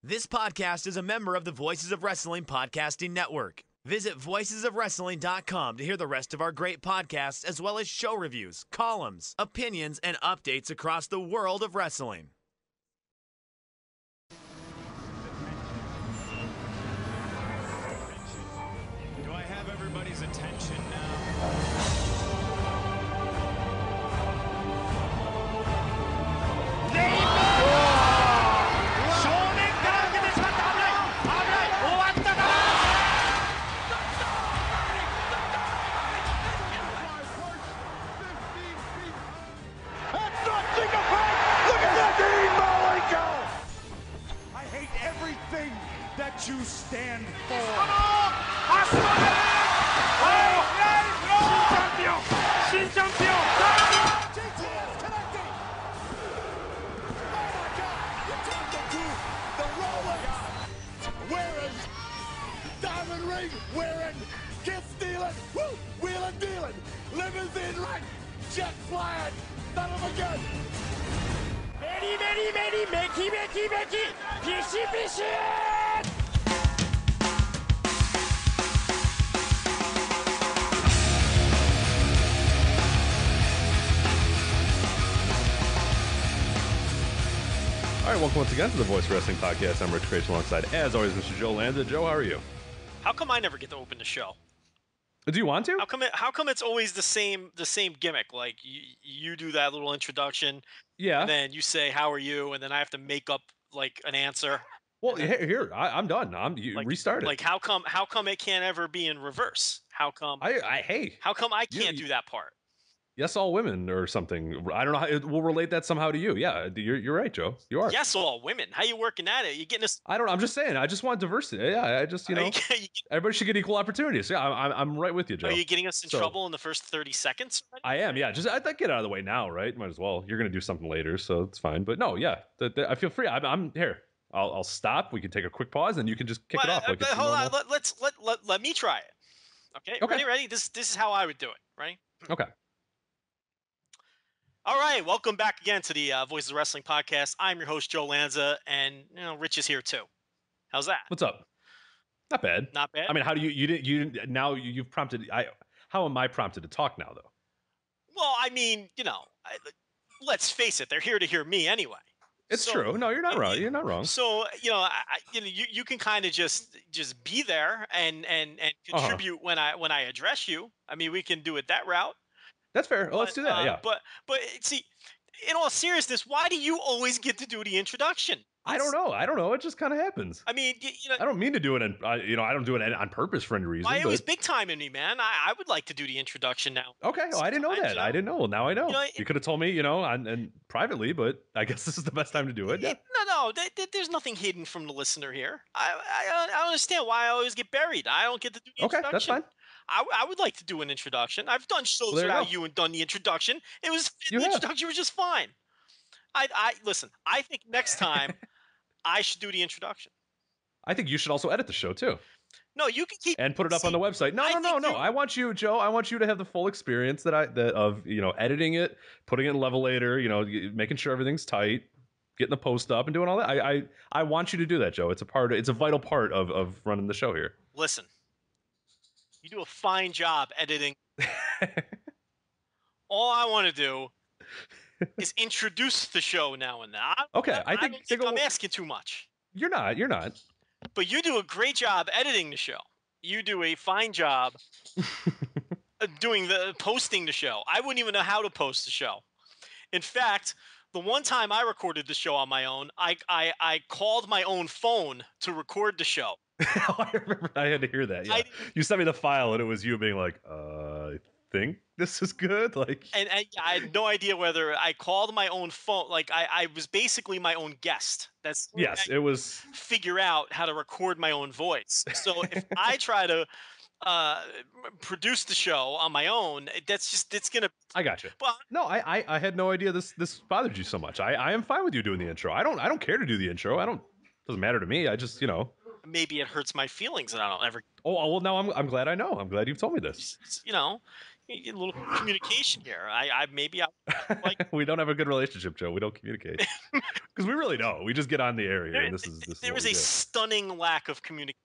This podcast is a member of the Voices of Wrestling Podcasting Network. Visit voicesofwrestling.com to hear the rest of our great podcasts, as well as show reviews, columns, opinions, and updates across the world of wrestling. Do I have everybody's attention now? That you stand for. GTS connecting. Oh my God! You turned into the Rollers. Wearing diamond ring, wearing kiss stealing, woo, wheeling dealing, limousine right, jet flying, son of a gun. Becky, fishy. All right, welcome once again to the Voice Wrestling Podcast. I'm Rich Crates alongside, as always, Mr. Joe Lanza. Joe, how are you? How come I never get to open the show? Do you want to? How come it's always the same gimmick? Like you do that little introduction, yeah, and then you say how are you, and then I have to make up like an answer. Well, I'm done. Restart it. Like how come it can't ever be in reverse? How come? How come I can't do that part? Yes, all women or something. I don't know. We'll relate that somehow to you. Yeah, you're right, Joe. You are. Yes, all women. How you working at it? You getting us? I don't know. I'm just saying. I just want diversity. Yeah, I just everybody should get equal opportunities. Yeah, I'm right with you, Joe. Are you getting us in trouble in the first 30 seconds? I am. Yeah, just I get out of the way now, right? Might as well. You're gonna do something later, so it's fine. But no, yeah, I feel free. I'm here. I'll stop. We can take a quick pause, and you can just kick it off. Like hold on. Let me try it. Okay. Ready? This is how I would do it. Ready? Okay. All right, welcome back again to the Voices of Wrestling Podcast. I'm your host, Joe Lanza, and Rich is here too. How's that? What's up? Not bad. Not bad. I mean, how do you didn't now you've prompted? How am I prompted to talk now though? Well, I mean, let's face it, they're here to hear me anyway. It's true. No, you're not wrong. You're not wrong. So you can kind of just be there and contribute when I address you. I mean, we can do it that route. That's fair. Well, let's do that. Yeah. But see, in all seriousness, why do you always get to do the introduction? I don't know. It just kind of happens. I mean, I don't mean to do it, I don't do it on purpose for any reason. Why always big timing me, man? I would like to do the introduction now. Okay. Oh, I didn't know that. I didn't know. Well, now I know. You could have told me, and privately, but I guess this is the best time to do it. Yeah. No. There's nothing hidden from the listener here. I don't understand why I always get buried. I don't get to do the introduction. Okay, that's fine. I would like to do an introduction. I've done shows without you and done the introduction. Introduction was just fine. Listen. I think next time I should do the introduction. I think you should also edit the show too. No, you can keep and put it up on the website. No. I want you, Joe. I want you to have the full experience of editing it, putting it in Levelator, making sure everything's tight, getting the post up, and doing all that. I want you to do that, Joe. It's a vital part of running the show here. Listen. You do a fine job editing. All I want to do is introduce the show now and then. I think I'm asking too much. You're not. But you do a great job editing the show. You do a fine job posting the show. I wouldn't even know how to post the show. In fact, the one time I recorded the show on my own, I called my own phone to record the show. I remember I had to hear that. Yeah. You sent me the file and it was you being like, I think this is good. And I had no idea whether I called my own phone. Like I was basically my own guest. It was figure out how to record my own voice. So if I try to produce the show on my own, it's gonna. I got you. But no, I had no idea this bothered you so much. I am fine with you doing the intro. I don't care to do the intro. Doesn't matter to me. I just maybe it hurts my feelings and I don't ever. Oh well, now I'm glad I know. I'm glad you've told me this. a little communication here. Maybe like we don't have a good relationship, Joe. We don't communicate because we really don't. We just get on the air here, and this is there is a stunning lack of communication.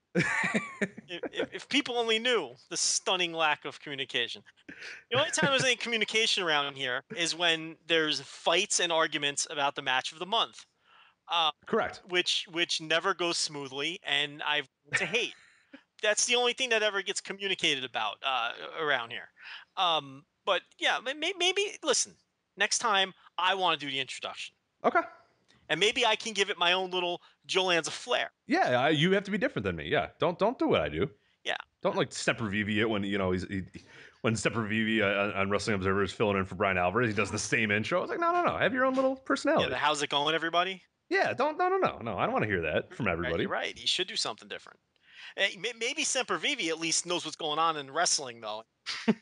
if people only knew the stunning lack of communication. The only time there's any communication around here is when there's fights and arguments about the match of the month. Correct. Which never goes smoothly, and I've to hate. That's the only thing that ever gets communicated about around here. But yeah, maybe listen. Next time, I want to do the introduction. Okay. And maybe I can give it my own little Joe Lanza flair. Yeah, you have to be different than me. Yeah, don't do what I do. Yeah. Don't like Sempervivi it when when Sempervivi on Wrestling Observer is filling in for Bryan Alvarez. He does the same intro. I was like, no, have your own little personality. Yeah, how's it going, everybody? Yeah, no. I don't want to hear that from everybody. Right. He should do something different. Maybe Sempervivi at least knows what's going on in wrestling, though.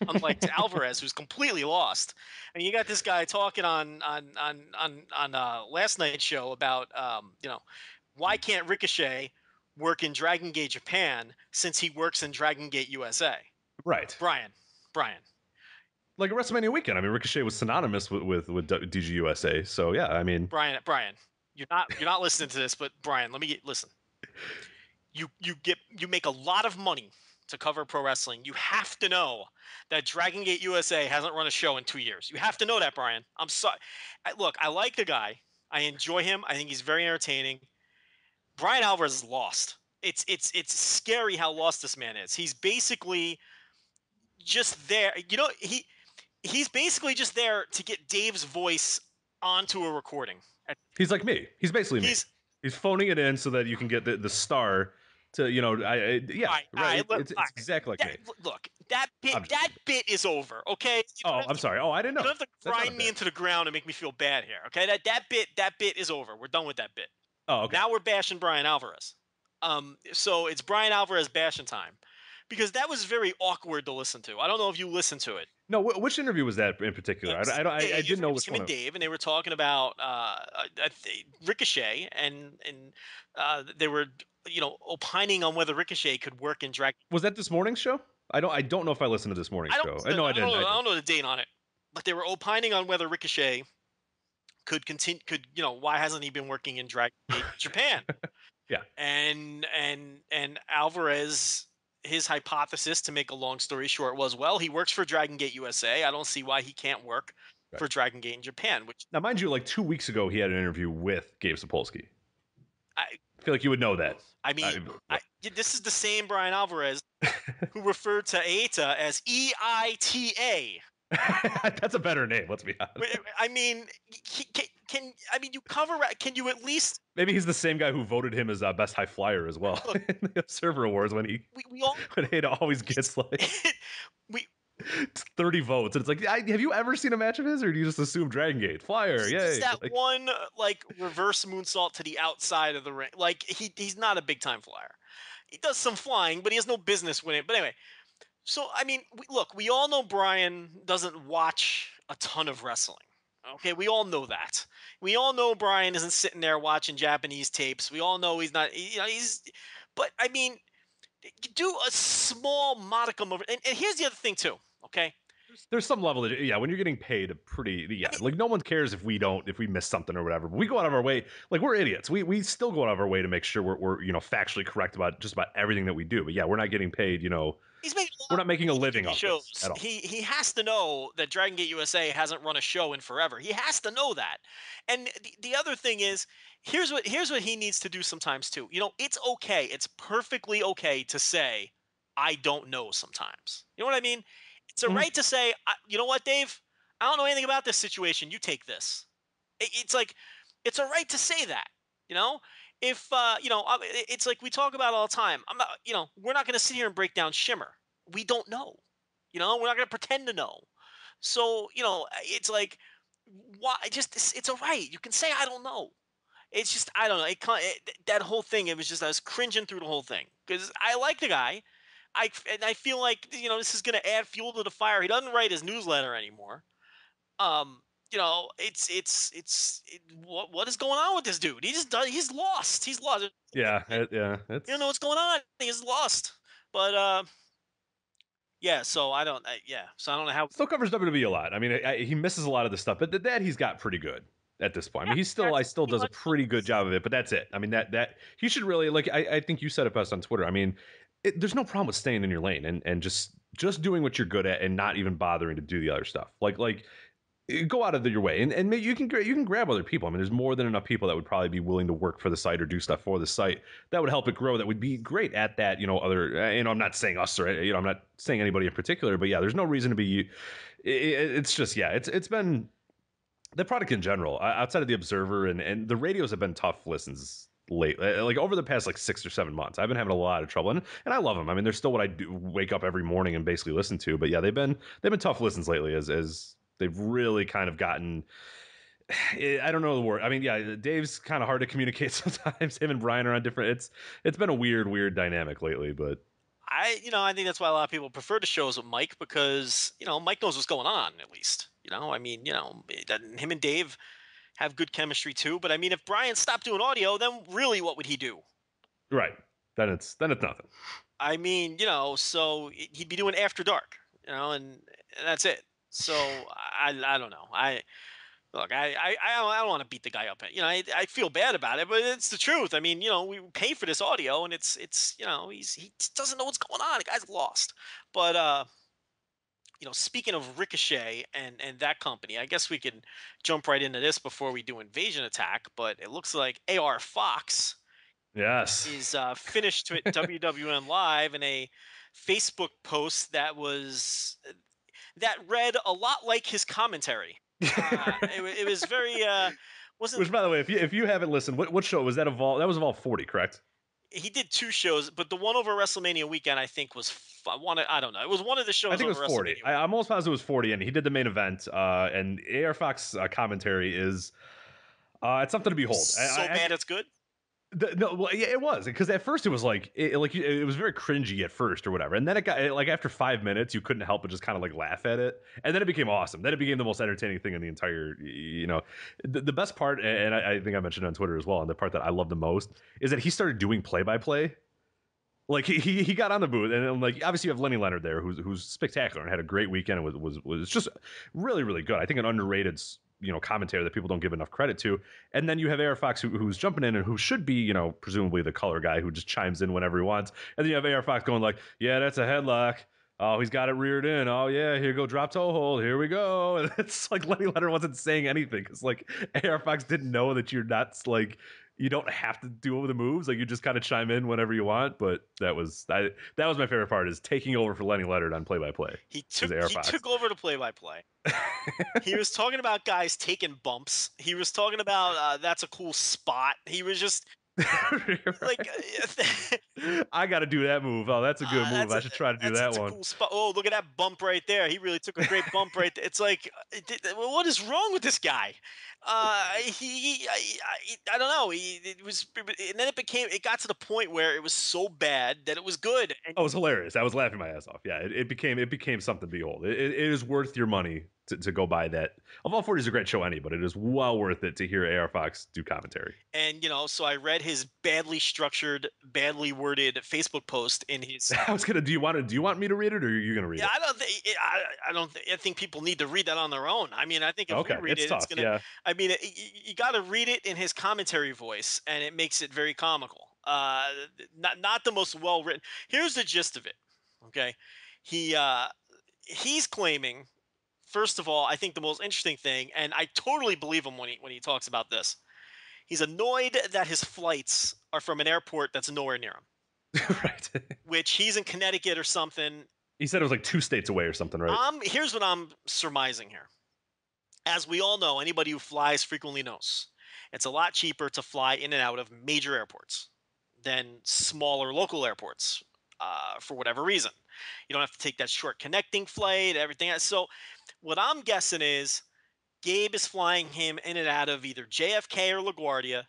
Unlike Alvarez, who's completely lost. And you got this guy talking on last night's show about why can't Ricochet work in Dragon Gate Japan since he works in Dragon Gate USA? Right, Brian. Like a WrestleMania weekend. I mean, Ricochet was synonymous with DGUSA. So yeah, I mean, Brian, you're not listening to this, but Brian, listen. You make a lot of money to cover pro wrestling. You have to know that Dragon Gate USA hasn't run a show in 2 years. You have to know that, Brian. I'm sorry. Look, I like the guy. I enjoy him. I think he's very entertaining. Bryan Alvarez is lost. It's scary how lost this man is. He's basically just there. He's basically just there to get Dave's voice onto a recording. He's like me. He's basically me. He's phoning it in so that you can get the star to, right. It's exactly like me. Look, that bit is over, okay? I'm sorry. Oh, I didn't know. You don't have to grind me into the ground and make me feel bad here, okay? That bit is over. We're done with that bit. Oh, okay. Now we're bashing Bryan Alvarez. So it's Bryan Alvarez bashing time. Because that was very awkward to listen to. I don't know if you listened to it. No, which interview was that in particular? I didn't know which one. Him and Dave, and they were talking about Ricochet, and they were opining on whether Ricochet could work in drag. Was that this morning's show? I don't know if I listened to this morning's show. I didn't. I don't know the date on it, but they were opining on whether Ricochet could continue. Why hasn't he been working in drag Japan? Yeah, and Alvarez. His hypothesis, to make a long story short, was, well, he works for Dragon Gate USA. I don't see why he can't work for Dragon Gate in Japan. Now, mind you, like 2 weeks ago, he had an interview with Gabe Sapolsky. I feel like you would know that. I mean, this is the same Bryan Alvarez who referred to Eita as EITA. That's a better name. Let's be honest. I mean, can you at least? Maybe he's the same guy who voted him as best high flyer as well in the Observer Awards when Eita always gets like 30 votes, and it's like, have you ever seen a match of his, or do you just assume Dragon Gate flyer? Yay! That one reverse moonsault to the outside of the ring. Like he's not a big time flyer. He does some flying, but he has no business with it. But anyway. So, I mean, we all know Brian doesn't watch a ton of wrestling. Okay, we all know that. We all know Brian isn't sitting there watching Japanese tapes. We all know he's not, but I mean, do a small modicum of, and here's the other thing too, okay? There's some level that, when you're getting paid like no one cares if we miss something or whatever, but we go out of our way, like we're idiots. We still go out of our way to make sure we're factually correct about just about everything that we do. But yeah, we're not getting paid, we're not making a living off this at all. He has to know that Dragon Gate USA hasn't run a show in forever. He has to know that. And the other thing is, here's what he needs to do sometimes too. It's okay. It's perfectly okay to say, I don't know sometimes. You know what I mean? It's a right to say, you know what, Dave? I don't know anything about this situation. You take this. It's like, it's a right to say that, If, it's like we talk about all the time. I'm not, we're not going to sit here and break down Shimmer. We don't know. We're not going to pretend to know. So, it's like, why? It's a right. You can say, I don't know. It's just, I don't know. That whole thing, I was cringing through the whole thing. Because I like the guy. I feel like this is going to add fuel to the fire. He doesn't write his newsletter anymore. What is going on with this dude? He's lost. He's lost. Yeah. You know what's going on? He's lost. But Yeah, so I don't. So I don't know how. Still covers WWE a lot. I mean, he misses a lot of the stuff, but that he's got pretty good at this point. I mean, I still does a pretty good job of it, but that's it. I mean, that he should really like. I think you said it best on Twitter. I mean, there's no problem with staying in your lane and just doing what you're good at and not even bothering to do the other stuff. Like go out of your way and maybe you can grab other people. I mean, there's more than enough people that would probably be willing to work for the site or do stuff for the site that would help it grow. That would be great at that. I'm not saying us or I'm not saying anybody in particular, but yeah, there's no reason to be. It's just it's been the product in general outside of the Observer and the radios have been tough listens late, like over the past like 6 or 7 months. I've been having a lot of trouble and I love them. I mean, they're still what I do wake up every morning and basically listen to, but yeah, they've been tough listens lately as they've really kind of gotten, I don't know the word. I mean, yeah, Dave's kind of hard to communicate sometimes. Him and Bryan are on different, it's been a weird dynamic lately, but I think that's why a lot of people prefer the shows with Mike because, Mike knows what's going on at least. I mean, him and Dave have good chemistry too. But I mean, if Bryan stopped doing audio, then really what would he do? Right. Then it's nothing. I mean, so he'd be doing After Dark, and that's it. So I don't know. I don't want to beat the guy up. I feel bad about it, but it's the truth. I mean, we pay for this audio, and it's he doesn't know what's going on. The guy's lost. But speaking of Ricochet and that company, I guess we can jump right into this before we do Invasion Attack. But it looks like AR Fox, yes, is finished at WWN Live in a Facebook post that read a lot like his commentary. It was very wasn't. Which, by the way, if you haven't listened, what show was that? Evolve? That was Evolve 40, correct? He did 2 shows, but the one over WrestleMania weekend I think was I don't know. It was one of the shows. I think it was 40. I'm almost positive it was 40, and he did the main event. And AR Fox commentary is it's something to behold. Bad it's good. Well, yeah, it was because at first it was like it was very cringy at first or whatever, and then it got like after 5 minutes you couldn't help but just kind of like laugh at it, and then it became awesome. Then it became the most entertaining thing in the entire. The best part, and I think I mentioned it on Twitter as well, and the part that I love the most is that he started doing play-by-play. Like he got on the booth, and like obviously you have Lenny Leonard there, who's spectacular and had a great weekend and was just really good. I think an underrated commentator that people don't give enough credit to. And then you have AR Fox who's jumping in and who should be, presumably the color guy who just chimes in whenever he wants. And then you have AR Fox going like, yeah, that's a headlock. Oh, he's got it reared in. Oh yeah, here go drop toe hold. Here we go. And it's like Lenny Leonard wasn't saying anything because like AR Fox didn't know that you're not like, you don't have to do the moves. Like you just kind of chime in whenever you want. But that was my favorite part, is taking over for Lenny Leonard on play-by-play. He took over the play-by-play. He was talking about guys taking bumps. He was talking about that's a cool spot. He was just like, I got to do that move. Oh, that's a good move. I should try to do that one. Cool spot. Oh, look at that bump right there. He really took a great bump right there. It's like, what is wrong with this guy? I don't know. It was, and then it got to the point where it was so bad that it was good. And it was hilarious. I was laughing my ass off. Yeah, it became something to behold. It is worth your money to go buy that. Evolve 40 is a great show, but it is well worth it to hear AR Fox do commentary. And so I read his badly structured, badly worded Facebook post in his. Do you want me to read it, or are you gonna read it? I think people need to read that on their own. I mean, I think if we read it, tough, it's gonna. Yeah. I mean, you got to read it in his commentary voice, and it makes it very comical. Not the most well written. Here's the gist of it. Okay, he's claiming. First of all, I think the most interesting thing, and I totally believe him when he talks about this, he's annoyed that his flights are from an airport that's nowhere near him. Right. Which he's in Connecticut or something. He said it was like 2 states away or something, right? Here's what I'm surmising here. As we all know, anybody who flies frequently knows, it's a lot cheaper to fly in and out of major airports than smaller local airports for whatever reason. You don't have to take that short connecting flight, everything else. So what I'm guessing is Gabe is flying him in and out of either JFK or LaGuardia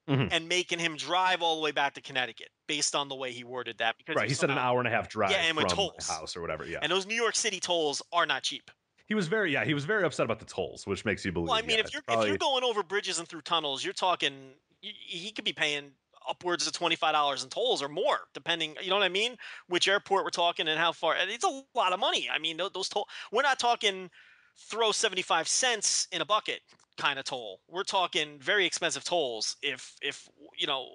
and making him drive all the way back to Connecticut based on the way he worded that. Because right, he said an hour and a half drive and from tolls. the house or whatever. Yeah, and those New York City tolls are not cheap. He was very upset about the tolls, which makes you believe. Well, I mean, if you're going over bridges and through tunnels, you're talking he could be paying upwards of $25 in tolls or more, depending, you know what I mean? Which airport we're talking and how far. And it's a lot of money. I mean, those toll, we're not talking throw 75 cents in a bucket kind of toll. We're talking very expensive tolls if you know,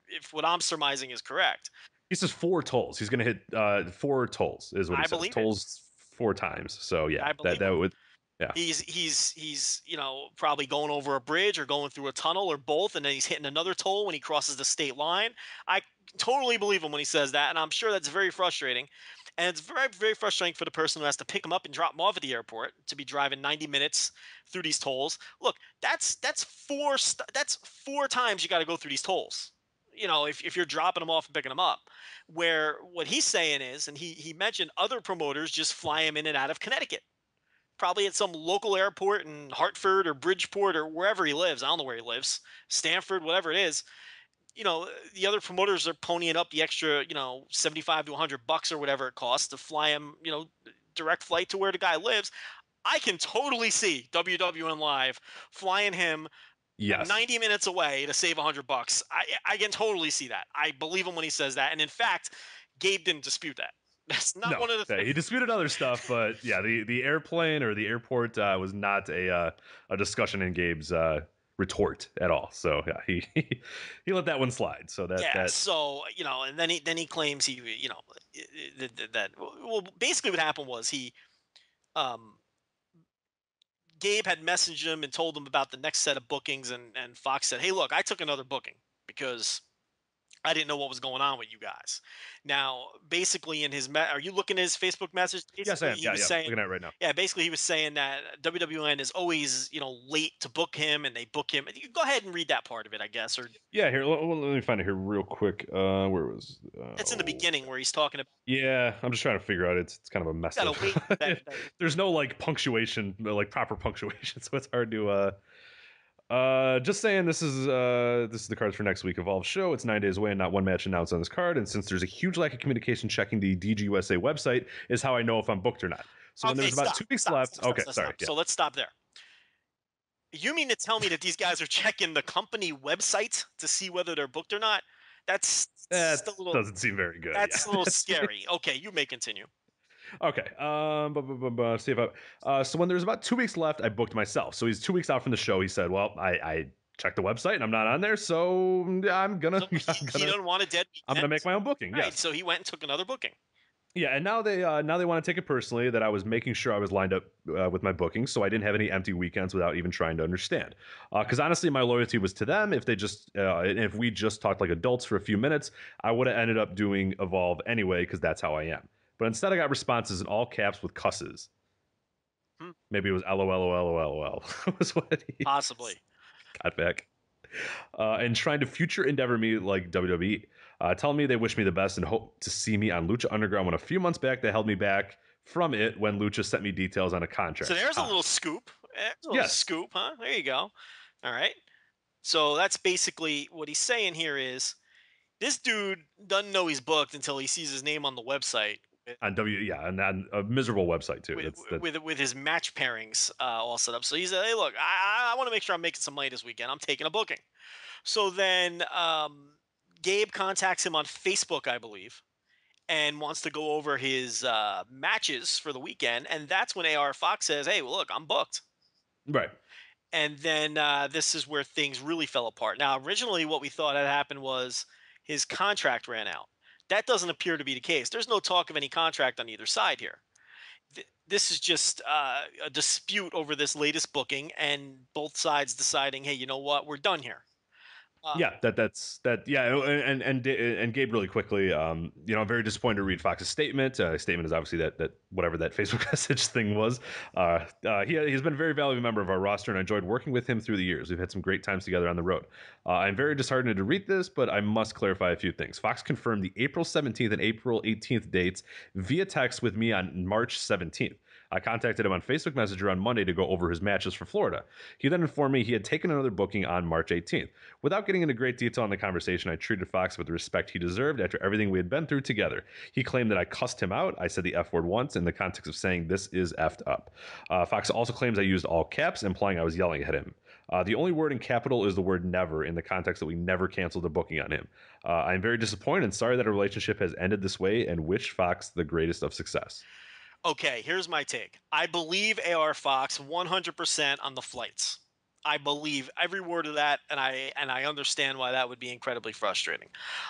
if what I'm surmising is correct. He says 4 tolls. He's going to hit 4 tolls is what he I says. believe Tolls 4 times. So yeah, I believe that him. would, yeah. He's you know, probably going over a bridge or going through a tunnel or both, and then he's hitting another toll when he crosses the state line. I totally believe him when he says that, and I'm sure that's very frustrating. And it's very, very frustrating for the person who has to pick him up and drop him off at the airport to be driving 90 minutes through these tolls. Look, that's 4 times you got to go through these tolls. You know, if you're dropping them off and picking them up, where what he's saying is, and he mentioned other promoters just fly him in and out of Connecticut, probably at some local airport in Hartford or Bridgeport or wherever he lives. I don't know where he lives, Stanford, whatever it is. You know, the other promoters are ponying up the extra, you know, 75 to $100 or whatever it costs to fly him, you know, direct flight to where the guy lives. I can totally see WWN Live flying him 90 minutes away to save $100. I can totally see that. I believe him when he says that. And in fact, Gabe didn't dispute that. That's not one of the things. He disputed other stuff, but yeah, the airplane or the airport was not a discussion in Gabe's retort at all. So yeah, he let that one slide. So that so you know, and then he claims he, you know, that well, basically what happened was Gabe had messaged him and told him about the next set of bookings, and Fox said, "Hey, look, I took another booking because I didn't know what was going on with you guys." Now, basically, in his are you looking at his Facebook message? Basically, yes, I am. Yeah, saying, looking at it right now. Yeah, basically, he was saying that WWN is always, you know, late to book him, and they book him. You go ahead and read that part of it, I guess. Or yeah, here, let me find it here real quick. Where was? It's in the beginning where he's talking about. Yeah, I'm just trying to figure out. It's kind of a mess. There's no like punctuation, like proper punctuation, so it's hard to. Just saying, this is the cards for next week Evolve show. It's 9 days away and not one match announced on this card. And since there's a huge lack of communication, checking the DGUSA website is how I know if I'm booked or not. So when there's about 2 weeks left. Sorry. So let's stop there. You mean to tell me that these guys are checking the company website to see whether they're booked or not? That doesn't seem very good. That's a little scary. Okay, you may continue. Okay. See if so when there's about 2 weeks left, I booked myself. So he's 2 weeks out from the show. He said, "Well, I checked the website and I'm not on there, so I'm gonna." He doesn't want a dead weekend. I'm gonna make my own booking. Right. Yes. So he went and took another booking. Yeah, and now they want to take it personally that I was making sure I was lined up with my bookings, so I didn't have any empty weekends without even trying to understand. Because honestly, my loyalty was to them. If they just if we just talked like adults for a few minutes, I would have ended up doing Evolve anyway, because that's how I am. But instead, I got responses in all caps with cusses. Maybe it was LOL was what he possibly got back. And trying to future endeavor me like WWE. Telling me they wish me the best and hope to see me on Lucha Underground, when a few months back they held me back from it when Lucha sent me details on a contract. So there's a little scoop. Scoop, huh? There you go. All right. So that's basically what he's saying here is this dude doesn't know he's booked until he sees his name on the website. On and on a miserable website too. With his match pairings all set up. So he said, "Hey, look, I want to make sure I'm making some money this weekend. I'm taking a booking." So then Gabe contacts him on Facebook, I believe, and wants to go over his matches for the weekend. And that's when AR Fox says, "Hey, well, look, I'm booked." Right. And then this is where things really fell apart. Now, originally what we thought had happened was his contract ran out. That doesn't appear to be the case. There's no talk of any contract on either side here. This is just a dispute over this latest booking, and both sides deciding, hey, you know what, we're done here. That's yeah, and Gabe really quickly, I'm very disappointed to read Fox's statement. His statement is obviously that whatever that Facebook message thing was. He's been a very valuable member of our roster, and I enjoyed working with him through the years. We've had some great times together on the road. I'm very disheartened to read this, but I must clarify a few things. Fox confirmed the April 17th and April 18th dates via text with me on March 17th. I contacted him on Facebook Messenger on Monday to go over his matches for Florida. He then informed me he had taken another booking on March 18th. Without getting into great detail on the conversation, I treated Fox with the respect he deserved after everything we had been through together. He claimed that I cussed him out. I said the F word once in the context of saying this is effed up. Fox also claims I used all caps, implying I was yelling at him. The only word in capital is the word never in the context that we never canceled a booking on him. I'm very disappointed and sorry that a relationship has ended this way and wish Fox the greatest of success. Okay, here's my take. I believe AR Fox 100% on the flights. I believe every word of that, and I understand why that would be incredibly frustrating.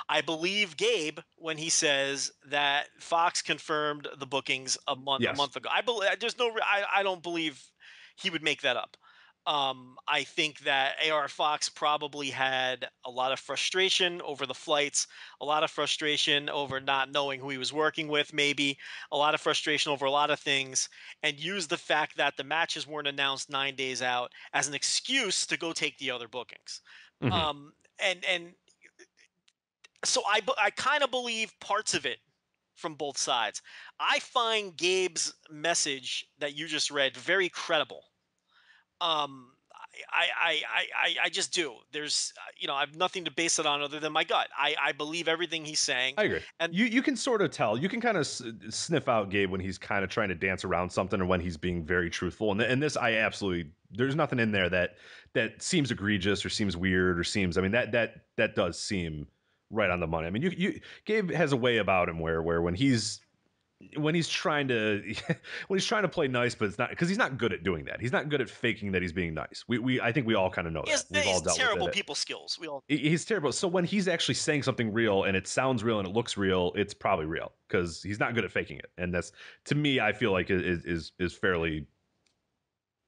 I believe Gabe when he says that Fox confirmed the bookings a Yes. month ago. I believe I don't believe he would make that up. I think that AR Fox probably had a lot of frustration over the flights, a lot of frustration over not knowing who he was working with, maybe a lot of frustration over a lot of things, and used the fact that the matches weren't announced 9 days out as an excuse to go take the other bookings. Mhm. And so I kind of believe parts of it from both sides. I find Gabe's message that you just read very credible. Um, I just do. There's, I have nothing to base it on other than my gut. I believe everything he's saying. I agree. And You can sort of tell. You can kind of sniff out Gabe when he's kind of trying to dance around something or when he's being very truthful. And this, I absolutely, there's nothing in there that seems egregious or seems weird or seems. I mean, that does seem right on the money. I mean, Gabe has a way about him where when he's trying to when he's trying to play nice, but it's not because he's not good at doing that. He's not good at faking that he's being nice. I think we all kind of know that. We've all dealt terrible with it. people skills. We all. He's terrible. So when he's actually saying something real and it sounds real and it looks real, it's probably real because he's not good at faking it. And that's, to me, I feel like is fairly.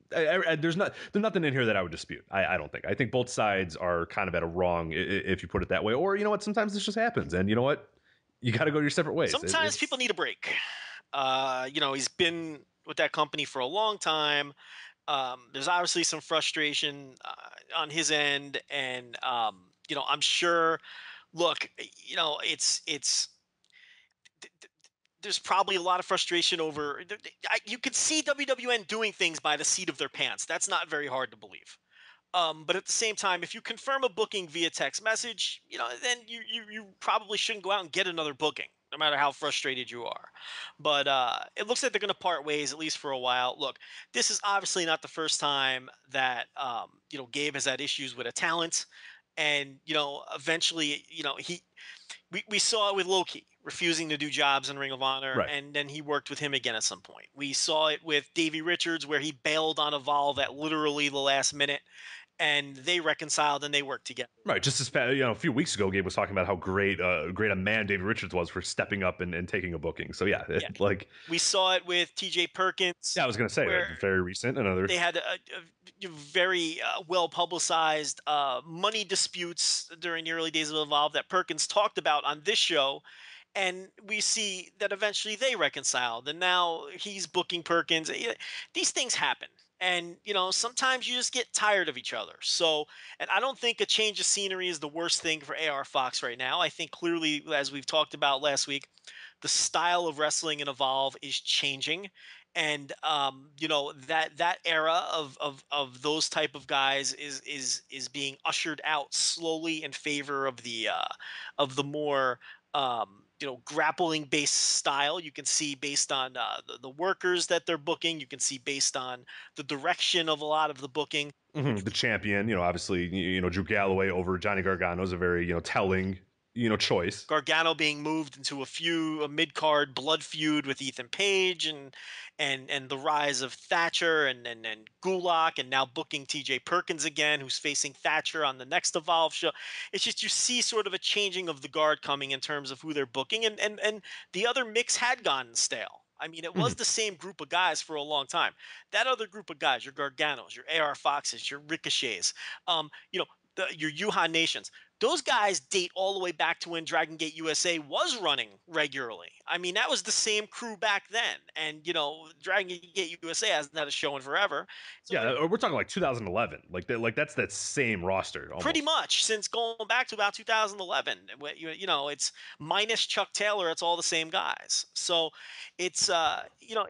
There's nothing in here that I would dispute. I don't think. I think both sides are kind of at a wrong if you put it that way. Or you know what? Sometimes this just happens, and you know what? You got to go your separate ways. Sometimes people need a break. He's been with that company for a long time. There's obviously some frustration on his end, and I'm sure. Look, it's there's probably a lot of frustration over. You could see WWN doing things by the seat of their pants. That's not very hard to believe. But at the same time, if you confirm a booking via text message, then you probably shouldn't go out and get another booking, no matter how frustrated you are. But it looks like they're going to part ways, at least for a while. Look, this is obviously not the first time that Gabe has had issues with a talent, and eventually, we saw it with Loki refusing to do jobs in Ring of Honor, Right. and then he worked with him again at some point. We saw it with Davey Richards, where he bailed on Evolve at literally the last minute, and they reconciled and they worked together. Right. Just as a few weeks ago, Gabe was talking about how great a man David Richards was for stepping up and taking a booking. So yeah. Like we saw it with TJ Perkins. Yeah, I was going to say very recent. They had a very well publicized money disputes during the early days of Evolve that Perkins talked about on this show. And we see that eventually they reconciled, and now he's booking Perkins. These things happen. And, sometimes you just get tired of each other. So, and I don't think a change of scenery is the worst thing for AR Fox right now. I think clearly, as we've talked about last week, the style of wrestling in Evolve is changing. And, that era of those type of guys is being ushered out slowly in favor of the more, grappling based style. You can see based on the workers that they're booking. You can see based on the direction of a lot of the booking. The champion, obviously, Drew Galloway over Johnny Gargano is a very, telling, choice. Gargano being moved into a mid-card blood feud with Ethan Page and the rise of Thatcher and Gulak, and now booking TJ Perkins again, who's facing Thatcher on the next Evolve show. It's just, you see sort of a changing of the guard coming in terms of who they're booking, and the other mix had gone stale. I mean, it was the same group of guys for a long time. That other group of guys, your Garganos, your AR Foxes, your Ricochets, your Yuhan Nations, those guys date all the way back to when Dragon Gate USA was running regularly. I mean, that was the same crew back then. And, Dragon Gate USA hasn't had a show in forever. So yeah, we're talking like 2011. That's that same roster. Almost. Pretty much, since going back to about 2011. It's minus Chuck Taylor. It's all the same guys. So it's,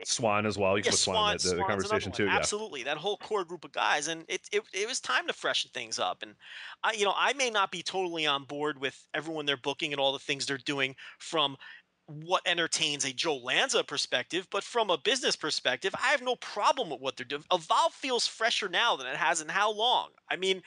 Swan as well. You put Swan in the Swan's conversation too. Yeah. Absolutely. That whole core group of guys. And it was time to freshen things up. And I may not be totally on board with everyone they're booking and all the things they're doing from what entertains a Joe Lanza perspective, but from a business perspective, I have no problem with what they're doing. Evolve feels fresher now than it has in how long? I mean,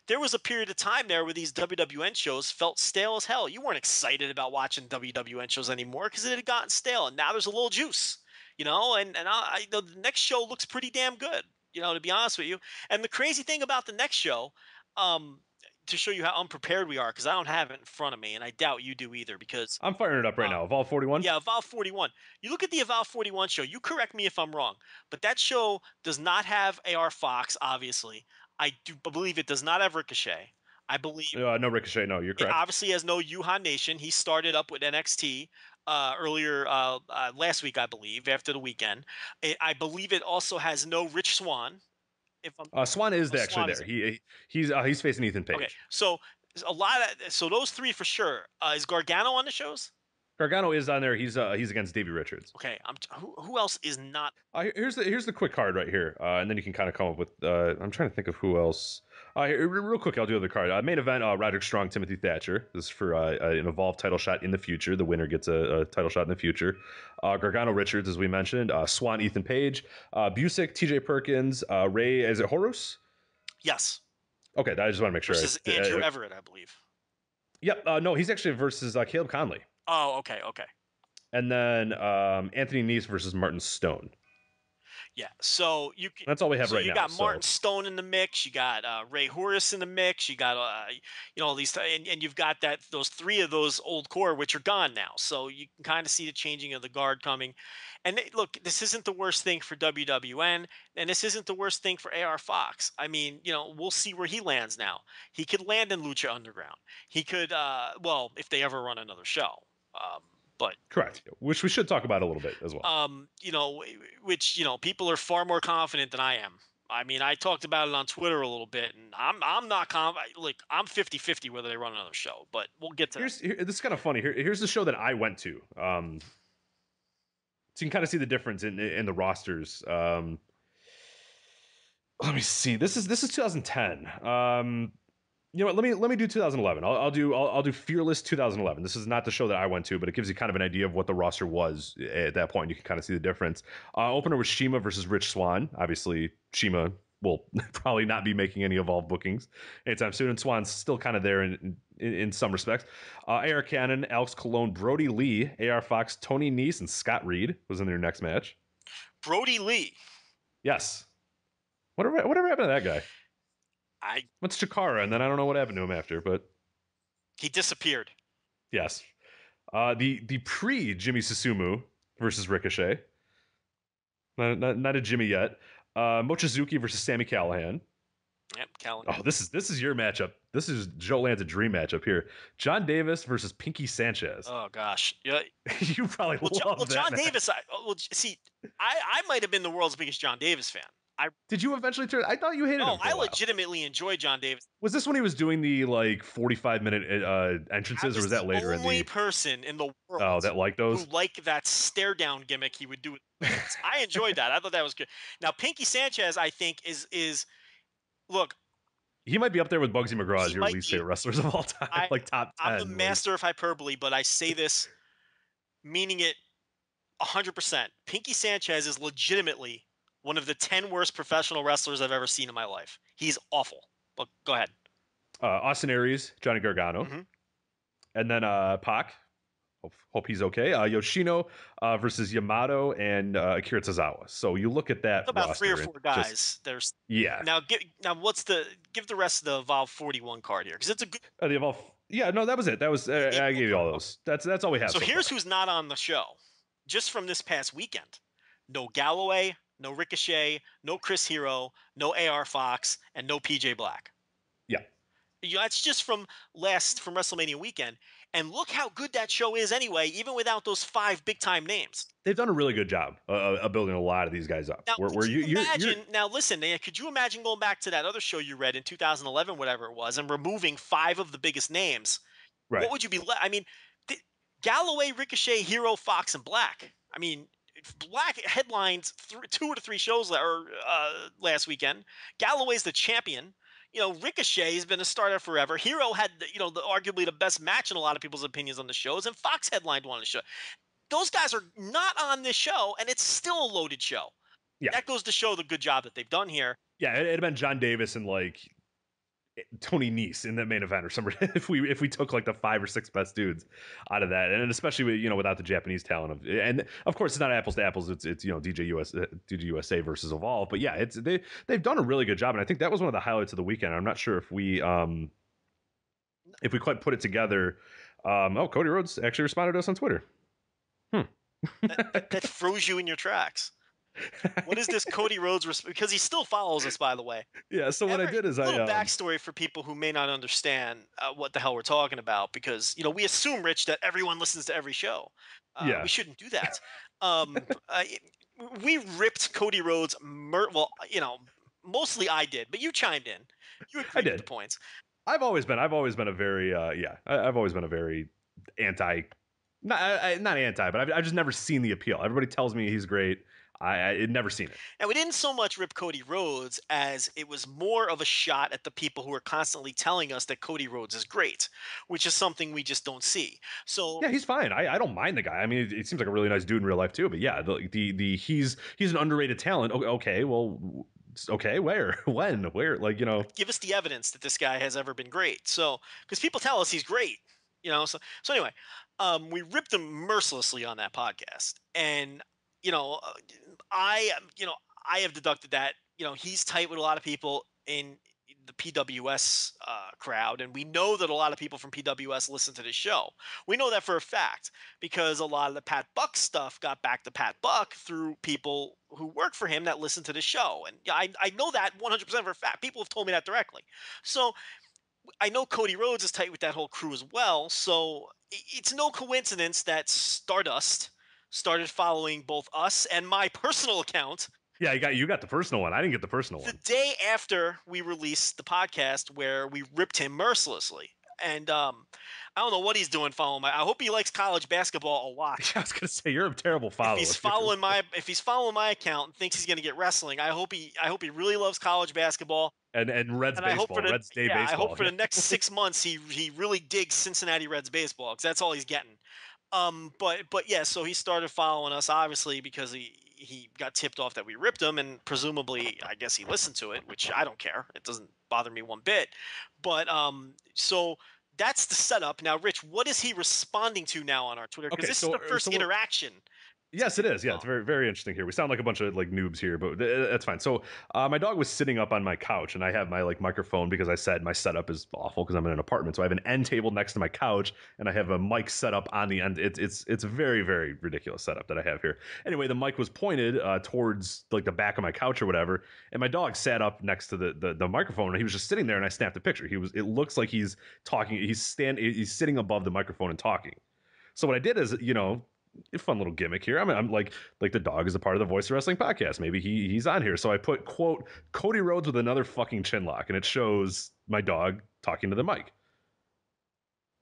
there was a period of time there where these WWN shows felt stale as hell. You weren't excited about watching WWN shows anymore because it had gotten stale, and now there's a little juice, the next show looks pretty damn good, to be honest with you. And the crazy thing about the next show, to show you how unprepared we are, because I don't have it in front of me, and I doubt you do either, because I'm firing it up right now. Evolve 41? yeah, Evolve 41. You look at the Evolve 41 show, you correct me if I'm wrong, but that show does not have AR Fox, obviously. I do believe it does not have Ricochet. I believe no Ricochet. No, you're it correct. obviously has no Yuhan Nation. He started up with NXT earlier last week, I believe, after the weekend. I believe it also has no Rich Swann. If I'm, Swan is Swann actually there. He's facing Ethan Page. okay, so so those three for sure. Is Gargano on the shows? Gargano is on there. He's against Davey Richards. Okay, who else is not? Here's the quick card right here, and then you can kind of come up with. I'm trying to think of who else. Real quick, I'll do the card. Main event: Roderick Strong, Timothy Thatcher. This is for an Evolve title shot in the future. The winner gets a title shot in the future. Gargano Richards, as we mentioned. Swan Ethan Page. Busick, T.J. Perkins. Ray, is it Horus? Yes. Okay, I just want to make sure. Versus Andrew Everett, I believe. Yep. No, he's actually versus Caleb Conley. Oh, okay. And then Anthony Nese versus Martin Stone. Yeah, so that's all we have right now. You got Martin Stone in the mix. You got Ray Horus in the mix. You got all these, and you've got those three of those old core which are gone now. So you can kind of see the changing of the guard coming. And look, this isn't the worst thing for WWN, and this isn't the worst thing for AR Fox. I mean, we'll see where he lands now. He could land in Lucha Underground. He could, if they ever run another show. But correct, which we should talk about a little bit as well. Which people are far more confident than I am. I mean, I talked about it on Twitter a little bit, and I'm not confident. Like, I'm 50-50 whether they run another show, but we'll get to this is kind of funny. Here's the show that I went to. So you can kind of see the difference in the rosters. Let me see. This is 2010. You know what? Let me do 2011. I'll do Fearless 2011. This is not the show that I went to, but it gives you kind of an idea of what the roster was at that point. You can kind of see the difference. Opener was Shima versus Rich Swann. Obviously, Shima will probably not be making any Evolve bookings anytime soon, and Swann's still kind of there in some respects. AR Cannon, Alex Colon, Brody Lee, AR Fox, Tony Nese, and Scott Reed was in their next match. Brody Lee. Yes. Whatever happened to that guy? What's Chikara, and then I don't know what happened to him after, but he disappeared. Yes. The pre Jimmy Susumu versus Ricochet. Not a Jimmy yet. Mochizuki versus Sami Callihan. Yep, Callihan. Oh, this is your matchup. This is Joe Lanza dream matchup here. John Davis versus Pinky Sanchez. Oh gosh, yeah. You probably love that. John Davis. I might have been the world's biggest John Davis fan. Did you eventually turn? I thought you hated him. No, I legitimately enjoyed John Davis. Was this when he was doing the 45-minute entrances, or was that later? The only person in the world that liked those, who liked that stare down gimmick he would do. I enjoyed that. I thought that was good. Now Pinky Sanchez, I think is look. He might be up there with Bugsy McGraw as your least favorite wrestlers of all time, top 10. I'm the master of hyperbole, but I say this meaning it 100%. Pinky Sanchez is legitimately one of the 10 worst professional wrestlers I've ever seen in my life. He's awful. But go ahead. Austin Aries, Johnny Gargano. Mm-hmm. And then Pac. Hope he's okay. Yoshino versus Yamato and Akira Tozawa. So you look at that. About 3 or 4 guys. There's Now give the rest of the Evolve 41 card here, because it's a good. The Evolve. Yeah, no, that was it. That was I gave you all those. That's all we have. So here's who's not on the show, just from this past weekend. No Galloway, no Ricochet, no Chris Hero, no AR Fox, and no PJ Black. Yeah. That's just from WrestleMania weekend. And look how good that show is anyway, even without those 5 big-time names. They've done a really good job of building a lot of these guys up. Now, now listen, could you imagine going back to that other show you read in 2011, whatever it was, and removing 5 of the biggest names? Right. What would you be I mean, Galloway, Ricochet, Hero, Fox, and Black. I mean, Black headlined 2 or 3 shows last weekend. Galloway's the champion. Ricochet has been a starter forever. Hero had, arguably the best match in a lot of people's opinions on the shows, and Fox headlined one of the show. Those guys are not on this show, and it's still a loaded show. Yeah. That goes to show the good job that they've done here. Yeah, it'd have been John Davis and like Tony Nese in the main event or somebody if we took like the 5 or 6 best dudes out of that, and especially with, without the Japanese talent and of course it's not apples to apples, it's DJ USA versus Evolve, but yeah, they've done a really good job, and I think that was one of the highlights of the weekend. I'm not sure if we quite put it together. Cody Rhodes actually responded to us on Twitter. That froze you in your tracks. What is this Cody Rhodes? Because he still follows us, by the way. Yeah. So what I did is little backstory for people who may not understand what the hell we're talking about, because we assume, Rich, that everyone listens to every show. Yeah. We shouldn't do that. We ripped Cody Rhodes. Mostly I did, but you chimed in. You agreed with the points. I've always been a very I've always been a very anti. Not anti, but I've just never seen the appeal. Everybody tells me he's great. I'd never seen it. And we didn't so much rip Cody Rhodes as it was more of a shot at the people who are constantly telling us that Cody Rhodes is great, which is something we just don't see. So yeah, he's fine. I don't mind the guy. I mean, it seems like a really nice dude in real life too. But yeah, he's an underrated talent. Okay, well, okay, where, when, where, give us the evidence that this guy has ever been great. So because people tell us he's great, So anyway, we ripped him mercilessly on that podcast, and I have deducted that, he's tight with a lot of people in the PWS crowd, and we know that a lot of people from PWS listen to this show. We know that for a fact because a lot of the Pat Buck stuff got back to Pat Buck through people who work for him that listen to the show. And I know that 100% for a fact. People have told me that directly. So I know Cody Rhodes is tight with that whole crew as well. So it's no coincidence that Stardust started following both us and my personal account. Yeah, you got the personal one. I didn't get the personal one. The day after we released the podcast where we ripped him mercilessly. And I don't know what he's doing following I hope he likes college basketball a lot. I was gonna say you're a terrible follower. If he's following my account and thinks he's gonna get wrestling, I hope he really loves college basketball. And Reds baseball, Reds Day baseball. I hope for the next 6 months he really digs Cincinnati Reds baseball, because that's all he's getting. But yeah, so he started following us obviously because he got tipped off that we ripped him, and presumably I guess he listened to it, which I don't care. It doesn't bother me one bit. But so that's the setup. Now, Rich, what is he responding to now on our Twitter? Because this is the first interaction. Yes, it is. Yeah, it's very, very interesting here. We sound like a bunch of noobs here, but that's fine. So my dog was sitting up on my couch, and I have my microphone because I said my setup is awful because I'm in an apartment. So I have an end table next to my couch, and I have a mic set up on the end. It's a very, very ridiculous setup that I have here. Anyway, the mic was pointed towards the back of my couch or whatever, and my dog sat up next to the microphone, and he was just sitting there, and I snapped a picture. It looks like he's talking. He's sitting above the microphone and talking. So what I did is, a fun little gimmick here. I'm like the dog is a part of the Voice of Wrestling podcast. Maybe he's on here. So I put, quote, Cody Rhodes with another fucking chin lock, and it shows my dog talking to the mic.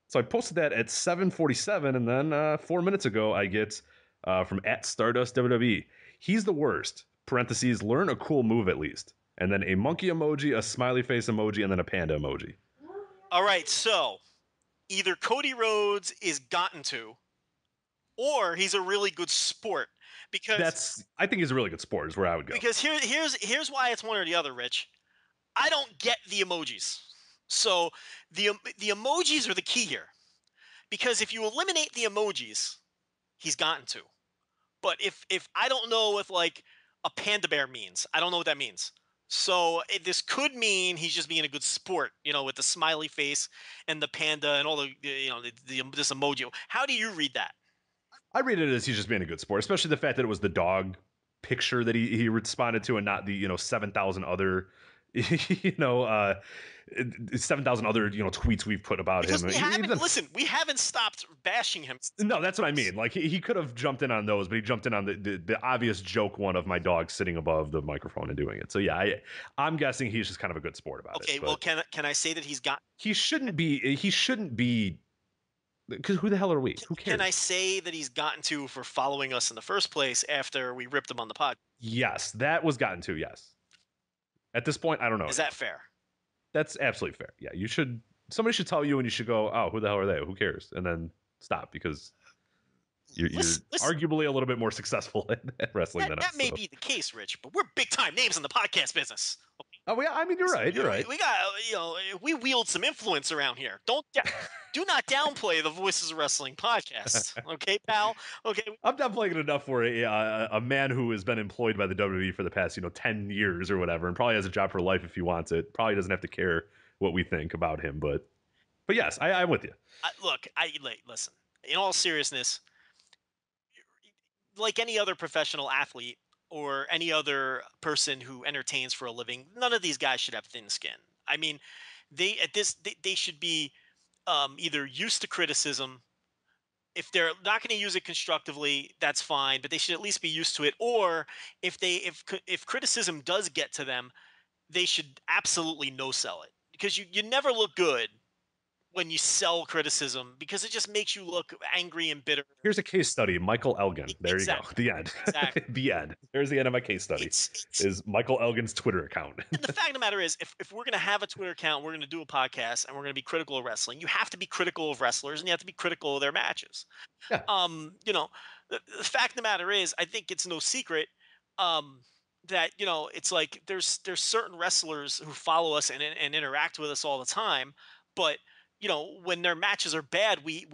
So I posted that at 7:47, and then 4 minutes ago I get from @Stardust WWE. He's the worst. Parentheses, learn a cool move at least. And then a monkey emoji, a smiley face emoji, and then a panda emoji. All right, so either Cody Rhodes is gotten to, or he's a really good sport, because I think he's a really good sport is where I would go. Because here's why it's one or the other, Rich. I don't get the emojis. So the emojis are the key here. Because if you eliminate the emojis, he's gotten to. But if I don't know what a panda bear means, I don't know what that means. So this could mean he's just being a good sport, with the smiley face and the panda and all this emoji. How do you read that? I read it as he's just being a good sport, especially the fact that it was the dog picture that he responded to, and not the 7,000 other 7,000 other tweets we've put about him. We haven't stopped bashing him. No, that's what I mean. He could have jumped in on those, but he jumped in on the obvious joke one of my dog sitting above the microphone and doing it. So yeah, I'm guessing he's just kind of a good sport about it. Okay, well, can I say that he shouldn't be. Because who the hell are we? Who cares? Can I say that he's gotten to for following us in the first place after we ripped him on the pod? Yes, that was gotten to, yes. At this point, I don't know. Is that fair? That's absolutely fair. Yeah, you should. Somebody should tell you, and you should go, "Oh, who the hell are they? Who cares?" And then stop because you're Listen, arguably a little bit more successful at wrestling than that us. may So. be the case, Rich, but we're big time names in the podcast business. Oh yeah, I mean you're right. You're right. We got, we wield some influence around here. Do not downplay the Voices of Wrestling podcast, okay, pal? Okay. I'm not playing it enough for a man who has been employed by the WWE for the past 10 years or whatever, and probably has a job for life if he wants it. Probably doesn't have to care what we think about him, but yes, I'm with you. Look, listen. In all seriousness, like any other professional athlete or any other person who entertains for a living, none of these guys should have thin skin. I mean, they should be either used to criticism. If they're not going to use it constructively, that's fine, but they should at least be used to it. Or if criticism does get to them, they should absolutely no sell it, because you never look good when you sell criticism, because it just makes you look angry and bitter. Here's a case study: Michael Elgin. There Exactly. you go. The end. Exactly. The end. There's the end of my case study. Is Michael Elgin's Twitter account. And the fact of the matter is, if we're going to have a Twitter account, we're going to do a podcast, and we're going to be critical of wrestling, you have to be critical of wrestlers, and you have to be critical of their matches. Yeah. The fact of the matter is, I think it's no secret that it's like there's certain wrestlers who follow us and interact with us all the time, but when their matches are bad, we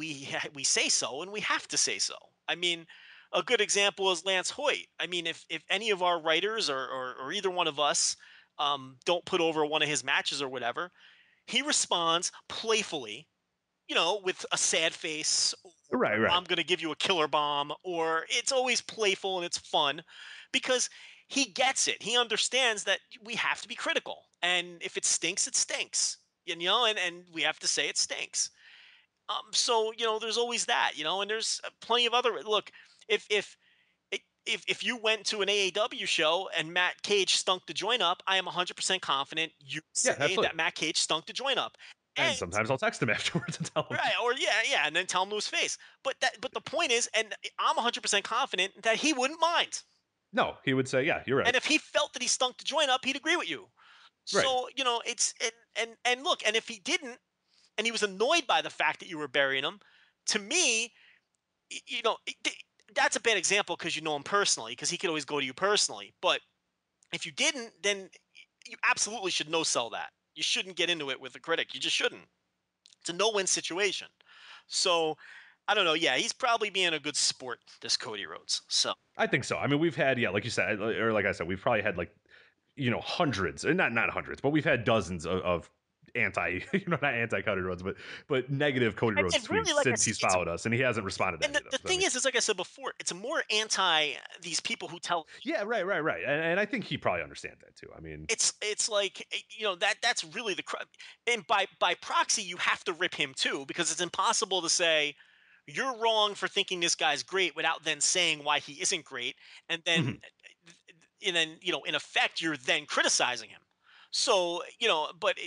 say so, and we have to say so. I mean, a good example is Lance Hoyt. I mean, if any of our writers or either one of us don't put over one of his matches or whatever, he responds playfully, with a sad face. Right. I'm going to give you a killer bomb, or it's always playful and it's fun, because he gets it. He understands that we have to be critical, and if it stinks, it stinks. And we have to say it stinks. So there's always that, and there's plenty of other. Look, if you went to an AAW show and Matt Cage stunk the joint up, I am 100% confident you say that Matt Cage stunk the joint up. And sometimes I'll text him afterwards and tell him. Right, or yeah, and then tell him to his face. But the point is, and I'm 100% confident that he wouldn't mind. No, he would say, yeah, you're right. And if he felt that he stunk the joint up, he'd agree with you. Right. So, it's and look, and if he didn't, and he was annoyed by the fact that you were burying him, to me, that's a bad example because you know him personally, because he could always go to you personally. But if you didn't, then you absolutely should no sell that. You shouldn't get into it with a critic. You just shouldn't. It's a no-win situation. So, I don't know. Yeah, he's probably being a good sport, this Cody Rhodes. So I think so. I mean, we've had, like you said, or like I said, we've probably had hundreds, and not hundreds, but we've had dozens of anti, not anti Cody Rhodes, but negative Cody Rhodes tweets really, since he's followed us, and he hasn't responded to any of them. The thing is, like I said before, it's more anti these people who tell. Yeah, right, and I think he probably understands that too. I mean, it's like that's really and by proxy, you have to rip him too, because it's impossible to say you're wrong for thinking this guy's great without then saying why he isn't great, and then. And then, in effect, you're then criticizing him. So, but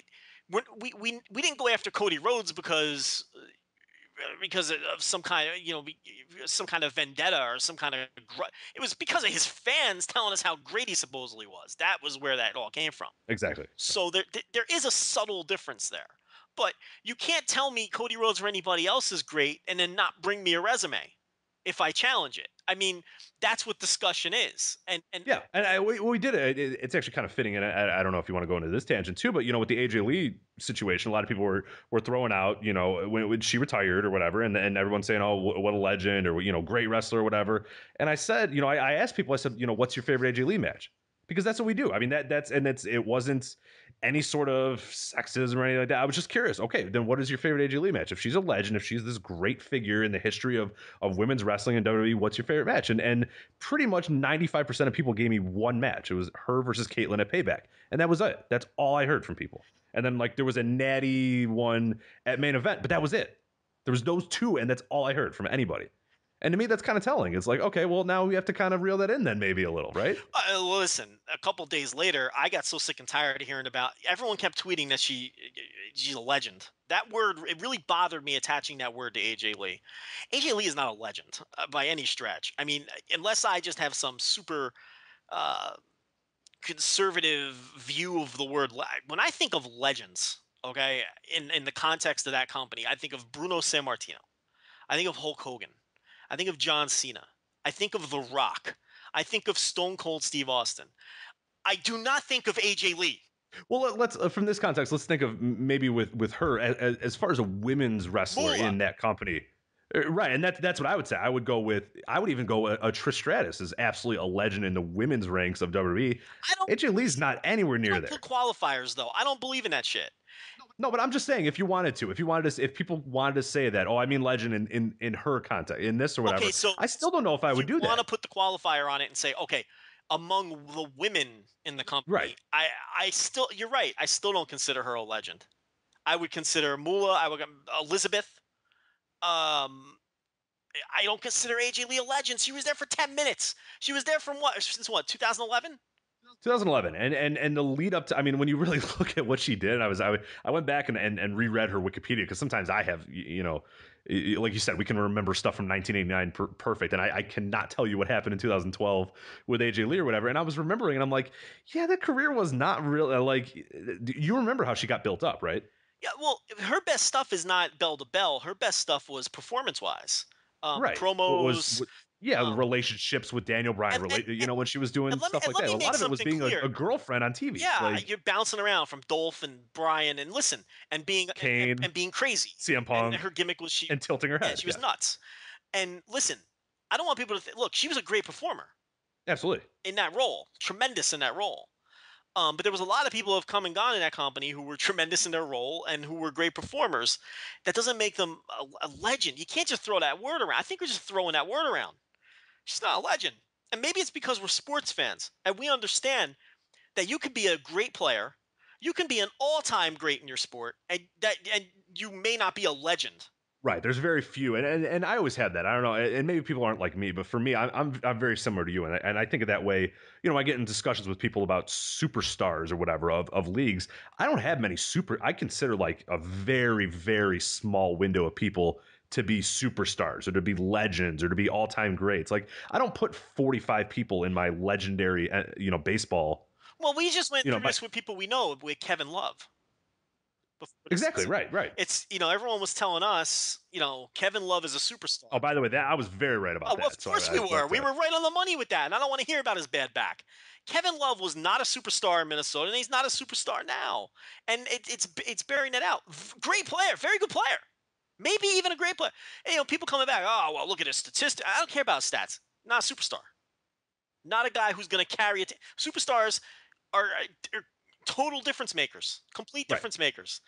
we didn't go after Cody Rhodes because of some kind of vendetta or some kind of it was because of his fans telling us how great he supposedly was. That was where that all came from. Exactly. So there is a subtle difference there. But you can't tell me Cody Rhodes or anybody else is great and then not bring me a resume if I challenge it. I mean, that's what discussion is. And yeah, and we did it. It's actually kind of fitting. And I don't know if you want to go into this tangent too, but with the AJ Lee situation, a lot of people were throwing out, when she retired or whatever, and everyone's saying, oh, what a legend, or great wrestler or whatever. And I said, I asked people, I said, what's your favorite AJ Lee match? Because that's what we do. I mean, it wasn't any sort of sexism or anything like that. I was just curious. Okay, then what is your favorite AJ Lee match? If she's a legend, if she's this great figure in the history of women's wrestling in WWE, what's your favorite match? And pretty much 95% of people gave me one match. It was her versus Caitlyn at Payback, and that was it. That's all I heard from people. And then there was a natty one at Main Event, but that was it. There was those two, and that's all I heard from anybody. And to me, that's kind of telling. It's like, okay, well, now we have to kind of reel that in then maybe a little, right? Listen, a couple days later, I got so sick and tired of hearing about. Everyone kept tweeting that she's a legend. That word, it really bothered me attaching that word to AJ Lee. AJ Lee is not a legend by any stretch. I mean, unless I just have some super conservative view of the word. When I think of legends, okay, in the context of that company, I think of Bruno Sammartino. I think of Hulk Hogan. I think of John Cena. I think of The Rock. I think of Stone Cold Steve Austin. I do not think of AJ Lee. Well, let's from this context, let's think of maybe with her as far as a women's wrestler Moolah. in that company. Right, and that's what I would say. I would even go a Trish Stratus is absolutely a legend in the women's ranks of WWE. AJ Lee's not anywhere near there. Put qualifiers though. I don't believe in that shit. No, but I'm just saying, if people wanted to say that, oh, I mean legend in her context, in this or whatever. Okay, so I still don't know if I would do that. You want to put the qualifier on it and say, okay, among the women in the company, right? You're right. I still don't consider her a legend. I would consider Moolah. I would Elizabeth. I don't consider AJ Lee a legend. She was there for 10 minutes. She was there from since 2011. 2011, and the lead up to, I mean, when you really look at what she did, I went back and reread her Wikipedia, because sometimes I have, like you said, we can remember stuff from 1989 perfect, and I cannot tell you what happened in 2012 with AJ Lee or whatever. And I was remembering, and I'm like, yeah, that career was not real. Like, you remember how she got built up, right? Yeah, well, her best stuff is not bell to bell. Her best stuff was performance wise, right? Promos. Relationships with Daniel Bryan, when she was doing stuff like that. A lot of it was being a girlfriend on TV. Yeah, you're bouncing around from Dolph and Bryan and being Kane, and being crazy. CM Punk, and her gimmick was and tilting her head. Yeah, she was nuts. And listen, I don't want people to look. She was a great performer. Absolutely. In that role, tremendous in that role. But there was a lot of people who have come and gone in that company who were tremendous in their role and who were great performers. That doesn't make them a legend. You can't just throw that word around. I think we're just throwing that word around. She's not a legend. And maybe it's because we're sports fans and we understand that you can be a great player, you can be an all-time great in your sport, and you may not be a legend. Right. There's very few, and I always had that. I don't know, and maybe people aren't like me, but for me, I'm very similar to you, and I think of that way. I get in discussions with people about superstars or whatever of leagues. I don't have many I consider like a very, very small window of people to be superstars or to be legends or to be all-time greats. Like, I don't put 45 people in my legendary, baseball. Well, we just went through this with people we know, with Kevin Love. Exactly. Right. It's, everyone was telling us, Kevin Love is a superstar. Oh, by the way, I was very right about that. Well, of course we were. We were right on the money with that, and I don't want to hear about his bad back. Kevin Love was not a superstar in Minnesota, and he's not a superstar now. And it's bearing it out. Great player, very good player. Maybe even a great player. And, people coming back, oh, well, look at his statistics. I don't care about his stats. Not a superstar. Not a guy who's going to carry it. Superstars are total difference makers, complete difference makers.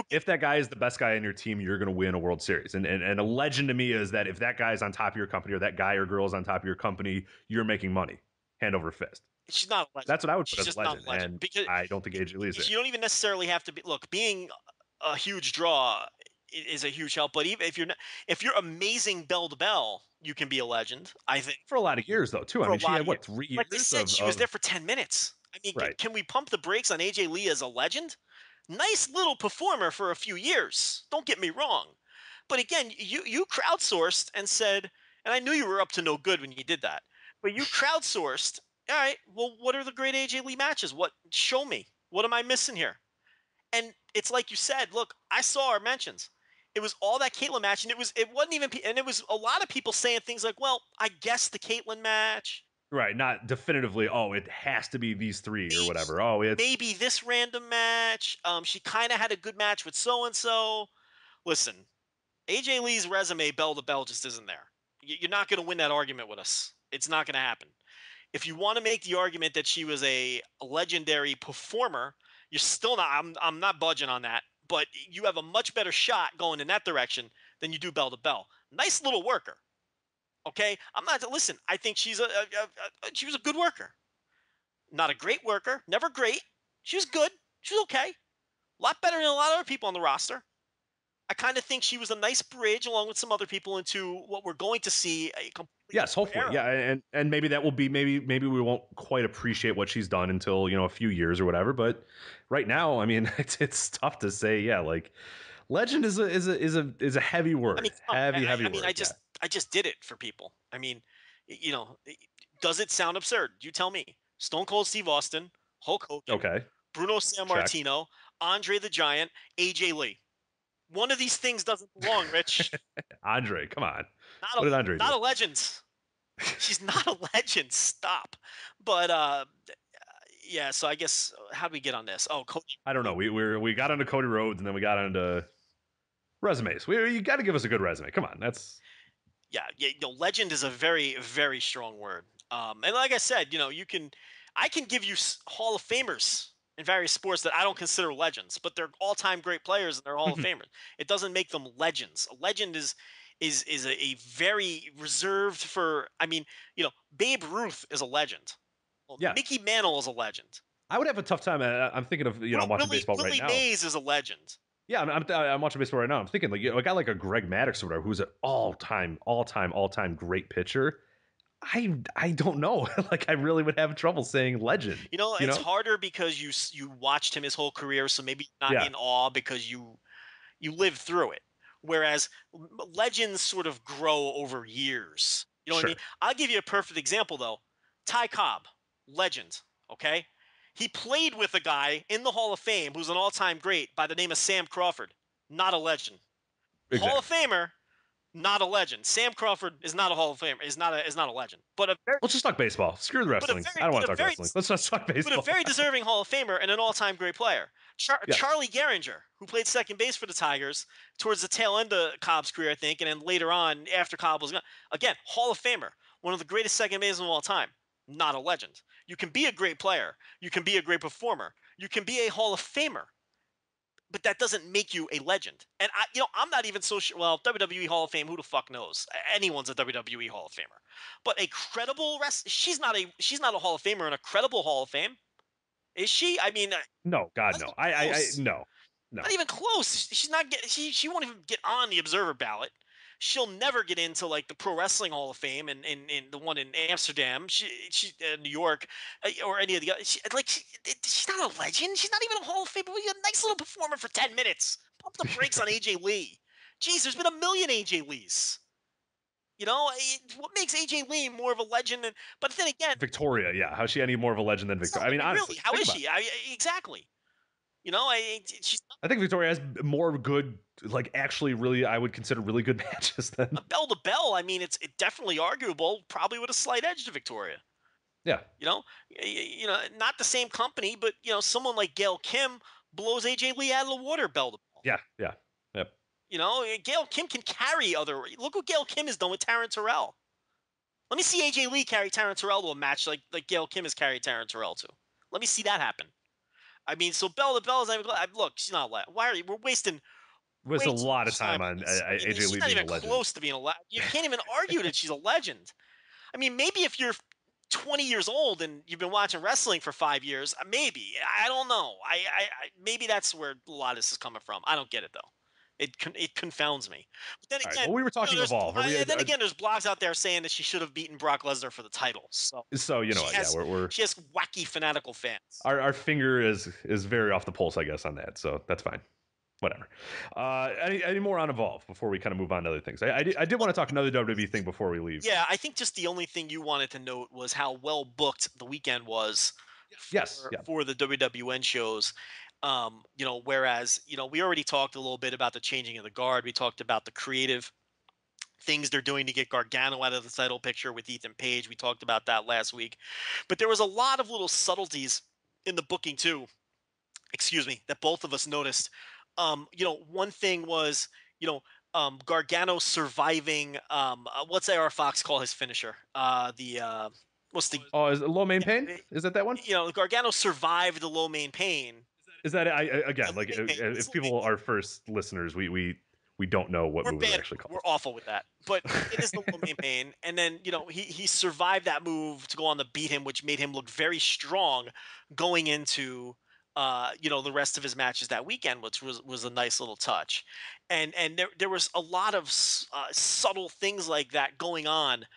If that guy is the best guy in your team, you're going to win a World Series. And a legend to me is that if that guy is on top of your company, or that guy or girl is on top of your company, you're making money, hand over fist. She's not a legend. That's what I would put as a legend. And because I don't think AJ Lee is there. You don't even necessarily have to be. Look, being a huge draw is a huge help. But even if you're amazing bell to bell, you can be a legend. I think for a lot of years though too. I mean, she had 3 years? Like they said, she was there for 10 minutes. I mean, can we pump the brakes on AJ Lee as a legend? Nice little performer for a few years. Don't get me wrong. But again, you crowdsourced and said, and I knew you were up to no good when you did that, but you crowdsourced. All right, well, what are the great AJ Lee matches? Show me. What am I missing here? And it's like you said, look, I saw our mentions. It was all that Caitlyn match, and it wasn't even, and it was a lot of people saying things like, well, I guess the Caitlyn match. Right, not definitively, oh, it has to be these three or whatever. Oh, it's maybe this random match. She kind of had a good match with so-and-so. Listen, AJ Lee's resume, bell to bell, just isn't there. You're not going to win that argument with us. It's not going to happen. If you want to make the argument that she was a legendary performer, you're still not. I'm not budging on that. But you have a much better shot going in that direction than you do bell to bell. Nice little worker. Okay, I'm not. Listen, I think she was a good worker. Not a great worker. Never great. She was good. She was okay. A lot better than a lot of other people on the roster. I kind of think she was a nice bridge, along with some other people, into what we're going to see a completely hopefully, era. yeah, and maybe that will be maybe we won't quite appreciate what she's done until a few years or whatever. But right now, I mean, it's tough to say. Yeah, like legend is a heavy word. I mean, heavy word. I just did it for people. I mean, does it sound absurd? You tell me. Stone Cold Steve Austin, Hulk Hogan, Okay. Bruno Check. Sammartino, Andre the Giant, AJ Lee. One of these things doesn't belong, Rich. Andre, come on. Not What a did Andre not do? a legend. She's not a legend. Stop. But yeah. So I guess how do we get on this? Oh, Cody. I don't know. We got onto Cody Rhodes and then we got onto resumes. You got to give us a good resume. Come on. Yeah. Legend is a very, very strong word. And like I said, I can give you Hall of Famers in various sports that I don't consider legends, but they're all-time great players and they're Hall of Famers. It doesn't make them legends. A legend is a very reserved for. I mean, Babe Ruth is a legend. Well, Yeah. Mickey Mantle is a legend. I would have a tough time. I'm thinking of I'm watching baseball right now. Willie Mays is a legend. Yeah, I'm watching baseball right now. I'm thinking like a guy like a Greg Maddux or whatever, who's an all-time great pitcher. I don't know. Like I really would have trouble saying legend. It's harder because you watched him his whole career, so maybe not in awe because you lived through it. Whereas legends sort of grow over years. You know what I mean? I'll give you a perfect example though. Ty Cobb, legend. Okay, he played with a guy in the Hall of Fame who's an all-time great by the name of Sam Crawford. Not a legend. Exactly. Hall of Famer. Not a legend. Sam Crawford is not a Hall of Famer. Is not a legend. But let's just talk baseball. Screw the wrestling. I don't want to talk wrestling. Let's just talk baseball. But a very deserving Hall of Famer and an all-time great player. Charlie Gehringer, who played second base for the Tigers towards the tail end of Cobb's career, I think, and then later on after Cobb was gone. Again, Hall of Famer, one of the greatest second basemen of all time. Not a legend. You can be a great player. You can be a great performer. You can be a Hall of Famer. But that doesn't make you a legend. And I'm not even so sure. Well, WWE Hall of Fame, who the fuck knows? Anyone's a WWE Hall of Famer. But a credible she's not a Hall of Famer in a credible Hall of Fame. Is she? I mean, no, God, no. No. Not even close. She's not she won't even get on the observer ballot. She'll never get into like the Pro Wrestling Hall of Fame and the one in Amsterdam, she New York, or any of the other. She's not a legend. She's not even a Hall of Fame. But we got a nice little performer for 10 minutes. Pump the brakes on AJ Lee. Jeez, there's been a million AJ Lees. What makes AJ Lee more of a legend? But then again, Victoria, yeah, how's she any more of a legend than Victoria? I mean, honestly, really, how is she? Exactly. I think Victoria has more good, like actually really, I would consider really good matches than bell to bell. I mean, it's definitely arguable, probably with a slight edge to Victoria. Yeah. Not the same company, but someone like Gail Kim blows AJ Lee out of the water bell to bell. Yeah. Yep. Gail Kim can carry other. Look what Gail Kim has done with Taryn Terrell. Let me see AJ Lee carry Taryn Terrell to a match like Gail Kim has carried Taryn Terrell to. Let me see that happen. I mean, so bell to bell is look. She's not a Why are you? We're wasting. Waste a lot of time on AJ Lee being a legend. She's not even close to being a legend. You can't even argue that she's a legend. I mean, maybe if you're 20 years old and you've been watching wrestling for 5 years, maybe. I don't know. I maybe that's where a lot of this is coming from. I don't get it though. It confounds me. But then again, well, we were talking Evolve. Then again, there's blogs out there saying that she should have beaten Brock Lesnar for the title. So she has wacky fanatical fans. Our finger is very off the pulse, I guess, on that. So that's fine. Whatever. Any more on Evolve before we kind of move on to other things? I did want to talk another WWE thing before we leave. Yeah, I think just the only thing you wanted to note was how well booked the weekend was. For the WWN shows. Whereas, we already talked a little bit about the changing of the guard. We talked about the creative things they're doing to get Gargano out of the title picture with Ethan Page. We talked about that last week. But there was a lot of little subtleties in the booking too, that both of us noticed. One thing was, Gargano surviving, what's AR Fox call his finisher? Is it low main pain? Is that one? Gargano survived the low main pain. Is that if people are first listeners, we don't know what move it's actually called. We're awful with that, but it is the low main pain. And then he survived that move to go on to beat him, which made him look very strong going into the rest of his matches that weekend, which was a nice little touch. And there was a lot of subtle things like that going on.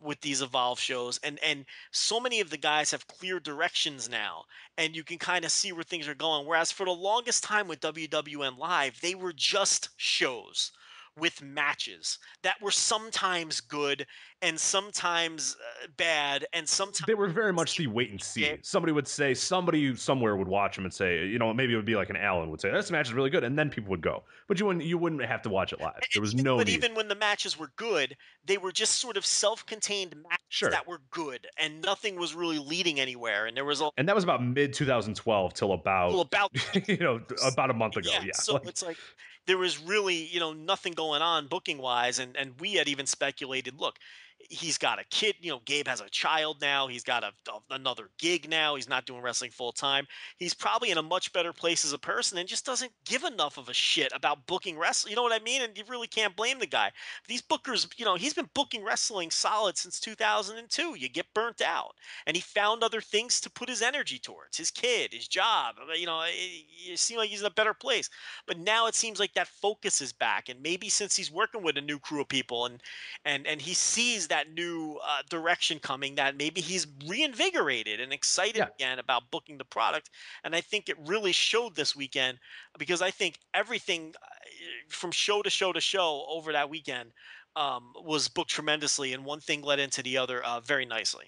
With these Evolve shows, and so many of the guys have clear directions now, and you can kind of see where things are going. Whereas for the longest time with WWN Live, they were just shows with matches that were sometimes good and sometimes bad and sometimes They were very much the wait and see. Somebody would say, somebody somewhere would watch them and say, maybe it would be like an Allen would say, this match is really good, and then people would go. But you wouldn't have to watch it live. There was no But need. even when the matches were good, they were just sort of self-contained matches that were good, and nothing was really leading anywhere. And there was and that was about mid 2012 till about about a month ago. Yeah. So it's like there was really nothing going on booking wise, and we had even speculated. Look, he's got a kid. Gabe has a child now. He's got another gig now. He's not doing wrestling full time. He's probably in a much better place as a person, and just doesn't give enough of a shit about booking wrestling. You know what I mean? And you really can't blame the guy. These bookers, he's been booking wrestling solid since 2002. You get burnt out, and he found other things to put his energy towards: his kid, his job. It seemed like he's in a better place. But now it seems like that focus is back, and maybe since he's working with a new crew of people, and he sees that new direction coming, that maybe he's reinvigorated and excited again about booking the product. And I think it really showed this weekend, because I think everything from show to show to show over that weekend was booked tremendously, and one thing led into the other very nicely.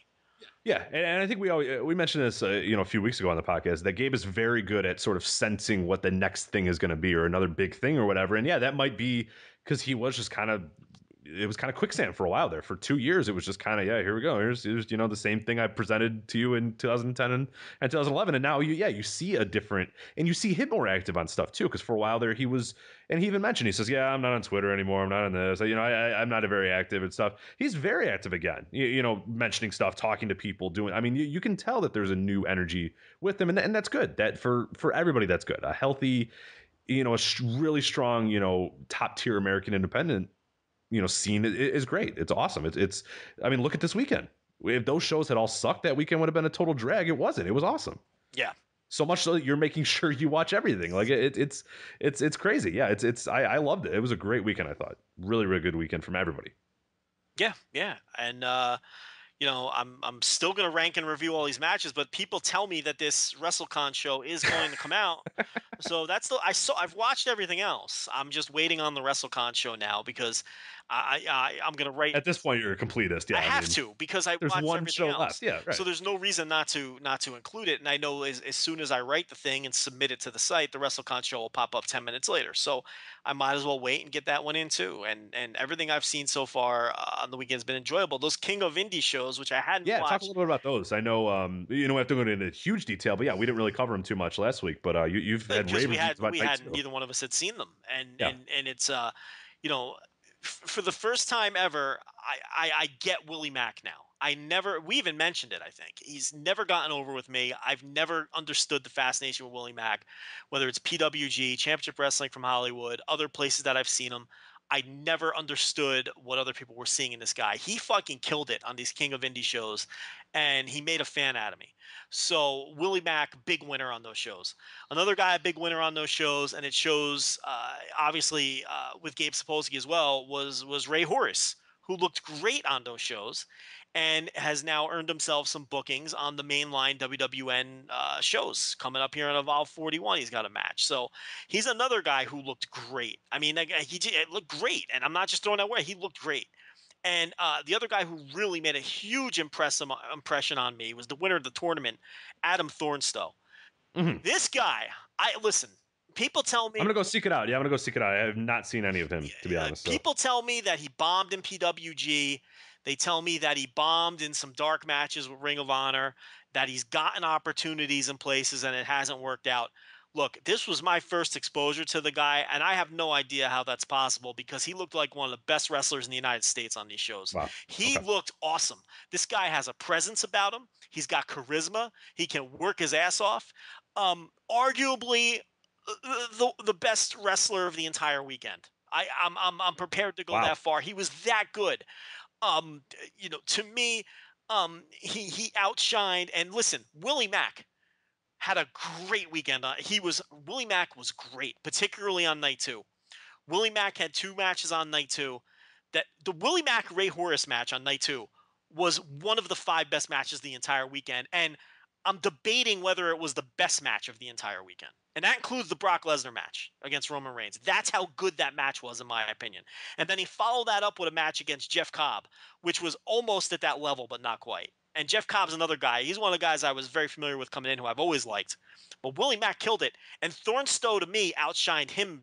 Yeah, and I think we mentioned this a few weeks ago on the podcast, that Gabe is very good at sort of sensing what the next thing is going to be, or another big thing or whatever. And yeah, that might be because he was just it was kind of quicksand for a while there. For 2 years, it was just kind of, here we go. Here's the same thing I presented to you in 2010 and 2011. And now you see a different, and you see him more active on stuff too. Because for a while there he was, and he even mentioned, he says, I'm not on Twitter anymore. I'm not on this. I'm not very active and stuff. He's very active again, mentioning stuff, talking to people, doing, you can tell that there's a new energy with him. And that's good. That for everybody, that's good. A healthy, a really strong, top tier American independent scene is great. It's awesome. It's look at this weekend. If those shows had all sucked, that weekend would have been a total drag. It wasn't. It was awesome. Yeah. So much so that you're making sure you watch everything. Like it's crazy. Yeah. I loved it. It was a great weekend. I thought really, really good weekend from everybody. Yeah. Yeah. And, I'm still going to rank and review all these matches, but people tell me that this Wrestlecon show is going to come out. So I've watched everything else. I'm just waiting on the Wrestlecon show now, because I'm going to write. At this point, you're a completist. Yeah, I have to, because I watched one everything show else. left. Yeah, right. So there's no reason not to include it. And I know as soon as I write the thing and submit it to the site, the Wrestlecon show will pop up 10 minutes later. So I might as well wait and get that one in too. And everything I've seen so far on the weekend has been enjoyable. Those King of Indie shows, which I hadn't watched. Talk a little bit about those. I know we have to go into huge detail, but we didn't really cover them too much last week. But you've had rave reviews about neither one of us had seen them, and it's for the first time ever, I get Willie Mack now. We even mentioned it, I think. He's never gotten over with me. I've never understood the fascination with Willie Mack, whether it's PWG, Championship Wrestling from Hollywood, other places that I've seen him. I never understood what other people were seeing in this guy. He fucking killed it on these King of Indie shows, and he made a fan out of me. So Willie Mack, big winner on those shows. Another guy, a big winner on those shows, and it shows obviously with Gabe Sapolsky as well, was Ray Horace, who looked great on those shows and has now earned himself some bookings on the mainline WWN shows. Coming up here on Evolve 41, he's got a match. So he's another guy who looked great. It looked great, and I'm not just throwing that away. He looked great. And the other guy who really made a huge impression on me was the winner of the tournament, Adam Thornstowe. Mm-hmm. This guy, listen. People tell me I'm gonna go seek it out. Yeah, I'm gonna go seek it out. I have not seen any of him, to be honest. People tell me that he bombed in PWG. They tell me that he bombed in some dark matches with Ring of Honor, that he's gotten opportunities in places and it hasn't worked out. Look, this was my first exposure to the guy, and I have no idea how that's possible, because he looked like one of the best wrestlers in the United States on these shows. Wow. He looked awesome. This guy has a presence about him. He's got charisma. He can work his ass off. Arguably the best wrestler of the entire weekend. I'm prepared to go that far. He was that good. To me, he outshined. And listen, Willie Mack had a great weekend. Willie Mack was great, particularly on night 2. Willie Mack had 2 matches on night 2. That the Willie Mack Ray Horace match on night 2 was one of the 5 best matches the entire weekend. And I'm debating whether it was the best match of the entire weekend. And that includes the Brock Lesnar match against Roman Reigns. That's how good that match was, in my opinion. And then he followed that up with a match against Jeff Cobb, which was almost at that level, but not quite. And Jeff Cobb's another guy. He's one of the guys I was very familiar with coming in, who I've always liked. But Willie Mack killed it. And Thornstowe, to me, outshined him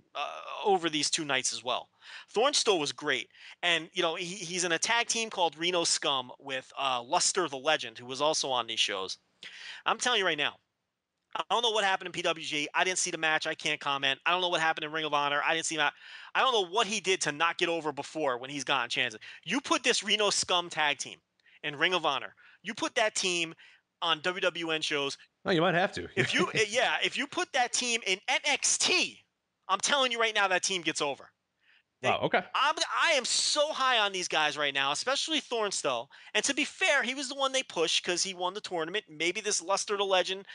over these 2 nights as well. Thornstowe was great. And, you know, he's in a tag team called Reno Scum with Luster the Legend, who was also on these shows. I'm telling you right now, I don't know what happened in PWG. I didn't see the match. I can't comment. I don't know what happened in Ring of Honor. I didn't see that. I don't know what he did to not get over before when he's gotten chances. You put this Reno Scum tag team in Ring of Honor. You put that team on WWN shows. Oh, you might have to. If you put that team in NXT, I'm telling you right now, that team gets over. Wow, okay. I am so high on these guys right now, especially Thornstowe. And to be fair, he was the one they pushed because he won the tournament. Maybe this Luster the Legend,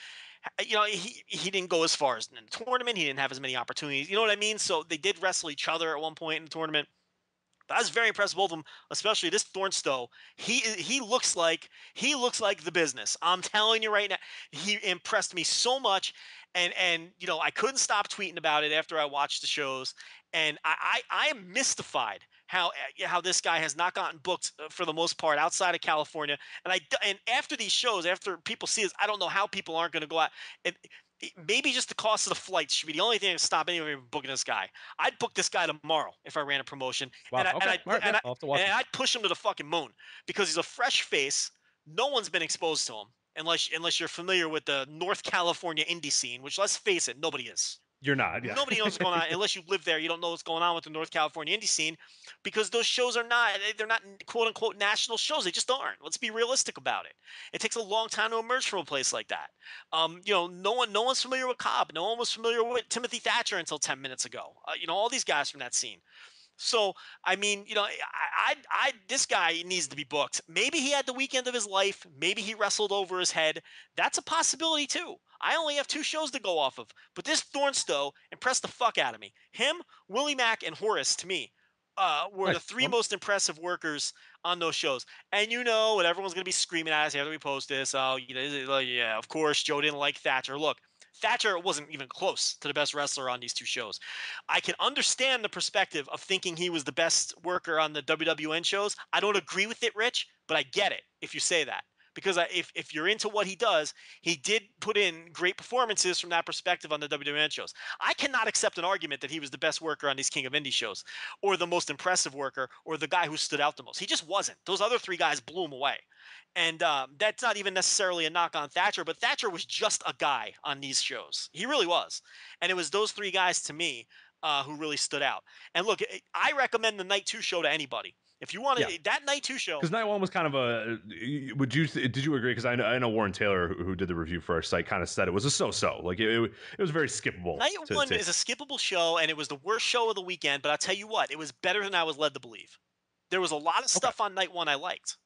you know, he didn't go as far as in the tournament. He didn't have as many opportunities. You know what I mean? So they did wrestle each other at one point in the tournament. But I was very impressed with both of them, especially this Thornstowe. He looks like the business. I'm telling you right now, he impressed me so much. And you know, I couldn't stop tweeting about it after I watched the shows. And I am mystified how this guy has not gotten booked for the most part outside of California. And after these shows, after people see this, I don't know how people aren't going to go out. And maybe just the cost of the flights should be the only thing to stop anyone from booking this guy. I'd book this guy tomorrow if I ran a promotion. Wow, And I'd push him to the fucking moon because he's a fresh face. No one's been exposed to him unless you're familiar with the North California indie scene, which, let's face it, nobody is. You're not. Yeah. Nobody knows what's going on unless you live there. You don't know what's going on with the North California indie scene because those shows they're not quote unquote national shows. They just aren't. Let's be realistic about it. It takes a long time to emerge from a place like that. You know, no one's familiar with Cobb. No one was familiar with Timothy Thatcher until 10 minutes ago. You know, all these guys from that scene. So, I mean, you know, this guy needs to be booked. Maybe he had the weekend of his life. Maybe he wrestled over his head. That's a possibility too. I only have 2 shows to go off of, but this Thornstowe impressed the fuck out of me. Him, Willie Mack, and Horace, to me, were the 3 most impressive workers on those shows. And you know what everyone's going to be screaming at us after we post this. Oh, you know, yeah, of course, Joe didn't like Thatcher. Look, Thatcher wasn't even close to the best wrestler on these 2 shows. I can understand the perspective of thinking he was the best worker on the WWN shows. I don't agree with it, Rich, but I get it if you say that. Because if you're into what he does, he did put in great performances from that perspective on the WWN shows. I cannot accept an argument that he was the best worker on these King of Indie shows or the most impressive worker or the guy who stood out the most. He just wasn't. Those other 3 guys blew him away. And that's not even necessarily a knock on Thatcher, but Thatcher was just a guy on these shows. He really was. And it was those 3 guys to me who really stood out. And look, I recommend the Night 2 show to anybody. If you want to, that Night 2 show, because Night 1 was kind of a. Did you agree? Because I know Warren Taylor, who did the review for our site, kind of said it was a so-so. Like it was very skippable. Night 1 is a skippable show, and it was the worst show of the weekend. But I'll tell you what, it was better than I was led to believe. There was a lot of stuff on Night 1 I liked.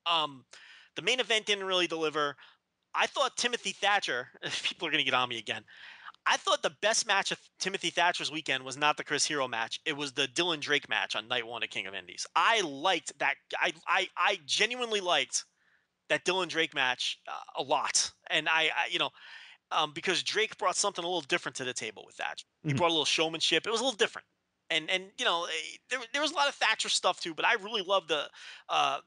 The main event didn't really deliver. I thought Timothy Thatcher. People are going to get on me again. I thought the best match of Timothy Thatcher's weekend was not the Chris Hero match. It was the Dylan Drake match on Night 1 of King of Indies. I liked that. I genuinely liked that Dylan Drake match a lot. And because Drake brought something a little different to the table with that. He brought a little showmanship. It was a little different. And you know, there was a lot of Thatcher stuff too, but I really loved I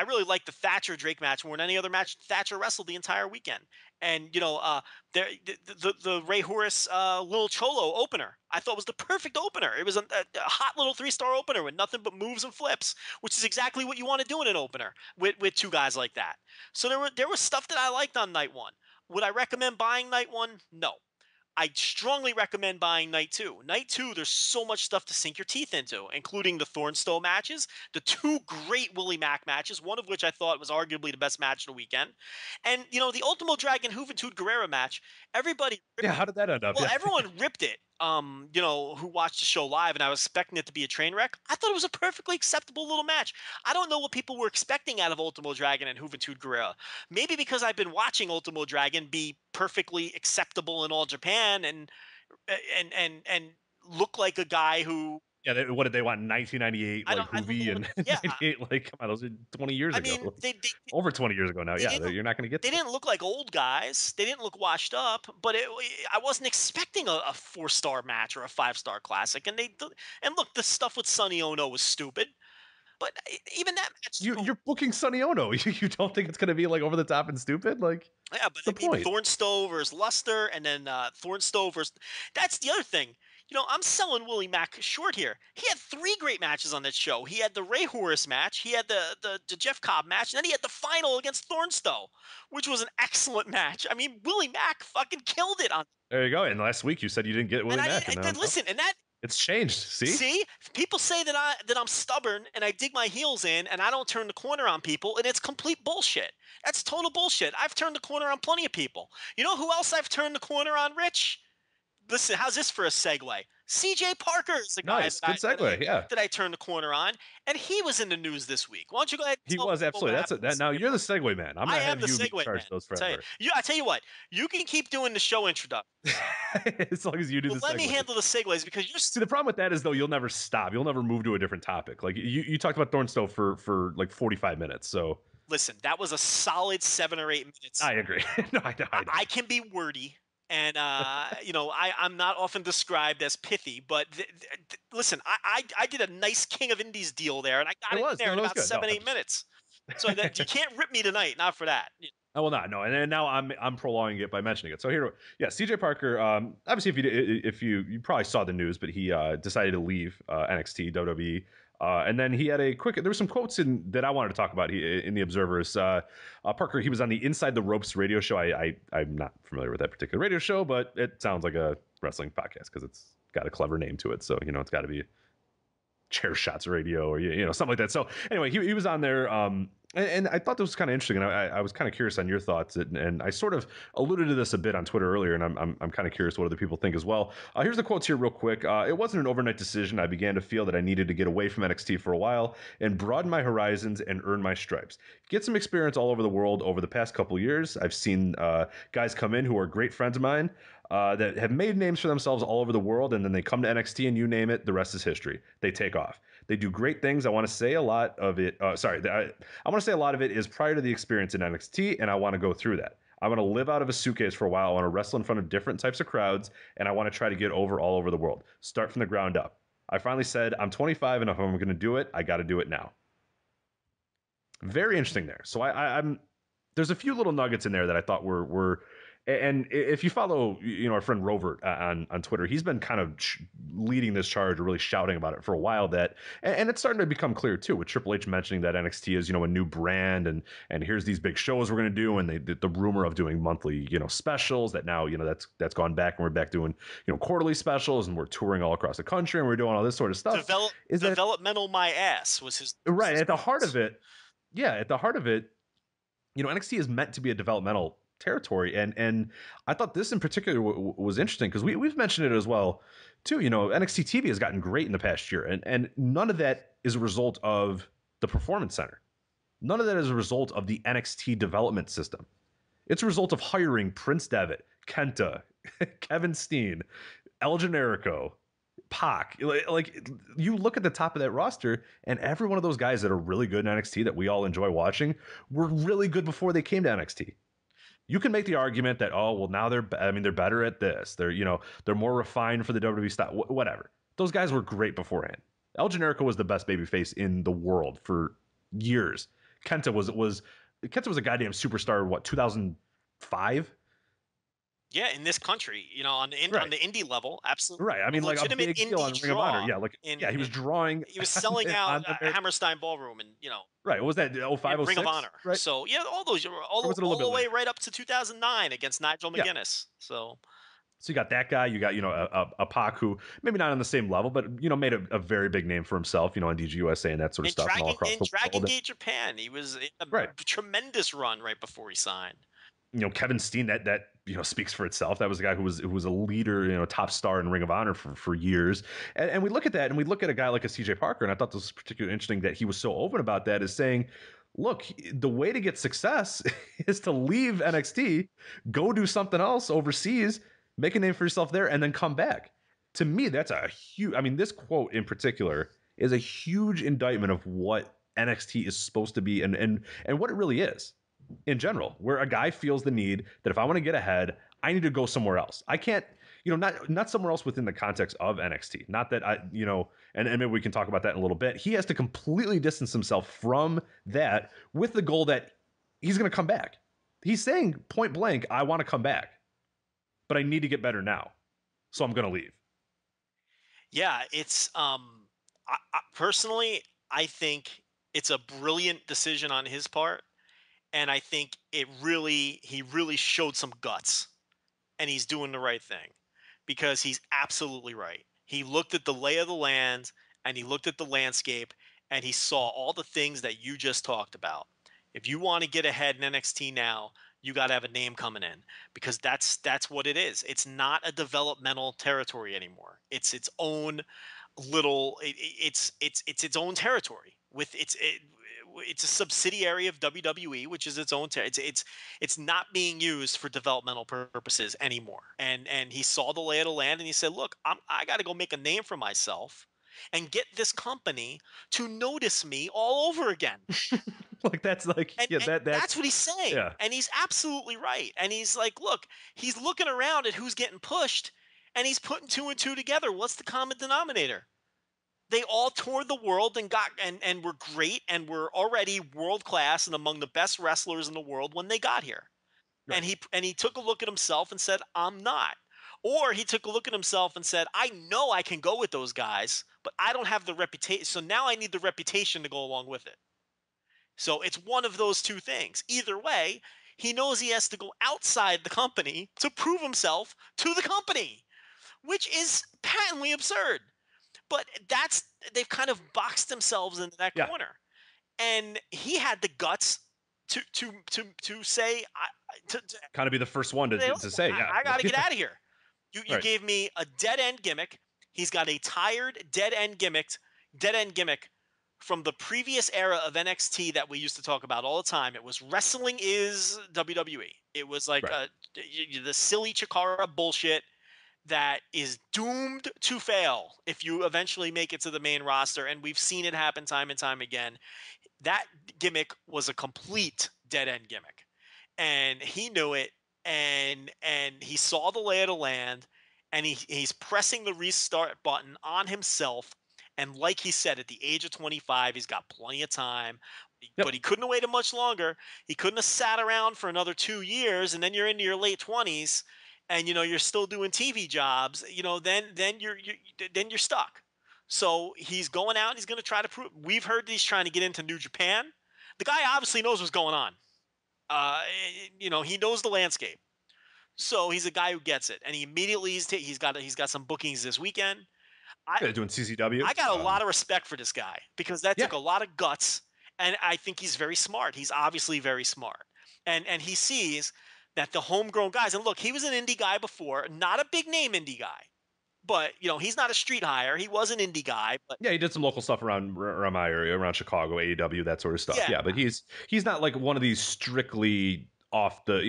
really liked the Thatcher Drake match more than any other match Thatcher wrestled the entire weekend. And you know, the Ray Horace Little Cholo opener I thought was the perfect opener. It was a hot little 3-star opener with nothing but moves and flips, which is exactly what you want to do in an opener with 2 guys like that. So there was stuff that I liked on Night 1. Would I recommend buying Night 1? No. I strongly recommend buying Night 2. Night 2, there's so much stuff to sink your teeth into, including the Thornstowe matches, the 2 great Willie Mack matches, one of which I thought was arguably the best match of the weekend. And, you know, the Ultimo Dragon Juventud Guerrera match, everybody... Yeah, how did that end up? Well, everyone ripped it, you know, who watched the show live, and I was expecting it to be a train wreck. I thought it was a perfectly acceptable little match. I don't know what people were expecting out of Ultimo Dragon and Juventud Guerrera. Maybe because I've been watching Ultimo Dragon be perfectly acceptable in all Japan and look like a guy who Yeah, what did they want? 1998, I like don't know Hoovy what, and yeah, 98, like come on, those are 20 years I ago, mean, over 20 years ago now. they Yeah, didn't you're not going to get they those. didn't look like old guys. They didn't look washed up, but I wasn't expecting a 4-star match or a 5-star classic. And look, the stuff with Sonny Ono was stupid, but even that match, You're booking Sonny Ono. You don't think it's going to be like over the top and stupid? Like, yeah, but what's I the mean, point? Thornstowe versus Luster, and then Thornstowe versus. That's the other thing. I'm selling Willie Mack short here. He had 3 great matches on that show. He had the Ray Horace match, he had the Jeff Cobb match, and then he had the final against Thornstowe, which was an excellent match. I mean, Willie Mack fucking killed it on. There you go. And last week you said you didn't get And Willie I Mack, and didn't now listen. And that it's changed. See? see, people say that I'm stubborn and I dig my heels in and I don't turn the corner on people, and it's complete bullshit. That's total bullshit. I've turned the corner on plenty of people. You know who else I've turned the corner on, Rich? Listen, how's this for a segue? CJ Parker is the guy Nice. Good segue. Yeah. that I turned the corner on, and he was in the news this week. Why don't you go ahead and He tell was people absolutely. what That's it. happened? Now you're the segue man. I'm I gonna am have the you be segue charged man. those I forever. tell you what, you can keep doing the show introduction. As long as you do But the let me segue. handle the segues because you're See, the problem with that is though you'll never stop. You'll never move to a different topic. Like you talked about Thornstowe for like 45 minutes. So listen. That was a solid 7 or 8 minutes. I agree. No, I know. I can be wordy, and I'm not often described as pithy. But listen, I did a nice King of Indies deal there, and I got It it in was. there No, in that was about good. 7 No, 8 minutes. So that you can't rip me tonight, not for that. I will not. No, and now I'm prolonging it by mentioning it. So here, yeah, CJ Parker. Obviously, if you probably saw the news, but he decided to leave NXT WWE. And then he had a quick. There were some quotes that I wanted to talk about in the Observers. Parker, he was on the Inside the Ropes radio show. I'm not familiar with that particular radio show, but it sounds like a wrestling podcast because it's got a clever name to it. So it's got to be Chair Shots Radio or something like that. So anyway, he was on there. And I thought this was kind of interesting, and I was kind of curious on your thoughts, and I sort of alluded to this a bit on Twitter earlier, and I'm kind of curious what other people think as well. Here's the quotes here real quick. It wasn't an overnight decision. I began to feel that I needed to get away from NXT for a while and broaden my horizons and earn my stripes. Get some experience all over the world over the past couple years. I've seen guys come in who are great friends of mine that have made names for themselves all over the world, and then they come to NXT, and you name it, the rest is history. They take off. They do great things. I want to say a lot of it. I want to say a lot of it is prior to the experience in NXT, and I want to go through that. I want to live out of a suitcase for a while. I want to wrestle in front of different types of crowds, and I want to try to get over all over the world. Start from the ground up. I finally said, I'm 25, and if I'm going to do it, I got to do it now. Very interesting there. So I'm there's a few little nuggets in there that I thought were. And if you follow, our friend Rovert on Twitter, he's been kind of leading this charge or really shouting about it for a while. And it's starting to become clear too, with Triple H mentioning that NXT is, a new brand, and here's these big shows we're going to do, and the rumor of doing monthly, specials that now, that's gone back, and we're back doing, quarterly specials, and we're touring all across the country, and we're doing all this sort of stuff. Developmental my ass was his right at the heart of it. Yeah, at the heart of it, NXT is meant to be a developmental territory, and I thought this in particular was interesting because we've mentioned it as well too. NXT TV has gotten great in the past year, and none of that is a result of the Performance Center. None of that is a result of the NXT development system. It's a result of hiring Prince Devitt, Kenta, Kevin Steen, El Generico, Pac. Like you look at the top of that roster, and every one of those guys that are really good in NXT that we all enjoy watching were really good before they came to NXT. You can make the argument that, now they're better at this. They're more refined for the WWE style, whatever. Those guys were great beforehand. El Generico was the best babyface in the world for years. Kenta was a goddamn superstar. 2005? Yeah, in this country, on the indie level, absolutely. Right. I mean, like a big deal on Ring of Honor. Yeah, he was drawing. He was selling out Hammerstein Ballroom, and Right. What was that? 05, Ring 06? of Honor. Right. So yeah, all the way right up to 2009 against Nigel McGuinness. So you got that guy. You got a Pac who maybe not on the same level, but made a very big name for himself. On DGUSA and that sort of stuff, and all across the world. Dragon Gate Japan, he was in a tremendous run right before he signed. Kevin Steen, that speaks for itself. That was a guy who was a leader, top star in Ring of Honor for years. And we look at that, and we look at a guy like a CJ Parker, and I thought this was particularly interesting that he was so open about that, is saying, look, the way to get success is to leave NXT, go do something else overseas, make a name for yourself there, and then come back. to me, that's a huge. I mean, this quote in particular is a huge indictment of what NXT is supposed to be and what it really is in general, where a guy feels the need that if I want to get ahead, I need to go somewhere else. I can't, not somewhere else within the context of NXT. Not that and maybe we can talk about that in a little bit. He has to completely distance himself from that with the goal that he's going to come back. He's saying point blank, I want to come back, but I need to get better now. So I'm going to leave. Yeah, it's personally, I think it's a brilliant decision on his part, and I think he really showed some guts, and he's doing the right thing because he's absolutely right. He looked at the lay of the land and he looked at the landscape and he saw all the things that you just talked about. If you want to get ahead in NXT now, you got to have a name coming in because that's what it is. It's not a developmental territory anymore. It's its own little. It's its own territory with it's a subsidiary of WWE, which is its own. It's not being used for developmental purposes anymore. And he saw the lay of the land and he said, "Look, I got to go make a name for myself." And get this company to notice me all over again. Like that's like that's what he's saying. Yeah. And he's absolutely right. And he's like, look, he's looking around at who's getting pushed, and he's putting two and two together. What's the common denominator? They all toured the world and got and were great and were already world class and among the best wrestlers in the world when they got here. Right. And he took a look at himself and said, I'm not. Or he took a look at himself and said, I know I can go with those guys, but I don't have the reputation. So now I need the reputation to go along with it. So it's one of those two things. Either way, he knows he has to go outside the company to prove himself to the company, which is patently absurd. But they've kind of boxed themselves into that corner. And he had the guts to say, to kind of be the first one to say, I got to get out of here. You gave me a dead end gimmick. He's got a tired dead end gimmick from the previous era of NXT that we used to talk about all the time. It was wrestling is WWE. It was like the silly Chikara bullshit that is doomed to fail if you eventually make it to the main roster. And we've seen it happen time and time again. That gimmick was a complete dead end gimmick. And he knew it. And he saw the lay of the land, and he's pressing the restart button on himself. And like he said, at the age of 25, he's got plenty of time, but he couldn't have waited much longer. He couldn't have sat around for another 2 years, and then you're into your late 20s, and you're still doing TV jobs. Then you're stuck. So he's going out. And he's going to try to prove. We've heard that he's trying to get into New Japan. The guy obviously knows what's going on. He knows the landscape. So he's a guy who gets it, and he immediately he's got some bookings this weekend. Doing CCW. I got a lot of respect for this guy because that took a lot of guts, and I think he's very smart. He's obviously very smart, and he sees that the homegrown guys. And look, he was an indie guy before, not a big name indie guy, but he's not a street hire. He was an indie guy, but he did some local stuff around my area, around Chicago, AEW, that sort of stuff. Yeah, but he's not like one of these strictly off the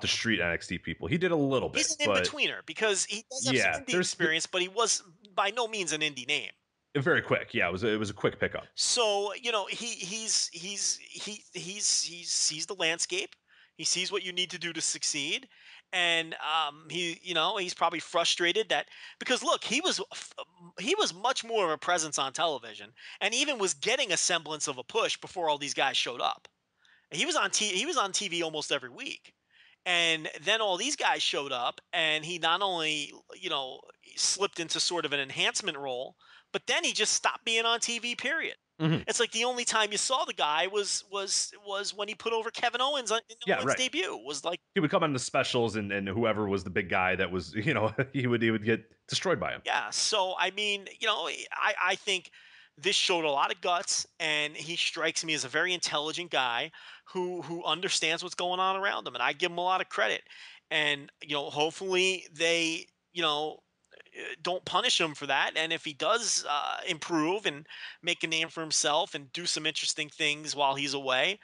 street NXT people. He did a little bit. He's an in-betweener because he does have some indie experience, but he was by no means an indie name. Very quick. Yeah, it was a quick pickup. So, he sees the landscape. He sees what you need to do to succeed. And he's probably frustrated that because look, he was much more of a presence on television and even was getting a semblance of a push before all these guys showed up. He was on TV almost every week. And then all these guys showed up, and he not only, slipped into sort of an enhancement role, but then he just stopped being on TV, period. Mm-hmm. It's like the only time you saw the guy was when he put over Kevin Owens in Owens' debut. Was like he would come on the specials, and whoever was the big guy that was, he would get destroyed by him. Yeah. So, I mean, I think this showed a lot of guts, and he strikes me as a very intelligent guy who understands what's going on around him, and I give him a lot of credit. And hopefully they don't punish him for that. And if he does improve and make a name for himself and do some interesting things while he's away,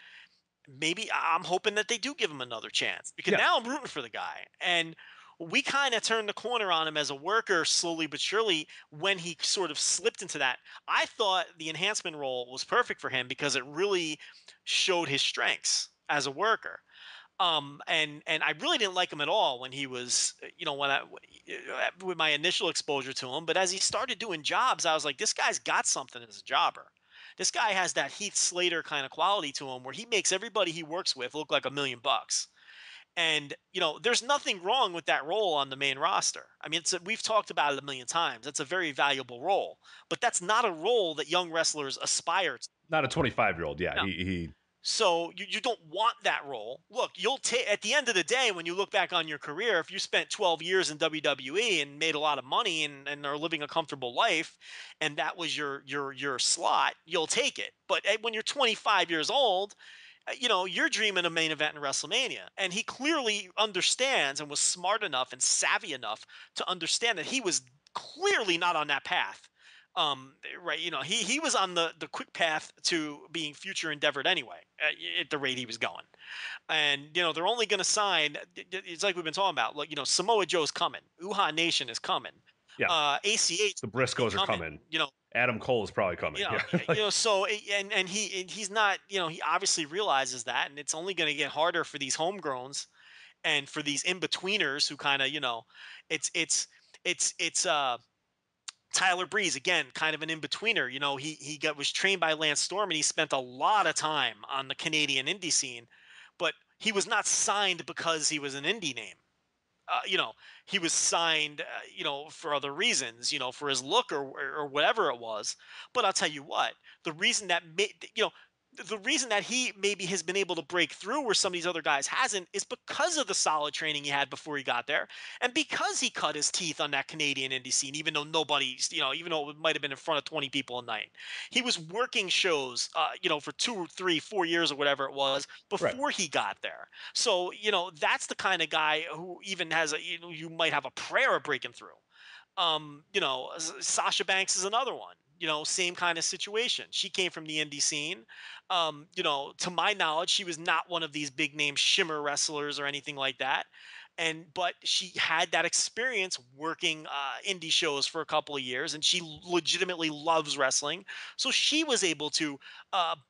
maybe I'm hoping that they do give him another chance because now I'm rooting for the guy. And we kind of turned the corner on him as a worker slowly but surely when he sort of slipped into that. I thought the enhancement role was perfect for him because it really showed his strengths as a worker. And I really didn't like him at all when he was, with my initial exposure to him. But as he started doing jobs, I was like, this guy's got something as a jobber. This guy has that Heath Slater kind of quality to him where he makes everybody he works with look like $1,000,000. And there's nothing wrong with that role on the main roster. I mean, we've talked about it a million times. That's a very valuable role, but that's not a role that young wrestlers aspire to. Not a 25-year-old. Yeah, No. he So you don't want that role. Look, you'll take at the end of the day when you look back on your career, if you spent 12 years in WWE and made a lot of money and are living a comfortable life, and that was your slot, you'll take it. But when you're 25 years old, you're dreaming of main event in WrestleMania. And he clearly understands and was smart enough and savvy enough to understand that he was clearly not on that path. Right. He was on the quick path to being future endeavored anyway, at the rate he was going. And, they're only going to sign. It's like we've been talking about. Like, Samoa Joe's coming. Uhaa Nation is coming. Yeah. ACH. The Briscoes are coming. Adam Cole is probably coming. So and he's not. He obviously realizes that, and it's only going to get harder for these homegrowns and for these in betweeners who kind of it's Tyler Breeze, again, kind of an in-betweener. He was trained by Lance Storm, and he spent a lot of time on the Canadian indie scene, but he was not signed because he was an indie name. He was signed, for other reasons, for his look or whatever it was. But I'll tell you what, the reason that the reason that he maybe has been able to break through where some of these other guys hasn't is because of the solid training he had before he got there, and because he cut his teeth on that Canadian indie scene, even though even though it might have been in front of 20 people a night. He was working shows, for 2 or 3, 4 years or whatever it was before he got there. So, that's the kind of guy who even has you might have a prayer of breaking through. Sasha Banks is another one. Same kind of situation. She came from the indie scene. To my knowledge, she was not one of these big name shimmer wrestlers or anything like that. But she had that experience working indie shows for a couple of years, and she legitimately loves wrestling. So she was able to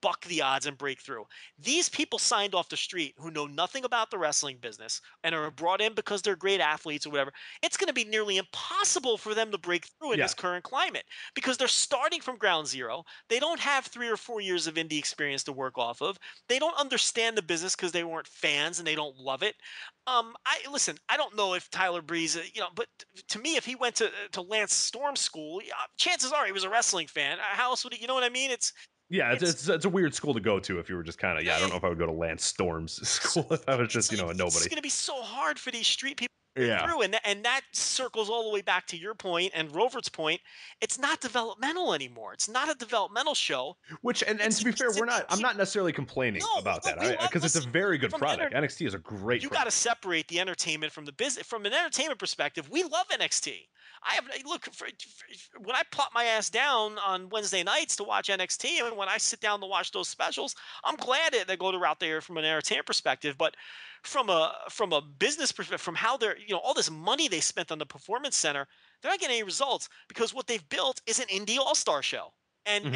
buck the odds and break through. These people signed off the street who know nothing about the wrestling business and are brought in because they're great athletes or whatever. It's going to be nearly impossible for them to break through in this current climate because they're starting from ground zero. They don't have 3 or 4 years of indie experience to work off of. They don't understand the business because they weren't fans and they don't love it. I don't know if Tyler Breeze, but to me, if he went to Lance Storm school, chances are he was a wrestling fan. How else would he? You know what I mean? It's a weird school to go to if you were just kind of I don't know if I would go to Lance Storm's school if I was just a nobody. It's going to be so hard for these street people through, and that circles all the way back to your point and Rovert's point. It's not developmental anymore. It's not a developmental show. Which and to be fair, I'm not necessarily complaining about that because it's a very good product. NXT is a great. You got to separate the entertainment from the business. From an entertainment perspective, we love NXT. When I plop my ass down on Wednesday nights to watch NXT, and when I sit down to watch those specials, I'm glad that they go to route there from an entertainment perspective. But from a business perspective, from how they're all this money they spent on the performance center, they're not getting any results because what they've built is an indie all-star show. And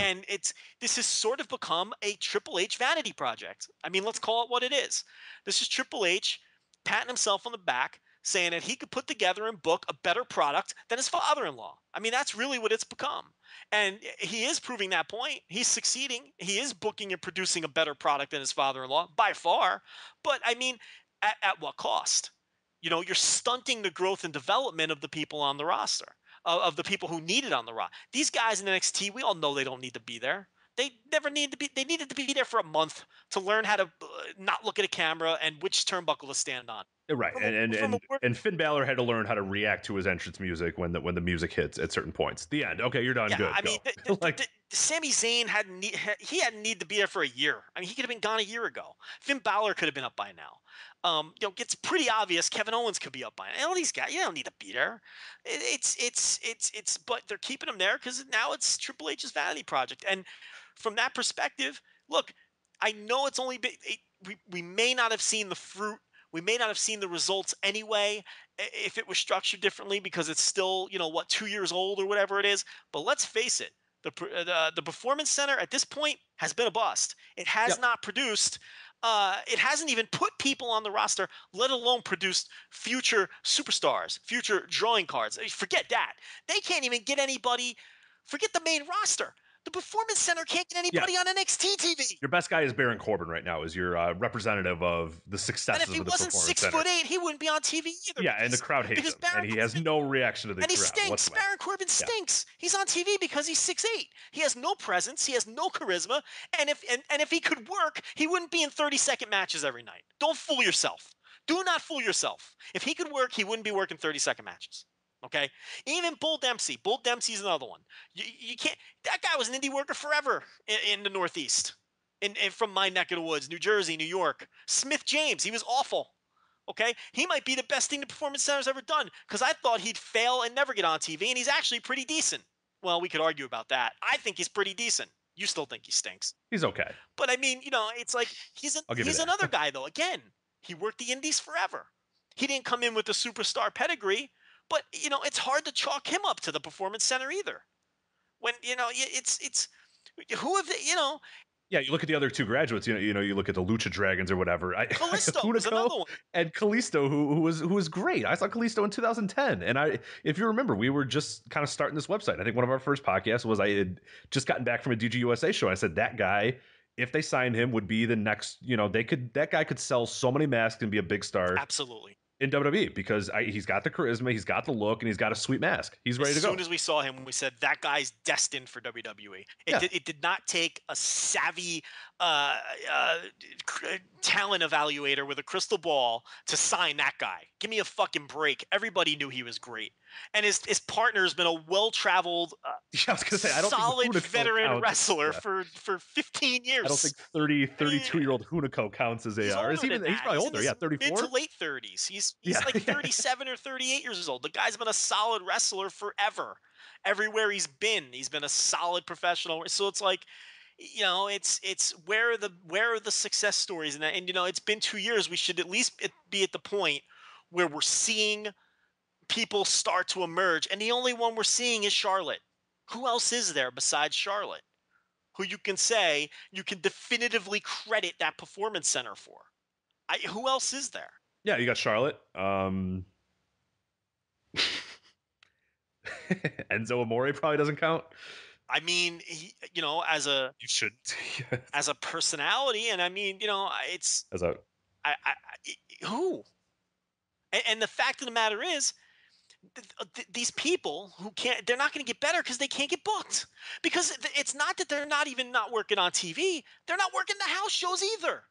this has sort of become a Triple H vanity project. I mean, let's call it what it is. This is Triple H patting himself on the back, saying that he could put together and book a better product than his father-in-law. I mean, that's really what it's become. And he is proving that point. He's succeeding. He is booking and producing a better product than his father-in-law by far. But I mean, at what cost? You're stunting the growth and development of the people on the roster, of the people who need it on the roster. These guys in NXT, we all know they don't need to be there. They never need to be. They needed to be there for a month to learn how to not look at a camera and which turnbuckle to stand on. Right, and Finn Balor had to learn how to react to his entrance music when the music hits at certain points. The end. Okay, you're done. Yeah, good. I mean, Sami Zayn hadn't need to be there for a year. I mean, he could have been gone a year ago. Finn Balor could have been up by now. It's pretty obvious Kevin Owens could be up by now. All these guys, you don't need to be there. But they're keeping him there because now it's Triple H's vanity project. And from that perspective, look, I know it's only been we may not have seen the fruit We may not have seen the results anyway if it was structured differently because it's still, 2 years old or whatever it is. But let's face it, the Performance Center at this point has been a bust. It has not produced. It hasn't even put people on the roster, let alone produced future superstars, future drawing cards. Forget that. They can't even get anybody. Forget the main roster. The Performance Center can't get anybody on NXT TV. Your best guy is Baron Corbin right now, is your representative of the And successes if he of the wasn't Performance Center. 6'8", he wouldn't be on TV either. Yeah, and the crowd hates him, and he has no reaction to the and he crowd stinks. whatsoever. Baron Corbin stinks. He's on TV because he's 6'8". He has no presence. He has no charisma. And if he could work, he wouldn't be in 30-second matches every night. Don't fool yourself. Do not fool yourself. If he could work, he wouldn't be working 30-second matches. Okay? Even Bull Dempsey. Bull Dempsey's another one. You can't. That guy was an indie worker forever in the Northeast. In from my neck of the woods, New Jersey, New York. Smith James, he was awful. Okay? He might be the best thing the Performance Center's ever done because I thought he'd fail and never get on TV, and he's actually pretty decent. Well, we could argue about that. I think he's pretty decent. You still think he stinks. He's okay. But I mean, it's like he's another guy, though. Again, he worked the indies forever. He didn't come in with the superstar pedigree, but, it's hard to chalk him up to the Performance Center either. When, it's who have they, Yeah, you look at the other two graduates. You look at the Lucha Dragons or whatever. Kalisto was another one. And Kalisto, who was great. I saw Kalisto in 2010, and if you remember, we were just kind of starting this website. I think one of our first podcasts was I had just gotten back from a DGUSA show. I said that guy, if they signed him, would be the next. That guy could sell so many masks and be a big star. Absolutely. In WWE, because he's got the charisma, he's got the look, and he's got a sweet mask. He's ready to go. As soon as we saw him, we said that guy's destined for WWE. It did not take a savvy talent evaluator with a crystal ball to sign that guy. Give me a fucking break. Everybody knew he was great, and his partner has been a well-traveled, I was gonna say, I don't solid think veteran wrestler for 15 years. I don't think 32-year-old Hunico counts as he's probably older. Yeah, 34. Mid to late 30s. He's like 37 or 38 years old. The guy's been a solid wrestler forever. Everywhere he's been a solid professional. So it's like, it's where are the success stories and it's been 2 years. We should at least be at the point where we're seeing people start to emerge, and the only one we're seeing is Charlotte. Who else is there besides Charlotte who you can say you can definitively credit that Performance Center for? Who else is there? Yeah, you got Charlotte. Enzo Amore probably doesn't count. I mean, as a you should as a personality, and I mean, it's as a who, and the fact of the matter is, these people who can't, they're not going to get better because they can't get booked. Because it's not that they're not working on TV; they're not working the house shows either.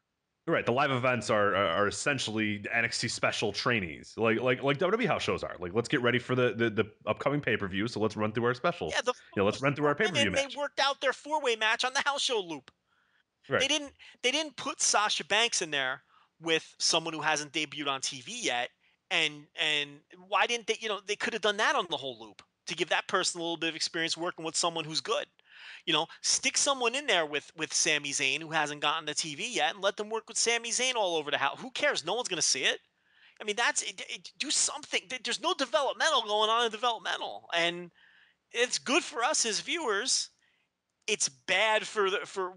Right, the live events are essentially NXT special trainees, like WWE house shows are. Like, let's get ready for the upcoming pay-per-view, so let's run through our specials. Yeah, let's run through our pay-per-view match. They worked out their 4-way match on the house show loop. Right. They didn't put Sasha Banks in there with someone who hasn't debuted on TV yet, and why didn't they? They could have done that on the whole loop to give that person a little bit of experience working with someone who's good. Stick someone in there with Sami Zayn who hasn't gotten the TV yet, and let them work with Sami Zayn all over the house. Who cares? No one's going to see it. I mean, do something. There's no developmental going on in developmental, and it's good for us as viewers. It's bad for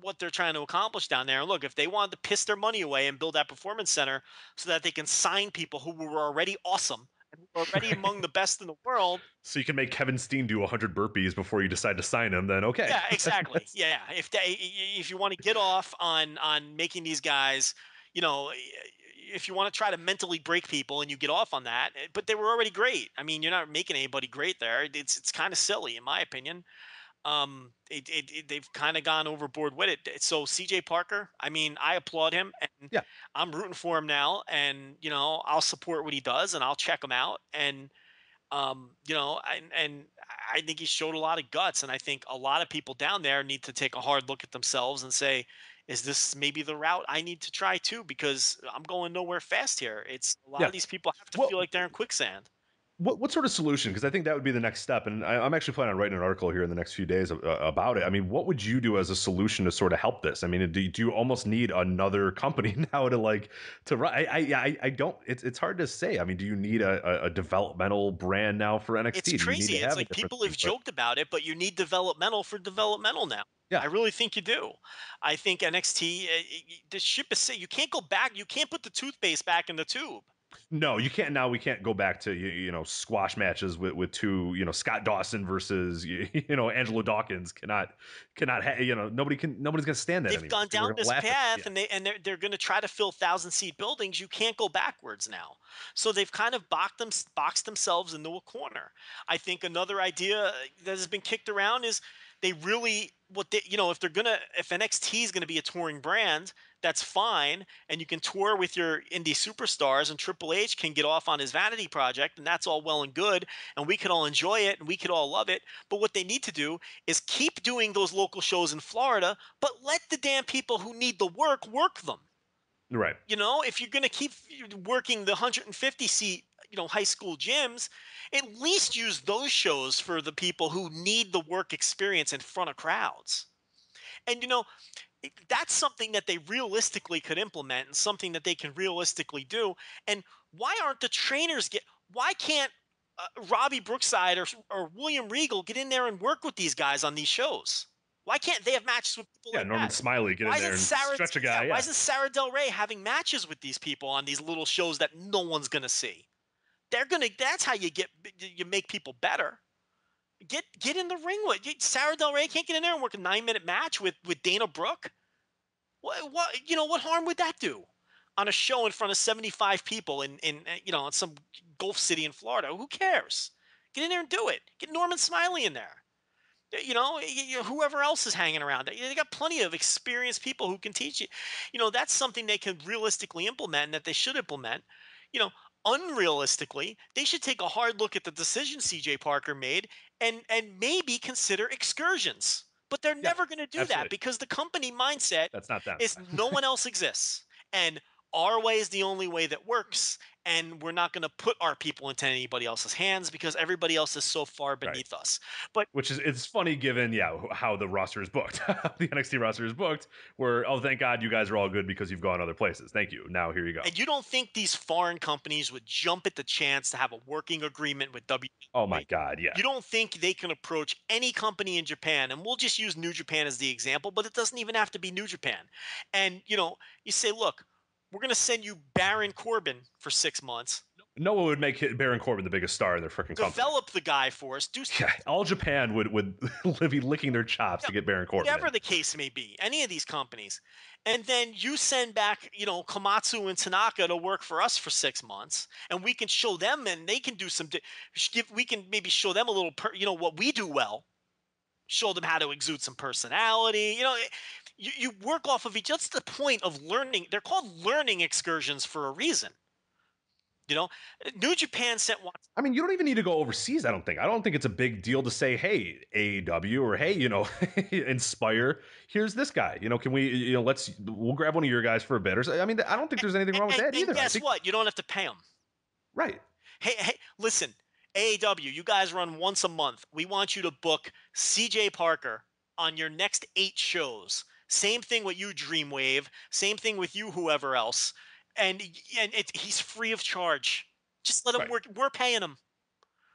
what they're trying to accomplish down there. And look, if they wanted to piss their money away and build that Performance Center so that they can sign people who were already awesome and who were already among the best in the world. So you can make Kevin Steen do 100 burpees before you decide to sign him, then okay. Yeah, exactly. Yeah. If you want to get off on making these guys, if you want to try to mentally break people and you get off on that, but they were already great. I mean, you're not making anybody great there. It's kind of silly in my opinion. They've kind of gone overboard with it. So CJ Parker, I mean, I applaud him, and I'm rooting for him now, and I'll support what he does, and I'll check him out, and and I think he showed a lot of guts, and I think a lot of people down there need to take a hard look at themselves and say, is this maybe the route I need to try too? Because I'm going nowhere fast here. It's a lot of these people have to feel like they're in quicksand. what sort of solution? Because I think that would be the next step, and I'm actually planning on writing an article here in the next few days about it. I mean, what would you do as a solution to sort of help this? I mean, do you almost need another company now to run? I don't. It's hard to say. I mean, do you need a developmental brand now for It's NXT? Do you need crazy. to It's have a like different people thing? have joked about it, but you need developmental for developmental now. Yeah. I really think you do. I think NXT, the ship is you can't go back. You can't put the toothpaste back in the tube. No, you can't. Now we can't go back to squash matches with two Scott Dawson versus Angelo Dawkins nobody's gonna stand that They've anymore. gone People are down gonna this laugh at path, and they're going to try to fill 1,000-seat buildings. You can't go backwards now. So they've kind of boxed themselves into a corner. I think another idea that has been kicked around is they really if NXT is going to be a touring brand, that's fine, and you can tour with your indie superstars, and Triple H can get off on his vanity project, and that's all well and good, and we could all enjoy it, and we could all love it. But what they need to do is keep doing those local shows in Florida, but let the damn people who need the work them. Right. If you're going to keep working the 150 seat, high school gyms, at least use those shows for the people who need the work experience in front of crowds. And that's something that they realistically could implement, and something that they can realistically do. And why can't Robbie Brookside or William Regal get in there and work with these guys on these shows? Why can't they have matches with people like Norman that? Smiley get in there and stretch a guy. Why isn't Sarah Del Rey having matches with these people on these little shows that no one's gonna see? That's how you make people better. Get in the ring with Sarah Del Rey. Can't get in there and work a 9-minute match with Dana Brooke. What harm would that do on a show in front of 75 people in some Gulf city in Florida? Who cares? Get in there and do it. Get Norman Smiley in there. Whoever else is hanging around. They got plenty of experienced people who can teach you. That's something they can realistically implement, and that they should implement. Unrealistically, they should take a hard look at the decision CJ Parker made and maybe consider excursions. But they're never going to do that, because the company mindset That's not them. is no one else exists. And our way is the only way that works. And we're not going to put our people into anybody else's hands, because everybody else is so far beneath us. But it's funny given how the roster is booked. The NXT roster is booked, where thank God you guys are all good because you've gone other places. Thank you. Now here you go. And you don't think these foreign companies would jump at the chance to have a working agreement with WWE? Oh my God, yeah. You don't think they can approach any company in Japan, and we'll just use New Japan as the example, but it doesn't even have to be New Japan. And you say, look, we're going to send you Baron Corbin for 6 months. No one would make Baron Corbin the biggest star in their freaking company. Develop the guy for us. All Japan would be licking their chops to get Baron Corbin. Whatever the case may be, any of these companies. And then you send back, Komatsu and Tanaka to work for us for 6 months, and we can show them, and they can do we can maybe show them a little, what we do well. Show them how to exude some personality. You work off of each. That's the point of learning. They're called learning excursions for a reason. New Japan sent one. I mean, you don't even need to go overseas. I don't think it's a big deal to say, hey, AEW, or hey, Inspire, here's this guy. Can we, we'll grab one of your guys for a bit. Or I mean, I don't think there's anything wrong with that either. And guess what? You don't have to pay them. Right. Hey, listen, AEW, you guys run once a month. We want you to book CJ Parker on your next 8 shows. Same thing with you, Dreamwave. Same thing with you, whoever else. And he's free of charge. Just let him work. We're paying him.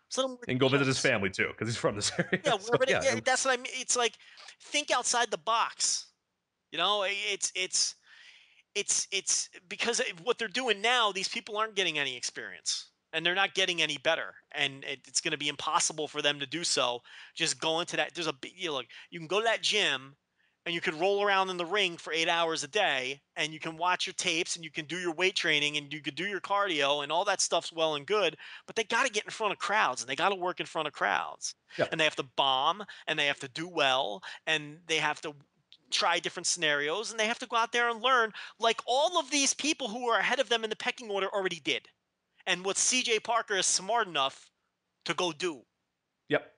Just let him work. And go visit his family too, because he's from this area. Yeah, that's what I mean. It's like, think outside the box. It's because what they're doing now. These people aren't getting any experience, and they're not getting any better. And it's going to be impossible for them to do so. Just go into that. There's you can go to that gym, and you can roll around in the ring for 8 hours a day, and you can watch your tapes, and you can do your weight training, and you can do your cardio, and all that stuff's well and good, but they got to get in front of crowds, and they got to work in front of crowds. Yep. And they have to bomb, and they have to do well, and they have to try different scenarios, and they have to go out there and learn, like all of these people who are ahead of them in the pecking order already did, and what CJ Parker is smart enough to go do. Yep.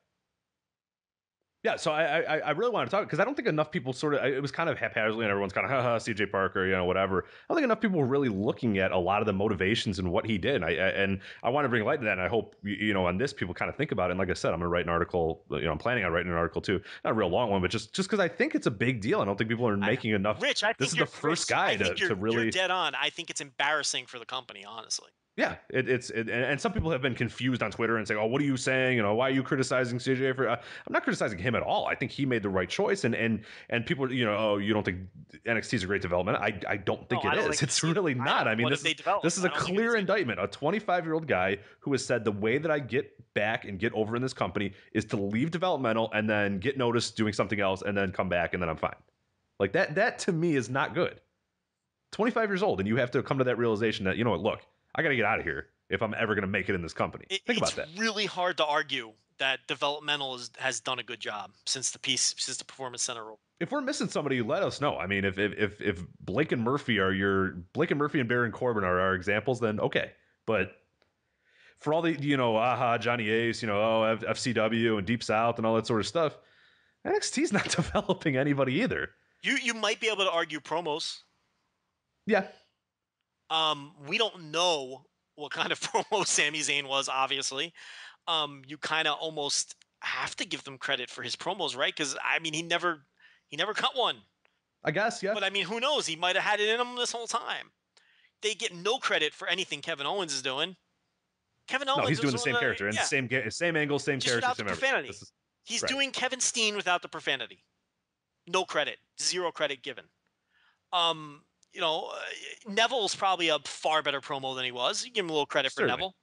Yeah, so I really want to talk because I don't think enough people it was kind of haphazardly and everyone's kind of haha CJ Parker, whatever. I don't think enough people were really looking at a lot of the motivations and what he did. And I want to bring light to that, and I hope on this people kind of think about it. And like I said, I'm going to write an article. I'm planning on writing an article too, not a real long one, but just because I think it's a big deal. I don't think people are making enough. Rich, I think this is the first guy to really. You're dead on. I think it's embarrassing for the company, honestly. Yeah, and some people have been confused on Twitter and saying, "Oh, what are you saying? Why are you criticizing CJ for?" I'm not criticizing him at all. I think he made the right choice, and people, oh, you don't think NXT is a great development? I don't think it is. It's really not. I mean, this is a clear indictment. A 25-year-old guy who has said the way that I get back and get over in this company is to leave developmental and then get noticed doing something else and then come back and then I'm fine. Like that to me is not good. 25 years old, and you have to come to that realization that look. I got to get out of here if I'm ever going to make it in this company. Think about that. It's really hard to argue that Developmental has done a good job since the Performance Center role. If we're missing somebody, let us know. I mean, if Blake and Murphy and Baron Corbin are our examples, then okay. But for all the Johnny Ace, FCW and Deep South and all that sort of stuff, NXT's not developing anybody either. You might be able to argue promos. Yeah. We don't know what kind of promo Sami Zayn was, obviously. You kind of almost have to give them credit for his promos, right? Because, I mean, he never cut one. I guess, yeah. But, I mean, who knows? He might have had it in him this whole time. They get no credit for anything Kevin Owens is doing. Kevin Owens. No, he's doing the same character and same angle, same just character, without same the profanity. He's doing Kevin Steen without the profanity. No credit. Zero credit given. Neville's probably a far better promo than he was. You give him a little credit for Neville.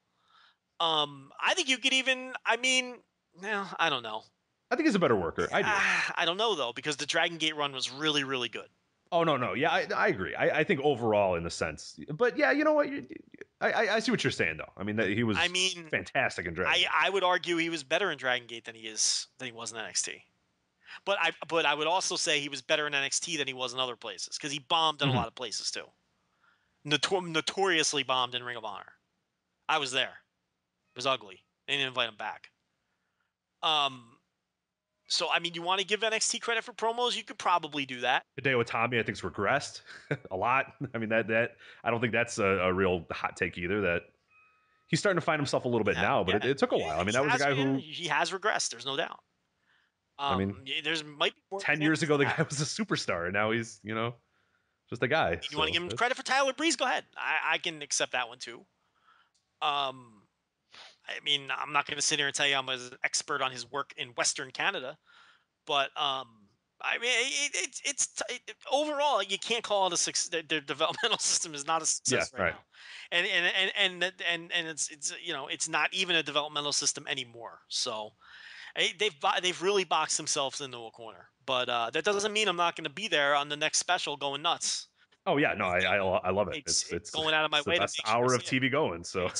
I think you could even, I don't know. I think he's a better worker. I do. I don't know, though, because the Dragon Gate run was really, really good. Oh, no. Yeah, I agree. I think overall in the sense. But, yeah, you know what? I see what you're saying, though. I mean, he was fantastic in Dragon Gate. I would argue he was better in Dragon Gate than he was in NXT. But I would also say he was better in NXT than he was in other places because he bombed in a lot of places too. Notoriously bombed in Ring of Honor. I was there. It was ugly. They didn't invite him back. So I mean, you want to give NXT credit for promos? You could probably do that. Hideo Itami, I think's regressed a lot. I mean that I don't think that's a real hot take either. That he's starting to find himself a little bit now, but it took a while. I mean, that was a guy who he has regressed. There's no doubt. I mean, might be more 10 years ago, the guy was a superstar, and now he's, just a guy. You want to give him credit for Tyler Breeze? Go ahead. I can accept that one too. I mean, I'm not going to sit here and tell you I'm an expert on his work in Western Canada, but I mean, it's overall you can't call it a success. Their developmental system is not a success right now, and it's not even a developmental system anymore. So. They've really boxed themselves into a corner, but that doesn't mean I'm not going to be there on the next special going nuts. Oh yeah, no, I love it. It's going out of my way. The best hour of TV going. So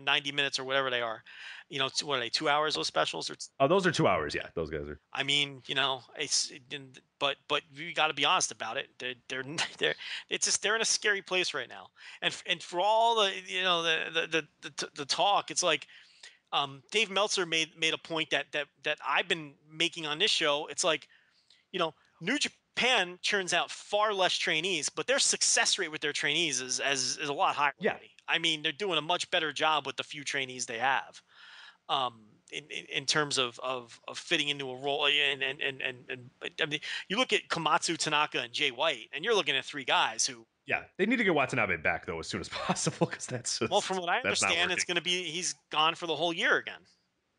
90 minutes or whatever they are. What are they? 2 hours those specials? Those are 2 hours. Yeah, those guys are. I mean, but we got to be honest about it. They're they're in a scary place right now, and for all the talk, it's like. Dave Meltzer made a point that I've been making on this show. It's like, New Japan churns out far less trainees, but their success rate with their trainees is a lot higher. Yeah. I mean, they're doing a much better job with the few trainees they have, in terms of fitting into a role. And I mean, you look at Komatsu, Tanaka, and Jay White, and you're looking at three guys who. Yeah, they need to get Watanabe back though as soon as possible because that's just, from what I understand, it's going to be he's gone for the whole year again.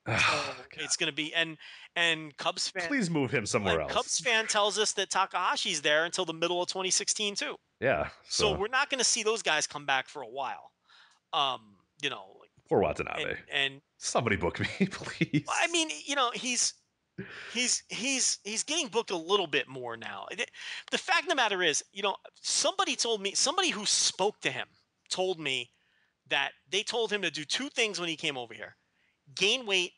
So it's going to be and Cubs fan. Please move him somewhere else. Cubs fan tells us that Takahashi's there until the middle of 2016 too. Yeah. So we're not going to see those guys come back for a while. Poor Watanabe. And somebody book me, please. I mean, he's getting booked a little bit more now. The fact of the matter is, somebody who spoke to him told me that they told him to do two things when he came over here: gain weight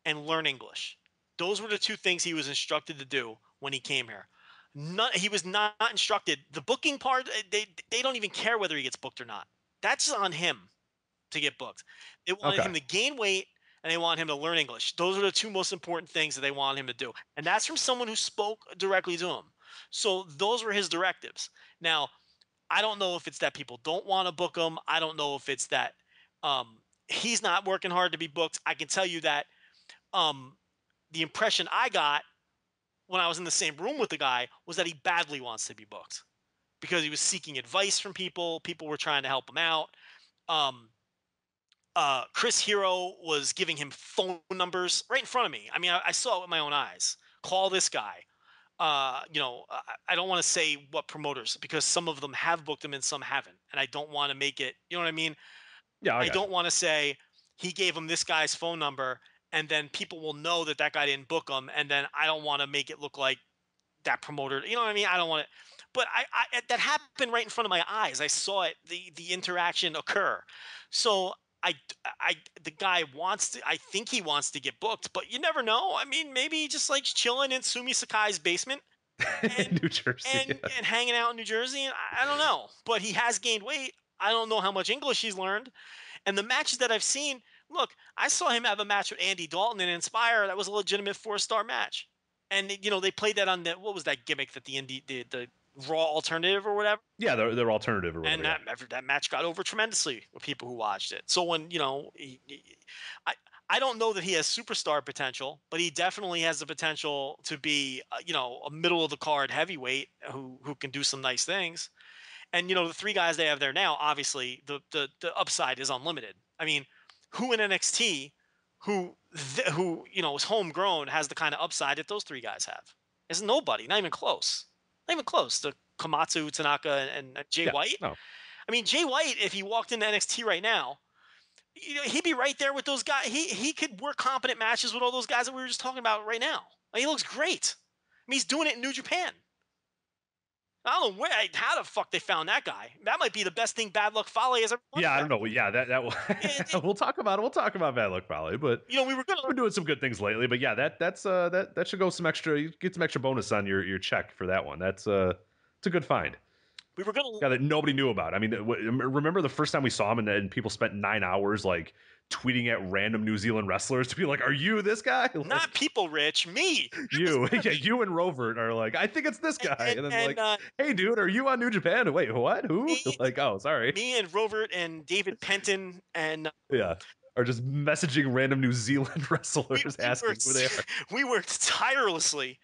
and learn English. Those were the two things he was instructed to do when he came here. He was not instructed. The booking part, they don't even care whether he gets booked or not. That's on him to get booked. They wanted him to gain weight and they want him to learn English. Those are the two most important things that they want him to do. And that's from someone who spoke directly to him. So those were his directives. Now, I don't know if it's that people don't want to book him. I don't know if it's that he's not working hard to be booked. I can tell you that the impression I got when I was in the same room with the guy was that he badly wants to be booked because he was seeking advice from people. People were trying to help him out. Chris Hero was giving him phone numbers right in front of me. I mean, I saw it with my own eyes. Call this guy. I don't want to say what promoters because some of them have booked him and some haven't. And I don't want to make it, you know what I mean? Yeah, I don't want to say he gave him this guy's phone number and then people will know that that guy didn't book him. And then I don't want to make it look like that promoter, you know what I mean? I don't want it. But that happened right in front of my eyes. I saw it, the interaction occur. So the guy I think he wants to get booked, but you never know. I mean, maybe he just likes chilling in Sumi Sakai's basement in New Jersey and hanging out in New Jersey. And I don't know, but he has gained weight. I don't know how much English he's learned. And the matches that I've seen, look, I saw him have a match with Andy Dalton and Inspire. That was a legitimate 4-star match. And, they played that on what was that gimmick that the Raw alternative or whatever? Yeah, their alternative or whatever. And that match got over tremendously with people who watched it. So when, I don't know that he has superstar potential, but he definitely has the potential to be, a middle of the card heavyweight who can do some nice things. And, the 3 guys they have there now, obviously the upside is unlimited. I mean, who in NXT who is homegrown has the kind of upside that those 3 guys have? There's nobody, not even close. Not even close to Komatsu, Tanaka, and Jay White. No. I mean, Jay White, if he walked into NXT right now, he'd be right there with those guys. He could work competent matches with all those guys that we were just talking about right now. He looks great. I mean, he's doing it in New Japan. I don't know how the fuck they found that guy. That might be the best thing Bad Luck Fale has ever done. Yeah, I don't know. Yeah, that we'll talk about it. We'll talk about Bad Luck Fale, but we've been doing some good things lately. But yeah, that should go some extra. You get some extra bonus on your check for that one. It's a good find. We were gonna that nobody knew about. I mean, remember the first time we saw him and people spent 9 hours like tweeting at random New Zealand wrestlers to be like, "Are you this guy?" Like, not people, Rich. Me. You and Rovert are like, "I think it's this guy," and then like, "Hey, dude, are you on New Japan?" Wait, what? Who? Like, oh, sorry. Me and Rovert and David Penton and are just messaging random New Zealand wrestlers asking who they are. We worked tirelessly.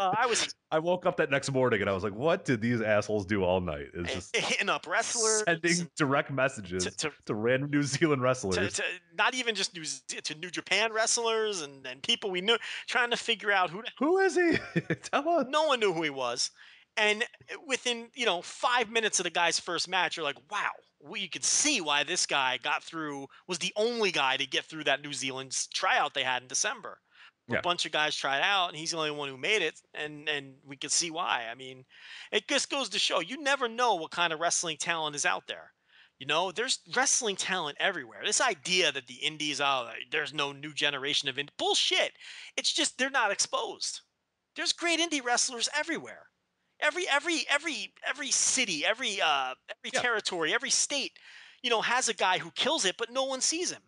I woke up that next morning and I was like, "What did these assholes do all night?" It's just hitting up wrestlers, sending direct messages to random New Zealand wrestlers, to not even just to New Japan wrestlers and people we knew, trying to figure out who is he. Tell us. No one knew who he was, and within 5 minutes of the guy's first match, you're like, "Wow." Well, you could see why this guy was the only guy to get through that New Zealand tryout they had in December. A bunch of guys tried out, and he's the only one who made it, and we could see why. I mean, it just goes to show you never know what kind of wrestling talent is out there. There's wrestling talent everywhere. This idea that the indies there's no new generation of indie bullshit. It's just they're not exposed. There's great indie wrestlers everywhere. Every city, every territory, every state, has a guy who kills it, but no one sees him.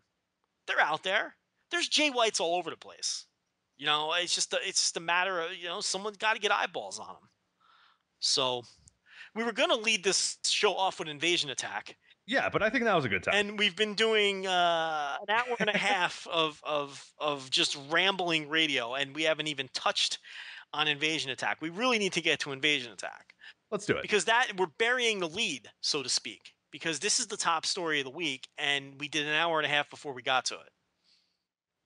They're out there. There's Jay Whites all over the place. It's just a matter of, someone's got to get eyeballs on them. So we were going to lead this show off with Invasion Attack. Yeah, but I think that was a good time. And we've been doing an hour and a half of just rambling radio, and we haven't even touched on Invasion Attack. We really need to get to Invasion Attack. Let's do it. Because we're burying the lead, so to speak. Because this is the top story of the week, and we did an hour and a half before we got to it.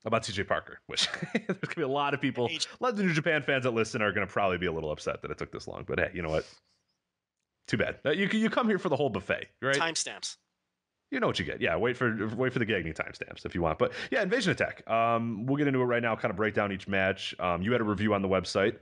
About TJ Parker, which there's going to be a lot of people, a lot of the New Japan fans that listen are going to probably be a little upset that it took this long. But hey, you know what? Too bad. You come here for the whole buffet, right? Timestamps. You know what you get. Yeah, wait for the Gagny timestamps if you want. But yeah, Invasion Attack. We'll get into it right now, kind of break down each match. You had a review on the website.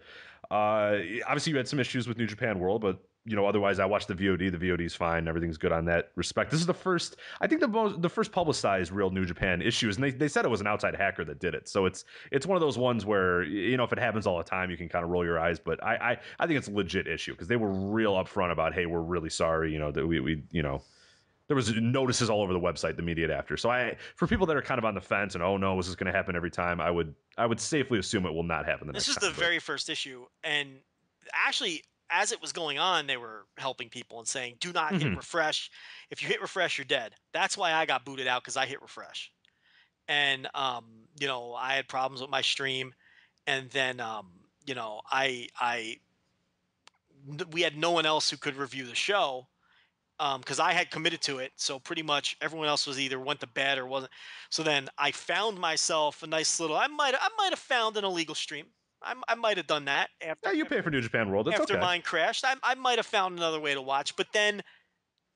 Obviously, you had some issues with New Japan World, but otherwise I watched the VOD. The VOD's fine. Everything's good on that respect. This is the first, I think the first publicized real New Japan issues, and they said it was an outside hacker that did it. So it's one of those ones where, if it happens all the time, you can kind of roll your eyes. But I think it's a legit issue because they were real upfront about, hey, we're really sorry, that we There was notices all over the website the immediate after. So for people that are kind of on the fence and, oh no, is this going to happen every time? I would safely assume it will not happen the This next is time. the very first issue, and actually, as it was going on, they were helping people and saying, "Do not hit refresh. If you hit refresh, you're dead." That's why I got booted out, because I hit refresh, and I had problems with my stream, and then we had no one else who could review the show, because I had committed to it. So pretty much everyone else was either went to bed or wasn't. So then I found myself a nice little. I might have found an illegal stream. I might have done that after. Yeah, you pay for New Japan World. It's after okay. mine crashed. I might have found another way to watch, but then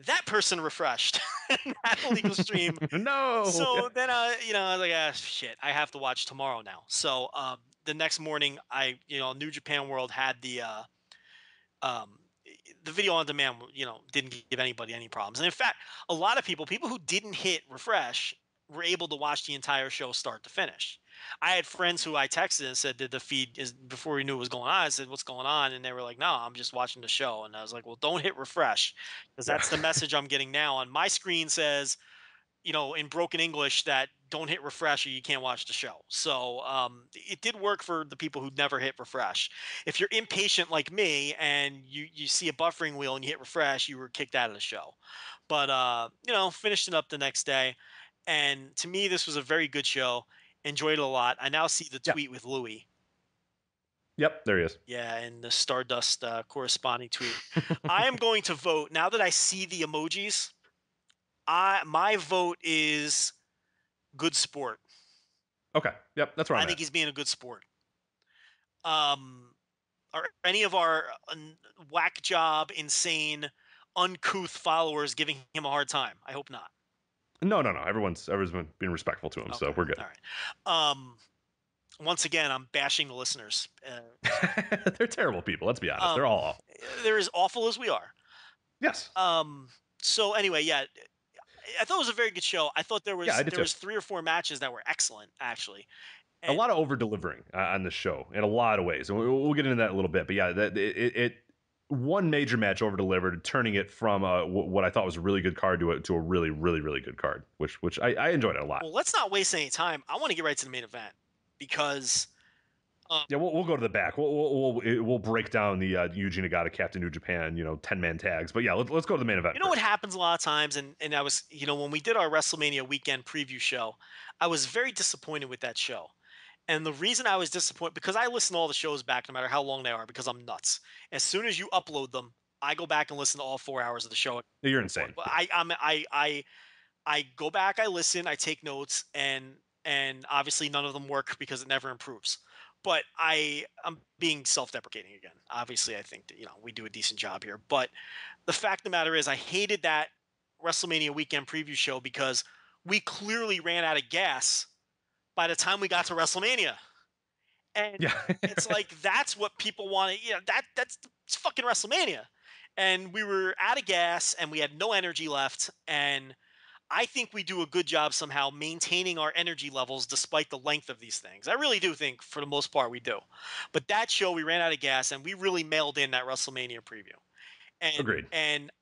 that person refreshed that illegal stream. No. So then I was like, shit, I have to watch tomorrow now. So the next morning, New Japan World had the video on demand, didn't give anybody any problems. And in fact, a lot of people who didn't hit refresh were able to watch the entire show start to finish. I had friends who I texted and said, "Did the feed is before we knew what was going on?" I said, "What's going on?" And they were like, "No, I'm just watching the show." And I was like, "Well, don't hit refresh, because that's the message I'm getting now." On my screen says, in broken English, that don't hit refresh or you can't watch the show. So it did work for the people who never hit refresh. If you're impatient like me and you see a buffering wheel and you hit refresh, you were kicked out of the show. But finished it up the next day, and to me, this was a very good show. Enjoyed it a lot. I now see the tweet with Louis. Yep, there he is. Yeah, and the Stardust corresponding tweet. I am going to vote now that I see the emojis. My vote is good sport. Okay. Yep, that's where I I'm think at. he's being a good sport. Are any of our whack job, insane, uncouth followers giving him a hard time? I hope not. No. Everyone's been being respectful to him, so we're good. All right. Once again, I'm bashing the listeners. They're terrible people. Let's be honest. They're all awful. They're as awful as we are. Yes. So anyway, yeah, I thought it was a very good show. I thought there was 3 or 4 matches that were excellent, actually. And a lot of over delivering on this show in a lot of ways, and we'll get into that in a little bit. But yeah, one major match over delivered, turning it from what I thought was a really good card to a really, really, really good card, which I enjoyed it a lot. Well, let's not waste any time. I want to get right to the main event, because yeah, we'll go to the back. We'll break down the Yuji Nagata Captain New Japan 10-man tags. But yeah, let's go to the main event. You know what happens a lot of times, and I was when we did our WrestleMania weekend preview show, I was very disappointed with that show. And the reason I was disappointed, because I listen to all the shows back no matter how long they are, because I'm nuts. As soon as you upload them, I go back and listen to all 4 hours of the show. You're insane. I go back, I listen, I take notes, and obviously none of them work because it never improves. But I'm being self-deprecating again. Obviously, I think that we do a decent job here. But the fact of the matter is, I hated that WrestleMania weekend preview show because we clearly ran out of gas by the time we got to WrestleMania. And it's like, that's what people want to, that's fucking WrestleMania. And we were out of gas and we had no energy left. And I think we do a good job somehow maintaining our energy levels despite the length of these things. I really do think for the most part we do. But that show, we ran out of gas and we really mailed in that WrestleMania preview. And, agreed. And,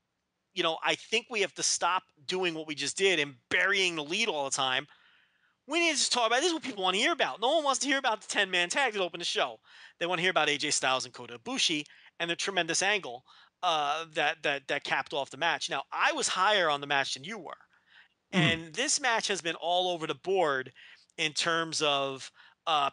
I think we have to stop doing what we just did and burying the lead all the time. We need to just talk about this. Is what people want to hear about. No one wants to hear about the 10-man tag that opened the show. They want to hear about AJ Styles and Kota Ibushi and the tremendous angle that capped off the match. Now, I was higher on the match than you were. And this match has been all over the board in terms of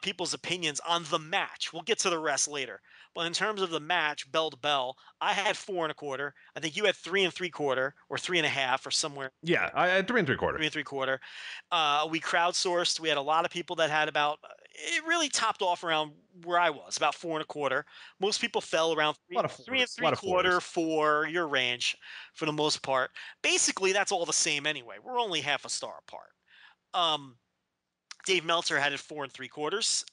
people's opinions on the match. We'll get to the rest later. But in terms of the match, bell to bell, I had 4 1/4. I think you had 3 3/4 or 3 1/2 or somewhere. Yeah, I had 3 3/4. 3 3/4. We crowdsourced. We had a lot of people that had about. It really topped off around where I was, about 4 1/4. Most people fell around 3 3/4, 4, your range for the most part. Basically, that's all the same anyway. We're only half a star apart. Dave Meltzer had it 4 3/4.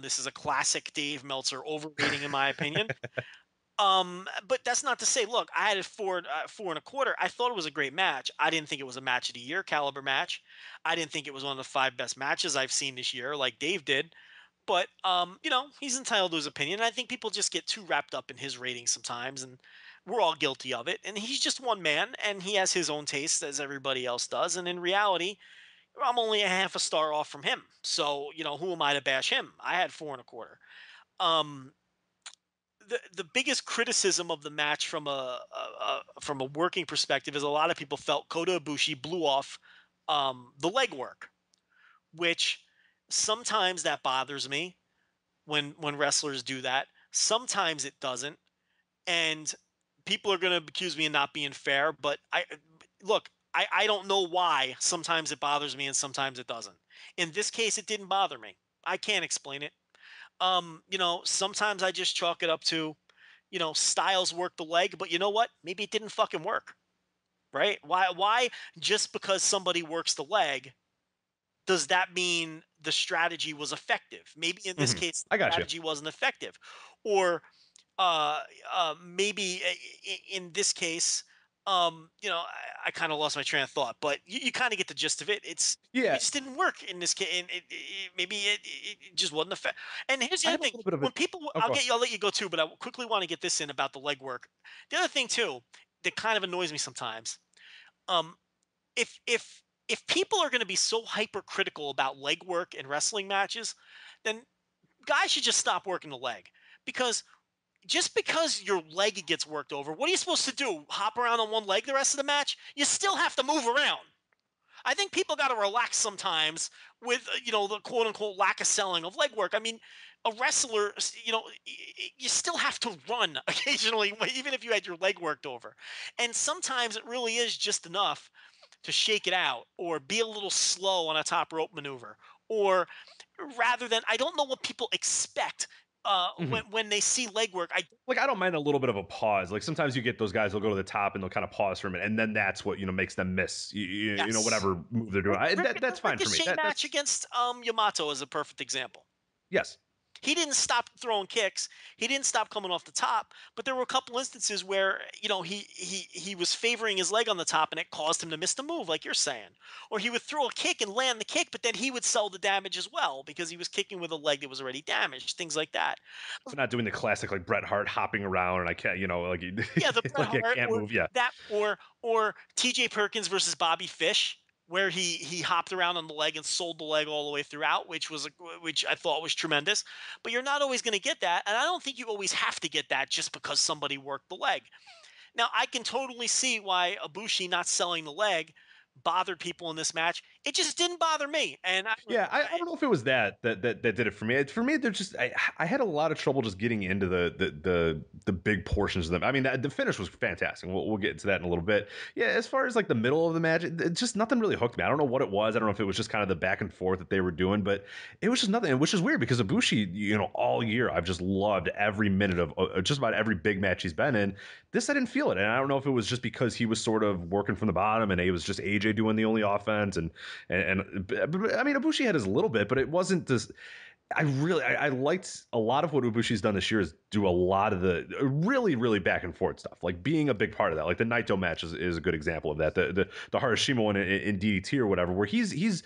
This is a classic Dave Meltzer overrating, in my opinion. But that's not to say, look, I had it 4 1/4. I thought it was a great match. I didn't think it was a match of the year caliber match. I didn't think it was one of the 5 best matches I've seen this year, like Dave did. But, he's entitled to his opinion. And I think people just get too wrapped up in his ratings sometimes. And we're all guilty of it. And he's just one man, and he has his own taste as everybody else does. And in reality, I'm only a half a star off from him. So, who am I to bash him? I had 4.25. Um, the biggest criticism of the match from a working perspective is a lot of people felt Kota Ibushi blew off the leg work, which sometimes that bothers me when wrestlers do that. Sometimes it doesn't, and people are going to accuse me of not being fair. But I don't know why sometimes it bothers me and sometimes it doesn't. In this case, it didn't bother me. I can't explain it. Sometimes I just chalk it up to, Styles worked the leg, but you know what? Maybe it didn't fucking work, right? Why just because somebody works the leg, does that mean the strategy was effective? Maybe in this case, the strategy wasn't effective, or maybe in this case, I kind of lost my train of thought, but you kind of get the gist of it. It just didn't work in this case. And maybe it just wasn't effective. And here's the other thing: when people, I'll let you go too, but I quickly want to get this in about the leg work. The other thing too that kind of annoys me sometimes, if people are going to be so hypercritical about leg work in wrestling matches, then guys should just stop working the leg. Because just because your leg gets worked over, what are you supposed to do? Hop around on one leg the rest of the match? You still have to move around. I think people got to relax sometimes with, the quote unquote lack of selling of leg work. I mean, a wrestler, you still have to run occasionally, even if you had your leg worked over. And sometimes it really is just enough to shake it out or be a little slow on a top rope maneuver, or rather than, I don't know what people expect when they see leg work. I don't mind a little bit of a pause. Like sometimes you get those guys, they'll go to the top and they'll kind of pause for a minute, and then that's what makes them miss whatever move they're doing. That's fine for me. That match against Yamato is a perfect example. Yes. He didn't stop throwing kicks. He didn't stop coming off the top. But there were a couple instances where, he was favoring his leg on the top and it caused him to miss the move, like you're saying. Or he would throw a kick and land the kick, but then he would sell the damage as well because he was kicking with a leg that was already damaged, things like that. So not doing the classic like Bret Hart hopping around and I can't, the Bret like Hart, I can't move. Yeah. That or TJ Perkins versus Bobby Fish, where he hopped around on the leg and sold the leg all the way throughout, which I thought was tremendous. But you're not always going to get that, and I don't think you always have to get that just because somebody worked the leg. Now, I can totally see why Ibushi not selling the leg bothered people in this match. It just didn't bother me. And I don't know if it was that did it for me. For me, there's just I had a lot of trouble just getting into the big portions of them. I mean, the finish was fantastic. We'll get into that in a little bit. Yeah, as far as like the middle of the match, it just nothing really hooked me. I don't know what it was. I don't know if it was just kind of the back and forth that they were doing, but it was just nothing. Which is weird because Ibushi, all year I've just loved every minute of just about every big match he's been in. This I didn't feel it, and I don't know if it was just because he was sort of working from the bottom and it was just AJ doing the only offense, and I mean Ibushi had his little bit, but it wasn't this. I liked a lot of what Ibushi's done this year is do a lot of the really, really back and forth stuff, like being a big part of that. Like the Naito match is a good example of that. The Harashima one in DDT or whatever, where he's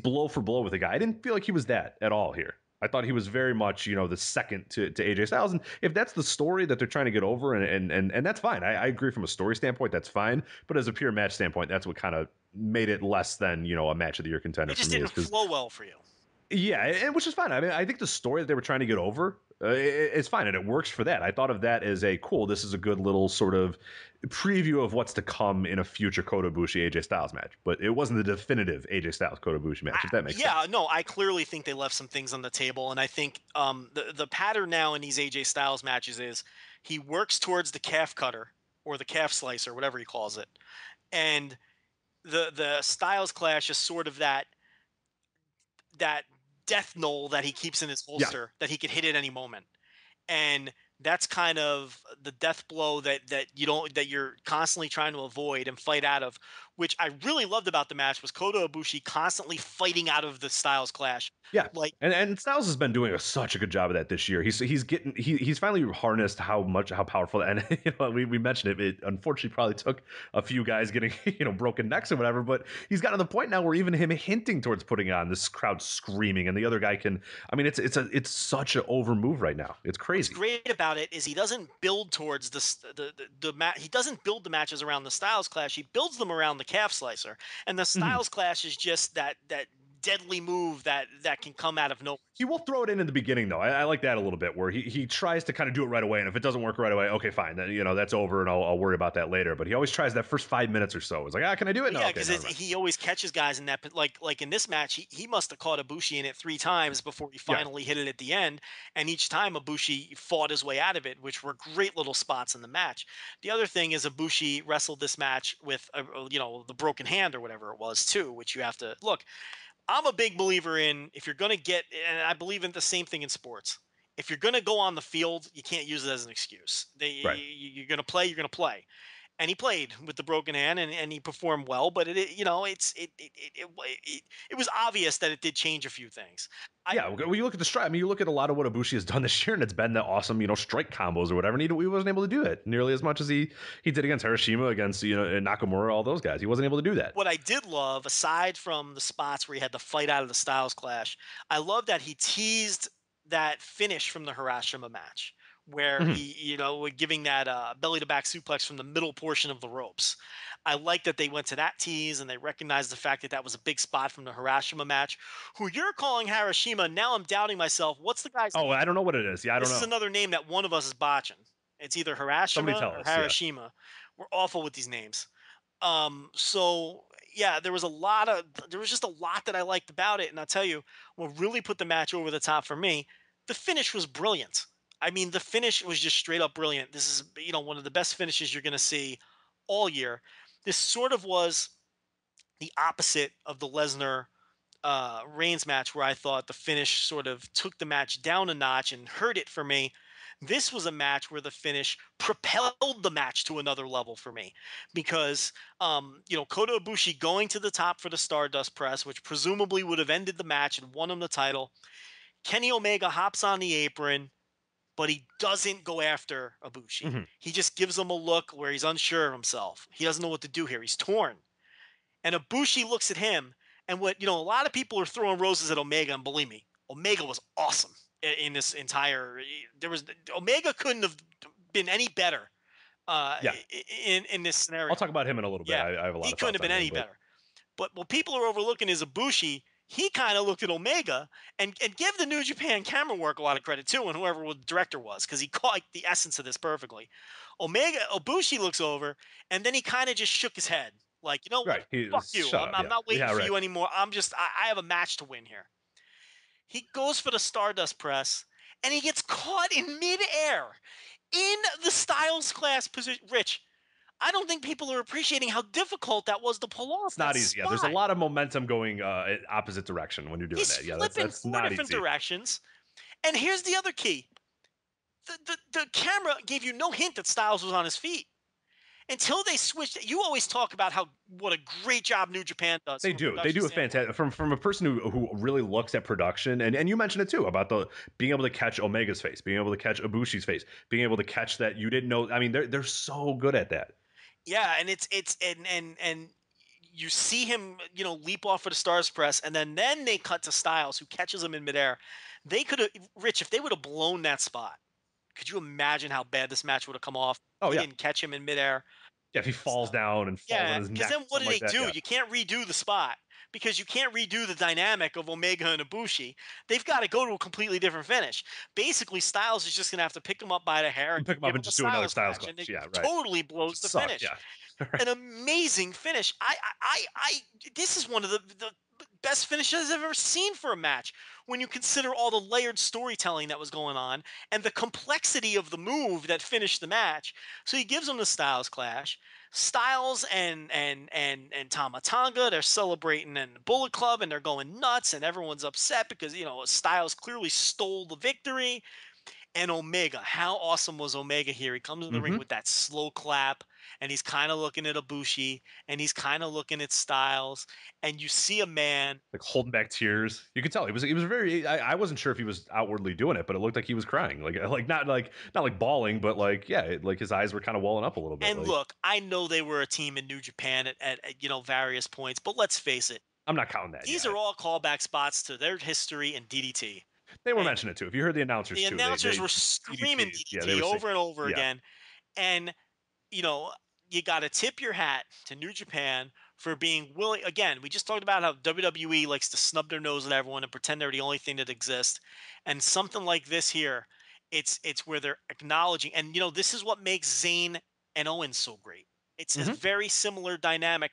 blow for blow with a guy. I didn't feel like he was that at all here. I thought he was very much, the second to AJ Styles. And if that's the story that they're trying to get over, and that's fine. I agree from a story standpoint, that's fine. But as a pure match standpoint, that's what kind of made it less than, a match of the year contender. It just didn't flow well for you. Yeah, and which is fine. I mean, I think the story that they were trying to get over is fine, and it works for that. I thought of that as this is a good little sort of preview of what's to come in a future Kota Ibushi AJ Styles match, but it wasn't the definitive AJ Styles Kota Ibushi match, if that makes sense. Yeah, no, I clearly think they left some things on the table, and I think the pattern now in these AJ Styles matches is he works towards the calf cutter or the calf slicer, whatever he calls it, and the Styles Clash is sort of that death knoll that he keeps in his holster that he could hit at any moment. And that's kind of the death blow that you're constantly trying to avoid and fight out of, which I really loved about the match was Kota Ibushi constantly fighting out of the Styles Clash. Yeah, and Styles has been doing such a good job of that this year. He's finally harnessed how powerful, and we mentioned it. It unfortunately probably took a few guys getting broken necks and whatever, but he's gotten to the point now where even him hinting towards putting on this crowd screaming, and the other guy can. I mean, it's such an over move right now. It's crazy. What's great about about it is he doesn't build towards he doesn't build the matches around the Styles Clash. He builds them around the calf slicer, and the Styles Clash is just that deadly move that can come out of nowhere. He will throw it in the beginning, though. I like that a little bit, where he tries to kind of do it right away, and if it doesn't work right away, okay, fine, then that's over, and I'll worry about that later. But he always tries that first 5 minutes or so. It's like, can I do it? No, Yeah, okay, because he always catches guys in that. Like in this match, he must have caught Ibushi in it 3 times before he finally hit it at the end, and each time Ibushi fought his way out of it, which were great little spots in the match. The other thing is Ibushi wrestled this match with the broken hand or whatever it was too, which you have to look. I'm a big believer in, if you're going to get, and I believe in the same thing in sports. If you're going to go on the field, you can't use it as an excuse. You're going to play, you're going to play. And he played with the broken hand, and he performed well. But it was obvious that it did change a few things. When you look at the strike, I mean, you look at a lot of what Ibushi has done this year, and it's been the awesome, strike combos or whatever. And he wasn't able to do it nearly as much as he did against Hiroshima, against Nakamura, all those guys. He wasn't able to do that. What I did love, aside from the spots where he had to fight out of the Styles Clash, I love that he teased that finish from the Hiroshima match, where he, giving that belly to back suplex from the middle portion of the ropes. I like that they went to that tease and they recognized the fact that that was a big spot from the Hiroshima match. Who you're calling Hiroshima, now I'm doubting myself. What's the guy's name? I don't know what it is. Yeah, I don't know. This is another name that one of us is botching. It's either Hiroshima or Hiroshima. Yeah. We're awful with these names. So yeah, there was just a lot that I liked about it. And I'll tell you, what really put the match over the top for me, the finish was brilliant. I mean, the finish was just straight up brilliant. This is, one of the best finishes you're going to see all year. This sort of was the opposite of the Lesnar Reigns match, where I thought the finish sort of took the match down a notch and hurt it for me. This was a match where the finish propelled the match to another level for me, because, Kota Ibushi going to the top for the Stardust Press, which presumably would have ended the match and won him the title. Kenny Omega hops on the apron, but he doesn't go after Ibushi. He just gives him a look where he's unsure of himself. He doesn't know what to do here. He's torn. And Ibushi looks at him, and a lot of people are throwing roses at Omega, and believe me, Omega was awesome in this entire. Omega couldn't have been any better in this scenario. I'll talk about him in a little bit. Yeah, I have a lot. He couldn't have been any better. But what people are overlooking is Ibushi. He kind of looked at Omega and give the New Japan camera work a lot of credit too, and whoever the director was, because he caught the essence of this perfectly. Ibushi looks over, and then he kind of just shook his head, like, fuck you. I'm not waiting for you anymore. I have a match to win here. He goes for the Stardust Press, and he gets caught in midair in the Styles Clash position. Rich, I don't think people are appreciating how difficult that was to pull off. It's not easy. Yeah, there's a lot of momentum going opposite direction when you're doing that. Yeah, that's not easy. Different directions. And here's the other key: the camera gave you no hint that Styles was on his feet until they switched. You always talk about what a great job New Japan does. They do a fantastic from a person who really looks at production, and you mentioned it too about being able to catch Omega's face, being able to catch Ibushi's face, being able to catch that you didn't know. I mean, they're so good at that. Yeah, and it's and you see him, leap off for the Stars Press, and then they cut to Styles, who catches him in midair. They could have, Rich, if they would have blown that spot, could you imagine how bad this match would have come off? Oh, He didn't catch him in midair. Yeah, if he falls down and falls on his neck. Because then what do they do? Yeah. You can't redo the spot, because you can't redo the dynamic of Omega and Ibushi. They've got to go to a completely different finish. Basically, Styles is just going to have to pick him up by the hair and pick him up and just do another Styles Clash. And yeah, right. Totally blows the finish. Yeah. An amazing finish. This is one of the best finishes I've ever seen for a match, when you consider all the layered storytelling that was going on and the complexity of the move that finished the match. So he gives them the Styles Clash. Styles and Tama Tonga, they're celebrating in the Bullet Club, and they're going nuts, and everyone's upset because Styles clearly stole the victory. And Omega, how awesome was Omega here? He comes in the ring with that slow clap, and he's kind of looking at Ibushi, and he's kind of looking at Styles, and you see a man like holding back tears. You could tell he was very. I wasn't sure if he was outwardly doing it, but it looked like he was crying, like not like bawling, but like his eyes were kind of welling up a little bit. And look, I know they were a team in New Japan at various points, but let's face it, I'm not counting that. These are all callback spots to their history in DDT. They were mentioning it too. If you heard the announcers The too, announcers they were screaming DDT. DDT Yeah, they were saying, over and over yeah. again. And, you know, you got to tip your hat to New Japan for being willing. Again, we just talked about how WWE likes to snub their nose at everyone and pretend they're the only thing that exists. And something like this here, it's where they're acknowledging. And, you know, this is what makes Zayn and Owens so great. It's a very similar dynamic.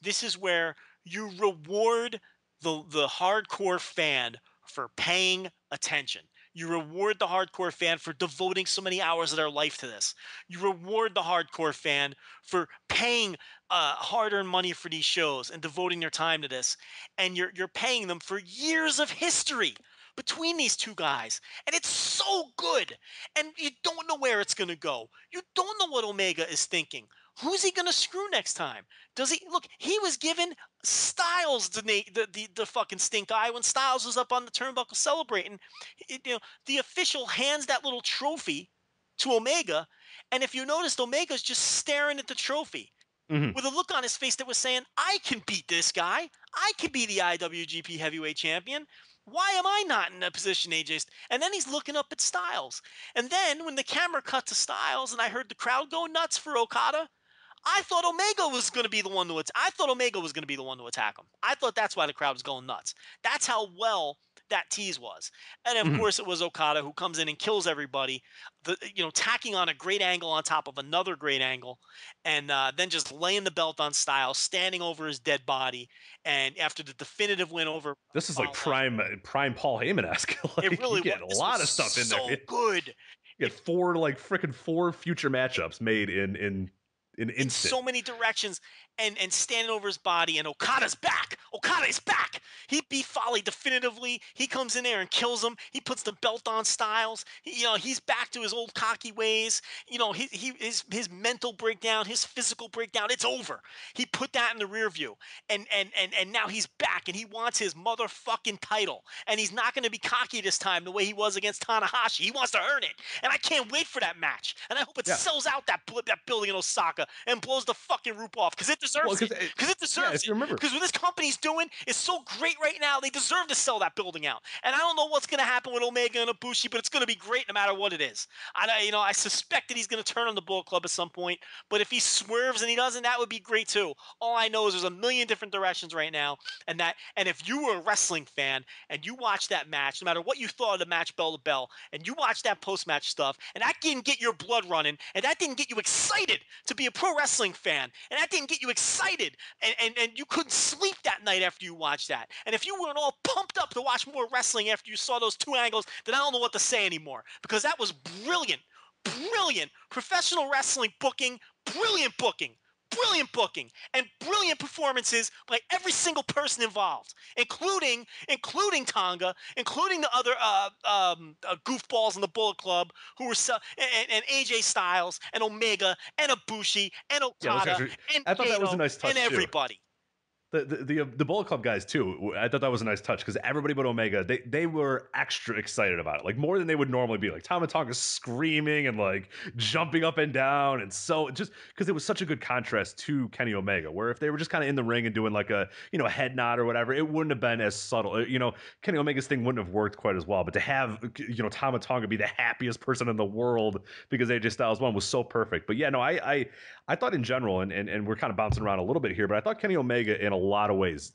This is where you reward the hardcore fan for paying attention. You reward the hardcore fan for devoting so many hours of their life to this. You reward the hardcore fan for paying hard-earned money for these shows and devoting their time to this. And you're paying them for years of history between these two guys. And it's so good. And you don't know where it's going to go. You don't know what Omega is thinking. Who's he going to screw next time? Does he look? He was given Styles the fucking stink eye when Styles was up on the turnbuckle celebrating. The official hands that little trophy to Omega, and if you noticed, Omega's just staring at the trophy with a look on his face that was saying, "I can beat this guy. I can be the IWGP Heavyweight Champion. Why am I not in a position, AJ?" And then he's looking up at Styles. And then when the camera cut to Styles, and I heard the crowd go nuts for Okada, I thought Omega was going to be the one to attack. I thought Omega was going to be the one to attack him. I thought that's why the crowd was going nuts. That's how well that tease was. And of course, it was Okada who comes in and kills everybody. Tacking on a great angle on top of another great angle, and then just laying the belt on Styles, standing over his dead body. And after the definitive win over, this is like prime Paul Heyman-esque. Like, it really you get a lot of stuff in there. So good. You get four future matchups made in instant. So many directions, and standing over his body, and Okada's back. Okada's back. He beat Foley definitively. He comes in there and kills him. He puts the belt on Styles. He's back to his old cocky ways. His mental breakdown, his physical breakdown, it's over. He put that in the rear view, and now he's back, and he wants his motherfucking title, and he's not going to be cocky this time the way he was against Tanahashi. He wants to earn it, and I can't wait for that match, and I hope it sells out that building in Osaka and blows the fucking roof off, because it deserves it. Because it deserves it. Because what this company's doing is so great right now, they deserve to sell that building out. And I don't know what's going to happen with Omega and Ibushi, but it's going to be great no matter what it is. I suspect that he's going to turn on the Bullet Club at some point, but if he swerves and he doesn't, that would be great too. All I know is there's a million different directions right now, and if you were a wrestling fan and you watched that match, no matter what you thought of the match bell to bell, and you watched that post-match stuff, and that didn't get your blood running, and that didn't get you excited to be a pro wrestling fan, and that didn't get you excited, and you couldn't sleep that night after you watched that, and if you weren't all pumped up to watch more wrestling after you saw those two angles, then I don't know what to say anymore, because that was brilliant professional wrestling booking, brilliant booking, and brilliant performances by every single person involved, including Tonga, including the other goofballs in the Bullet Club who were and AJ Styles and Omega and Ibushi and Okada and I thought that was a nice touch and everybody. The Bullet Club guys too. I thought that was a nice touch because everybody but Omega, they were extra excited about it, like more than they would normally be. Like Tama Tonga's screaming and like jumping up and down, and so just because it was such a good contrast to Kenny Omega, where if they were just kind of in the ring and doing like a head nod or whatever, it wouldn't have been as subtle. Kenny Omega's thing wouldn't have worked quite as well. But to have Tama Tonga be the happiest person in the world because AJ Styles won was so perfect. But yeah, no, I thought in general, and we're kind of bouncing around a little bit here, but I thought Kenny Omega in a lot of ways,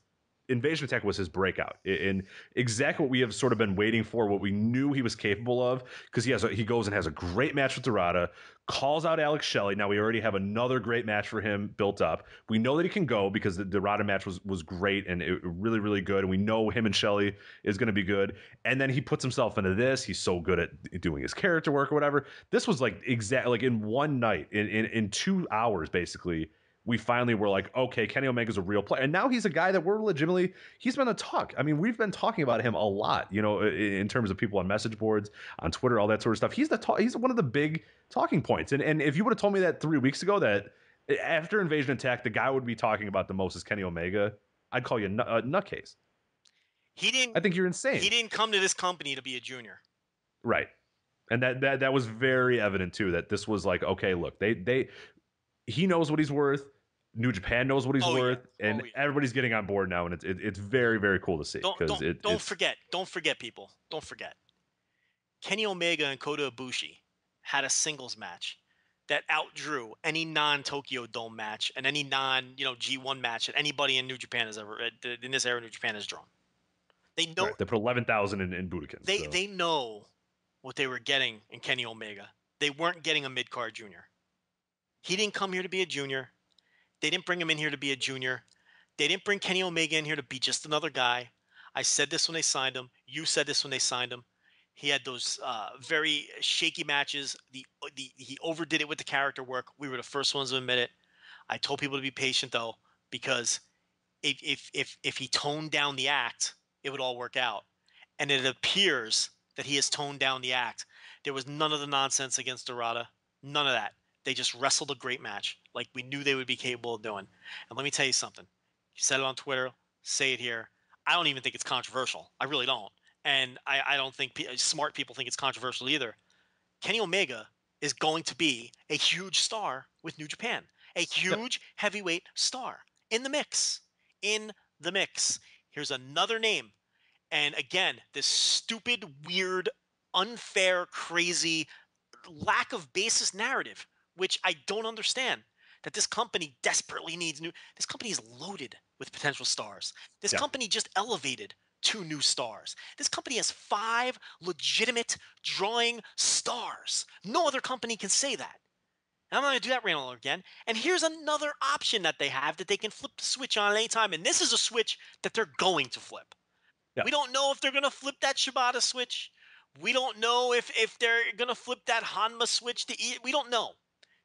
Invasion Attack was his breakout in exactly what we have sort of been waiting for, what we knew he was capable of, because he goes and has a great match with Dorada, calls out Alex Shelley. Now we already have another great match for him built up. We know that he can go because the Dorada match was great and it really, really good. And we know him and Shelley is going to be good. And then he puts himself into this. He's so good at doing his character work or whatever. This was like exactly like in one night, in 2 hours, basically, we finally were like, okay, Kenny Omega's a real player. And now he's a guy that he's been the talk. I mean, we've been talking about him a lot, in terms of people on message boards, on Twitter, all that sort of stuff. He's he's one of the big talking points. And if you would have told me that 3 weeks ago, that after Invasion Attack, the guy would be talking about the most is Kenny Omega, I'd call you a nutcase. I think you're insane. He didn't come to this company to be a junior. Right. And that was very evident too, that this was like, okay, look, he knows what he's worth. New Japan knows what he's worth, and everybody's getting on board now, and it's very, very cool to see. Don't forget, people. Don't forget. Kenny Omega and Kota Ibushi had a singles match that outdrew any non-Tokyo Dome match and any G1 match that anybody in New Japan has ever in this era New Japan has drawn. They know Right. They put 11,000 in Budokan. they know what they were getting in Kenny Omega. They weren't getting a mid-card junior. He didn't come here to be a junior. They didn't bring him in here to be a junior. They didn't bring Kenny Omega in here to be just another guy. I said this when they signed him. You said this when they signed him. He had those very shaky matches. He overdid it with the character work. We were the first ones to admit it. I told people to be patient though, because if he toned down the act, it would all work out. And it appears that he has toned down the act. There was none of the nonsense against Dorada. None of that. They just wrestled a great match, like we knew they would be capable of doing. And let me tell you something. You said it on Twitter. Say it here. I don't even think it's controversial. I really don't. And I don't think smart people think it's controversial either. Kenny Omega is going to be a huge star with New Japan. A huge heavyweight star in the mix. In the mix. Here's another name. And again, this stupid, weird, unfair, crazy, lack of basis narrative, which I don't understand. That this company desperately needs new. This company is loaded with potential stars. This company just elevated 2 new stars. This company has 5 legitimate drawing stars. No other company can say that. And I'm not going to do that right all again. And here's another option that they have that they can flip the switch on anytime. And this is a switch that they're going to flip. Yeah. We don't know if they're going to flip that Shibata switch. We don't know if they're going to flip that Hanma switch. We don't know.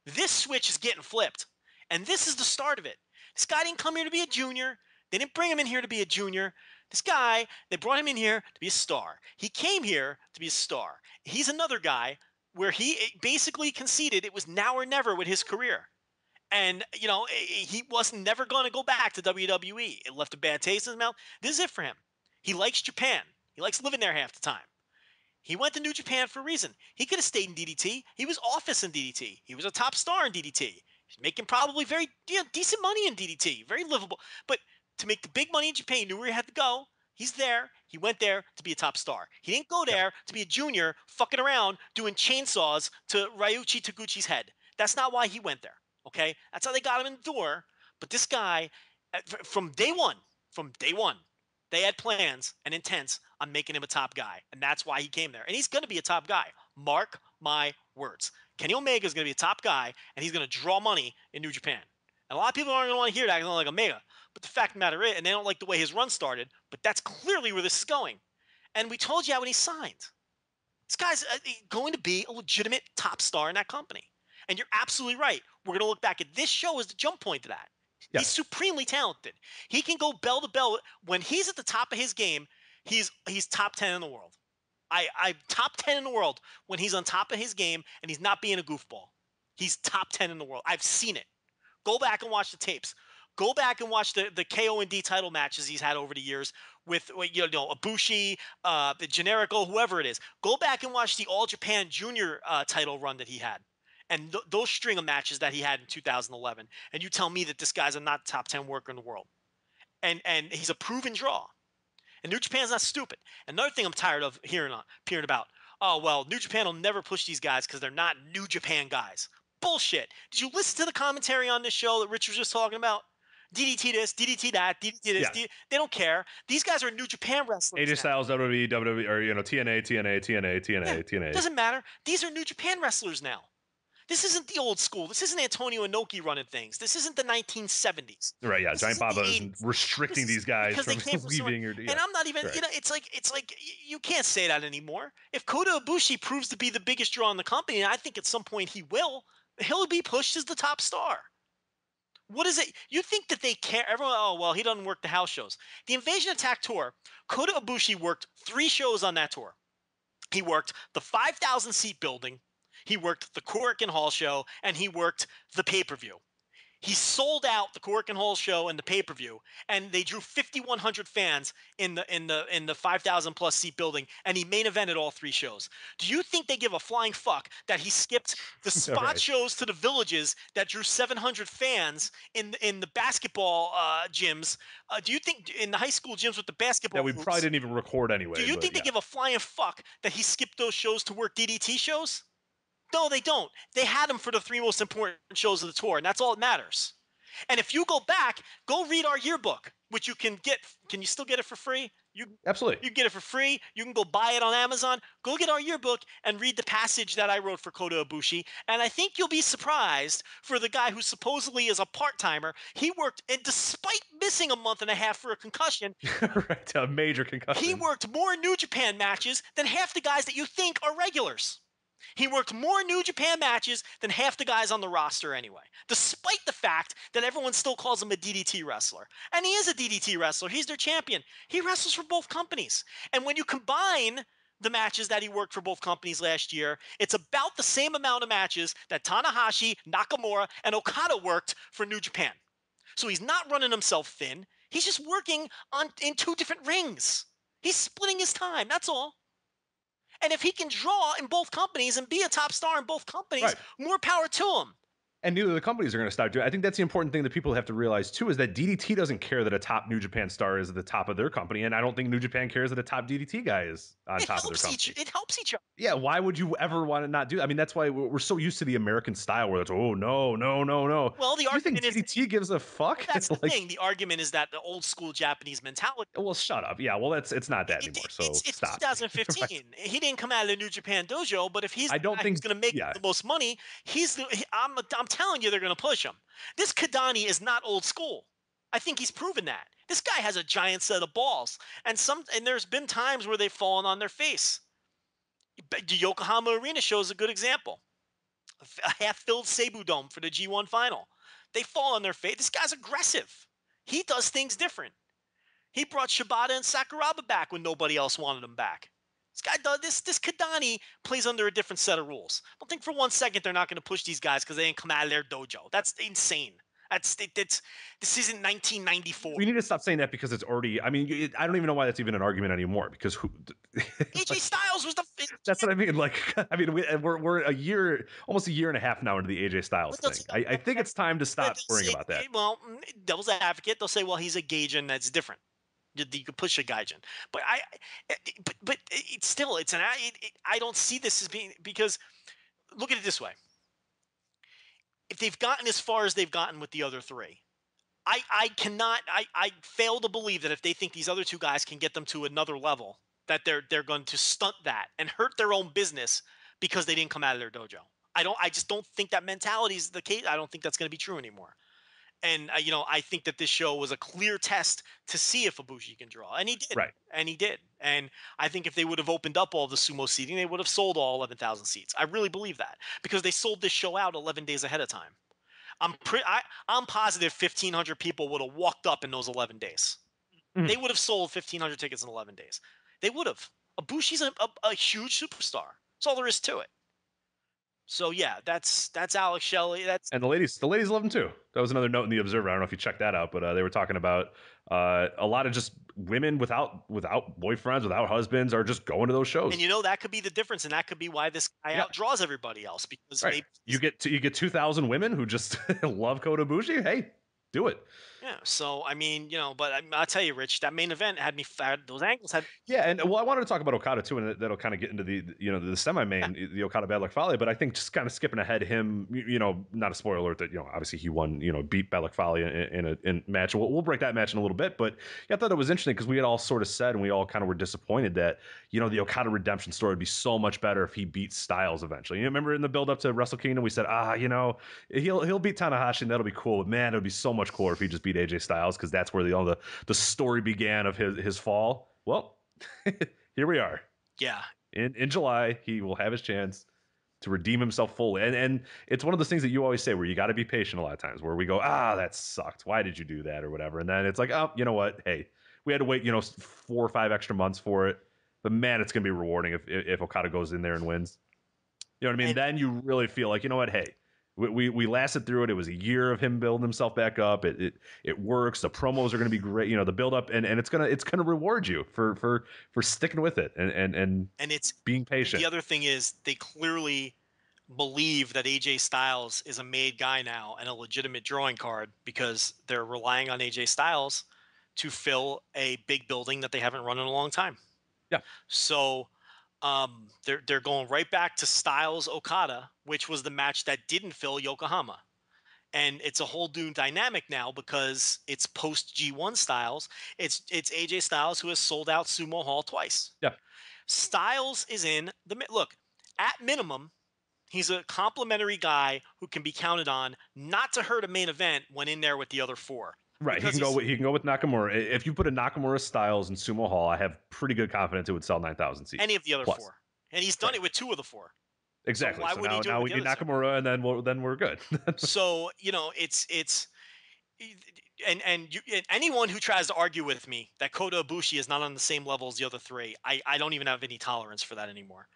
This switch is getting flipped. And this is the start of it. This guy didn't come here to be a junior. They didn't bring him in here to be a junior. This guy, they brought him in here to be a star. He came here to be a star. He's another guy where he basically conceded it was now or never with his career. And, he wasn't never going to go back to WWE. It left a bad taste in his mouth. This is it for him. He likes Japan. He likes living there half the time. He went to New Japan for a reason. He could have stayed in DDT. He was office in DDT. He was a top star in DDT. He's making probably very decent money in DDT. Very livable. But to make the big money in Japan, he knew where he had to go. He's there. He went there to be a top star. He didn't go there to be a junior fucking around doing chainsaws to Ryuichi Taguchi's head. That's not why he went there. Okay? That's how they got him in the door. But this guy, from day one, they had plans and intents on making him a top guy. And that's why he came there. And he's going to be a top guy. Mark my words. Kenny Omega is going to be a top guy, and he's going to draw money in New Japan. And a lot of people aren't going to want to hear that. They don't like Omega. But the fact of the matter is, and they don't like the way his run started, but that's clearly where this is going. And we told you how when he signed. This guy's going to be a legitimate top star in that company. And you're absolutely right. We're going to look back at this show as the jump point to that. Yeah. He's supremely talented. He can go bell to bell. When he's at the top of his game, he's top 10 in the world. I top 10 in the world when he's on top of his game and he's not being a goofball. He's top 10 in the world. I've seen it. Go back and watch the tapes. Go back and watch the KO and D title matches he's had over the years with Ibushi, the Generico, whoever it is. Go back and watch the All Japan Junior title run that he had. And those string of matches that he had in 2011. And you tell me that this guy's a not top 10 worker in the world. And he's a proven draw. And New Japan's not stupid. Another thing I'm tired of hearing about. Oh, well, New Japan will never push these guys because they're not New Japan guys. Bullshit. Did you listen to the commentary on this show that Rich was just talking about? DDT this, DDT that, DDT this. Yeah. They don't care. These guys are New Japan wrestlers. AJ Styles, WWE, WWE, or TNA. Doesn't matter. These are New Japan wrestlers now. This isn't the old school. This isn't Antonio Inoki running things. This isn't the 1970s. Right, yeah. Giant Baba is restricting these guys from leaving. And I'm not even, right. It's like you can't say that anymore. If Kota Ibushi proves to be the biggest draw in the company, and I think at some point he'll be pushed as the top star. What is it? You think that they care? Everyone, he doesn't work the house shows. The Invasion Attack Tour, Kota Ibushi worked 3 shows on that tour. He worked the 5,000 seat building. He worked the Korakuen Hall show, and he worked the pay-per-view. He sold out the Corkin Hall show and the pay-per-view, and they drew 5,100 fans in the 5,000 plus seat building, and he main evented all 3 shows. Do you think they give a flying fuck that he skipped the spot Right. shows to the villages that drew 700 fans in the basketball gyms? Do you think in the high school gyms with the basketball? That we probably didn't even record anyway. Do you think they give a flying fuck that he skipped those shows to work DDT shows? No, they don't. They had him for the 3 most important shows of the tour, and that's all that matters. And if you go back, go read our yearbook, which you can get. Can you still get it for free? Absolutely. You get it for free. You can go buy it on Amazon. Go get our yearbook and read the passage that I wrote for Kota Ibushi. And I think you'll be surprised for the guy who supposedly is a part-timer. He worked, and despite missing a month and a half for a concussion, Right, a major concussion. he worked more New Japan matches than half the guys that you think are regulars. He worked more New Japan matches than half the guys on the roster anyway, despite the fact that everyone still calls him a DDT wrestler. And he is a DDT wrestler. He's their champion. He wrestles for both companies. And when you combine the matches that he worked for both companies last year, it's about the same amount of matches that Tanahashi, Nakamura, and Okada worked for New Japan. So he's not running himself thin. He's just working in 2 different rings. He's splitting his time. That's all. And if he can draw in both companies and be a top star in both companies, Right. more power to him. And neither of the companies are going to start doing. I think that's the important thing that people have to realize too, is that DDT doesn't care that a top New Japan star is at the top of their company, and I don't think New Japan cares that a top DDT guy is on top of their company. It helps each other. Yeah, why would you ever want to not do that? I mean, that's why we're so used to the American style where it's, oh, no. Well, the You think argument is DDT gives a fuck? that's the Like, thing. The argument is that the old school Japanese mentality. well, shut up. Yeah, well, it's not that anymore. So It's stop. 2015. Right. He didn't come out of the New Japan dojo, but if he's I don't think- going to make yeah. the most money, I'm telling you, they're going to push him. This Kadani is not old school. I think he's proven that. This guy has a giant set of balls, and there's been times where they've fallen on their face. The Yokohama Arena shows a good example. A half-filled Seibu Dome for the G1 final. They fall on their face. This guy's aggressive. He does things different. He brought Shibata and Sakuraba back when nobody else wanted them back. This guy does this. Kadani plays under a different set of rules. Don't think for 1 second they're not going to push these guys because they ain't come out of their dojo. That's insane. This isn't 1994. We need to stop saying that because it's already. I mean, I don't even know why that's even an argument anymore. Because AJ Styles was the. That's what I mean. Like, I mean, we're almost a year and a half now into the AJ Styles thing. I think it's time to stop worrying about that. Well, devil's advocate, they'll say, well, he's a Gaijin, that's different. You could push a Gaijin, but it's still I don't see this as being, because look at it this way. If they've gotten as far as they've gotten with the other 3, I fail to believe that if they think these other 2 guys can get them to another level, that they're going to stunt that and hurt their own business because they didn't come out of their dojo. I just don't think that mentality is the case. I don't think that's going to be true anymore. And I think that this show was a clear test to see if Ibushi can draw, and he did. Right. And he did. And I think if they would have opened up all the sumo seating, they would have sold all 11,000 seats. I really believe that, because they sold this show out 11 days ahead of time. I'm positive 1,500 people would have walked up in those 11 days. Mm. They would have sold 1,500 tickets in 11 days. They would have. Ibushi's a huge superstar. That's all there is to it. So yeah, that's Alex Shelley. And the ladies love him too. That was another note in the Observer. I don't know if you checked that out, but they were talking about a lot of just women without boyfriends, without husbands, are just going to those shows. And that could be the difference, and that could be why this guy outdraws everybody else, because right. You get 2,000 women who just love Kota Ibushi. Hey, do it. Yeah. So I mean, but I'll tell you, Rich, that main event had me. Those angles had. Yeah, and I wanted to talk about Okada too, and that'll kind of get into the semi-main, the Okada Bad Luck Fale. But I think just kind of skipping ahead, him, not a spoiler alert that obviously he won, beat Bad Luck Fale in a match. We'll break that match in a little bit, but yeah, I thought it was interesting because we had all sort of said, and we all kind of were disappointed that the Okada redemption story would be so much better if he beats Styles eventually. Remember in the build up to Wrestle Kingdom, we said, he'll beat Tanahashi and that'll be cool, but man, it would be so much cooler if he just beat AJ Styles, because that's where the story began of his fall. Well, here we are. Yeah. In July, he will have his chance to redeem himself fully. And it's one of those things that you always say where you got to be patient a lot of times, where we go, that sucked. Why did you do that or whatever? And then it's like, oh, you know what? Hey, we had to wait, 4 or 5 extra months for it. But man, it's going to be rewarding if Okada goes in there and wins. You know what I mean? And then you really feel like, you know what? Hey, We lasted through it. It was a year of him building himself back up. It works. The promos are going to be great. The build up and it's gonna reward you for sticking with it and it's being patient. The other thing is they clearly believe that AJ Styles is a made guy now and a legitimate drawing card because they're relying on AJ Styles to fill a big building that they haven't run in a long time. Yeah. So they're going right back to Styles Okada, which was the match that didn't fill Yokohama. And it's a whole new dynamic now because it's post G1 Styles. It's AJ Styles who has sold out Sumo Hall twice. Yeah. Styles is in the look. At minimum, he's a complimentary guy who can be counted on not to hurt a main event when in there with the other four. Right, he can go with Nakamura. If you put a Nakamura Styles in Sumo Hall, I have pretty good confidence it would sell 9,000 seats. Any of the other four, and he's done it with two of the four. Exactly. So now we need Nakamura, and then we're good. So it's and anyone who tries to argue with me that Kota Ibushi is not on the same level as the other three, I don't even have any tolerance for that anymore.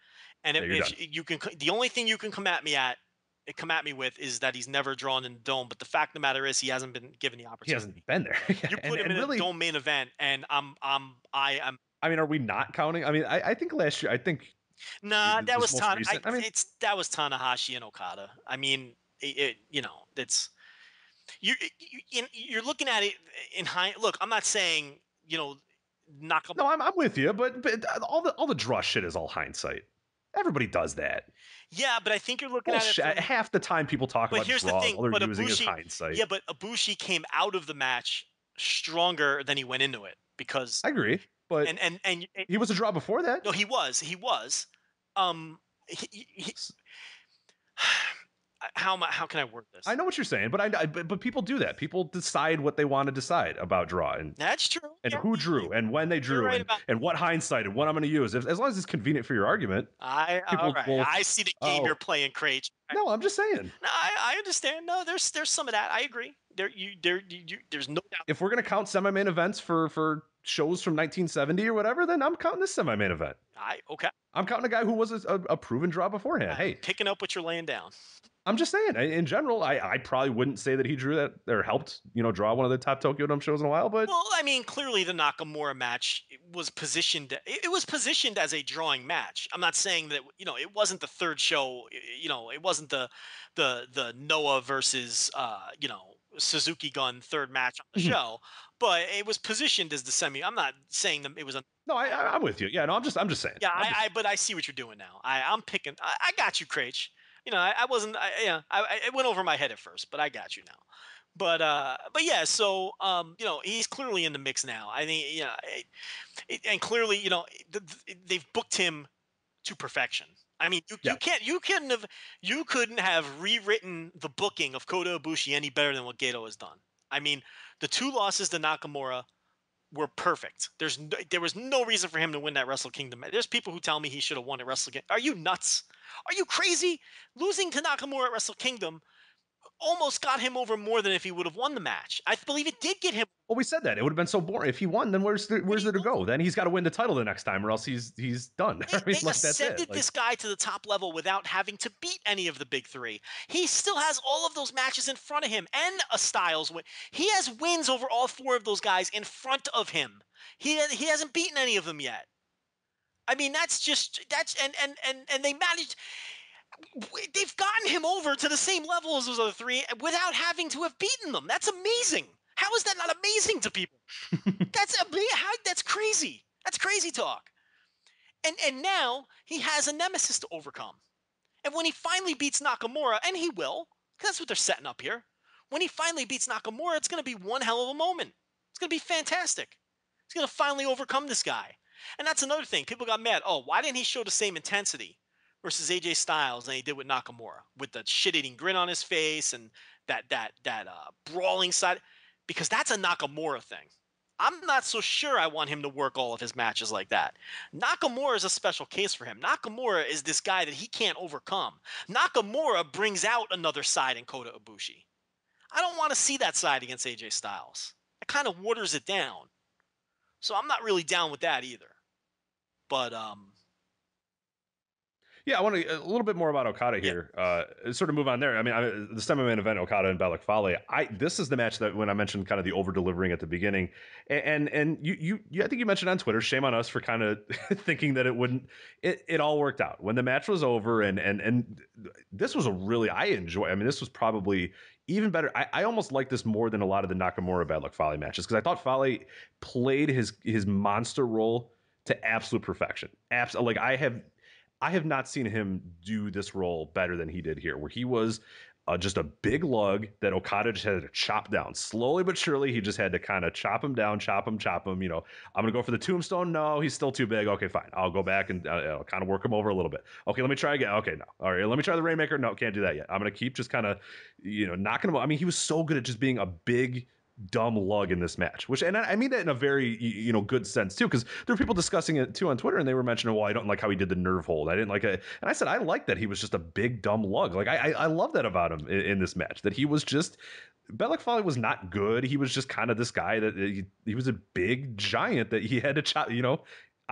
And if you can, the only thing you can come at me with is that he's never drawn in the dome. But the fact of the matter is he hasn't been given the opportunity. He hasn't been there. You put him in a dome main event, and I am. I mean, are we not counting? I mean, I think last year, nah, that was that was Tanahashi and Okada. I mean, that's you're looking at it in high. Look, I'm not saying knock. No, I'm with you, but all the draw shit is all hindsight. Everybody does that. Yeah, but I think you're looking at it half the time people talk about draw, all they're using is hindsight. Yeah, but Ibushi came out of the match stronger than he went into it because I agree, but and he was a draw before that. No, he was. How can I word this? I know what you're saying, but people do that. People decide what they want to decide about draw, and that's true. And who drew, and when they drew, and what hindsight, and what I'm going to use. As long as it's convenient for your argument. I see the game you're playing, Craig. No, I'm just saying. No, I understand. No, there's some of that. I agree. There's no doubt. If we're going to count semi-main events for shows from 1970 or whatever, then I'm counting this semi-main event. Okay. I'm counting a guy who was a proven draw beforehand. Hey, picking up what you're laying down. I'm just saying, in general, I probably wouldn't say that he drew that or helped, draw one of the top Tokyo Dome shows in a while. But well, I mean, clearly the Nakamura match was positioned. It was positioned as a drawing match. I'm not saying that it wasn't the third show. It wasn't the Noah versus Suzuki Gun third match on the show, but it was positioned as the semi. I'm not saying that it was a. No, I'm with you. Yeah, no, I'm just saying. Yeah, but I see what you're doing now. I'm picking. I got you, Craig. I wasn't. It went over my head at first, but I got you now. But yeah. So he's clearly in the mix now. I think and clearly they've booked him to perfection. I mean, you couldn't have rewritten the booking of Kota Ibushi any better than what Gato has done. I mean, the two losses to Nakamura were perfect. There was no reason for him to win that Wrestle Kingdom. There's people who tell me he should have won at Wrestle Kingdom. Are you nuts? Are you crazy? Losing to Nakamura at Wrestle Kingdom almost got him over more than if he would have won the match. I believe it did get him. Well, we said that it would have been so boring if he won. Then where's there to go? Then he's got to win the title the next time, or else he's done. They ascended this guy to the top level without having to beat any of the big three. He still has all of those matches in front of him and a Styles win. He has wins over all four of those guys in front of him. He hasn't beaten any of them yet. I mean, and they managed. They've gotten him over to the same level as those other three without having to have beaten them. That's amazing. How is that not amazing to people? That's crazy. That's crazy talk. And now he has a nemesis to overcome. And when he finally beats Nakamura, and he will, because that's what they're setting up here. When he finally beats Nakamura, it's going to be one hell of a moment. It's going to be fantastic. He's going to finally overcome this guy. And that's another thing. People got mad. Oh, why didn't he show the same intensity versus AJ Styles than he did with Nakamura, with the shit-eating grin on his face and that brawling side? Because that's a Nakamura thing. I'm not so sure I want him to work all of his matches like that. Nakamura is a special case for him. Nakamura is this guy that he can't overcome. Nakamura brings out another side in Kota Ibushi. I don't want to see that side against AJ Styles. It kind of waters it down. So I'm not really down with that either. But Yeah, I want to a little bit more about Okada here. Sort of move on there. I mean, the semi-main event, Okada and Balak Fale. This is the match that when I mentioned kind of the over-delivering at the beginning, and you I think you mentioned on Twitter, shame on us for kind of thinking that it wouldn't. It all worked out when the match was over, and this was a really I enjoy. I mean, this was probably even better. I almost like this more than a lot of the Nakamura Balak Fale matches because I thought Fale played his monster role to absolute perfection. Like I have not seen him do this role better than he did here, where he was just a big lug that Okada just had to chop down slowly but surely. He just had to kind of chop him down, chop him. You know, I'm gonna go for the tombstone. No, he's still too big. Okay, fine. I'll go back and kind of work him over a little bit. Okay, let me try again. Okay, no. All right, let me try the Rainmaker. No, can't do that yet. I'm gonna keep just kind of, knocking him. I mean, he was so good at just being a big dumb lug in this match, which, and I mean that in a very good sense too, because there were people discussing it too on Twitter, and they were mentioning, well, I don't like how he did the nerve hold. I didn't like it, and I said I like that he was just a big dumb lug. Like I love that about him in this match, that he was just. Balak Fale was not good. He was just kind of this guy that he was a big giant that he had to chop.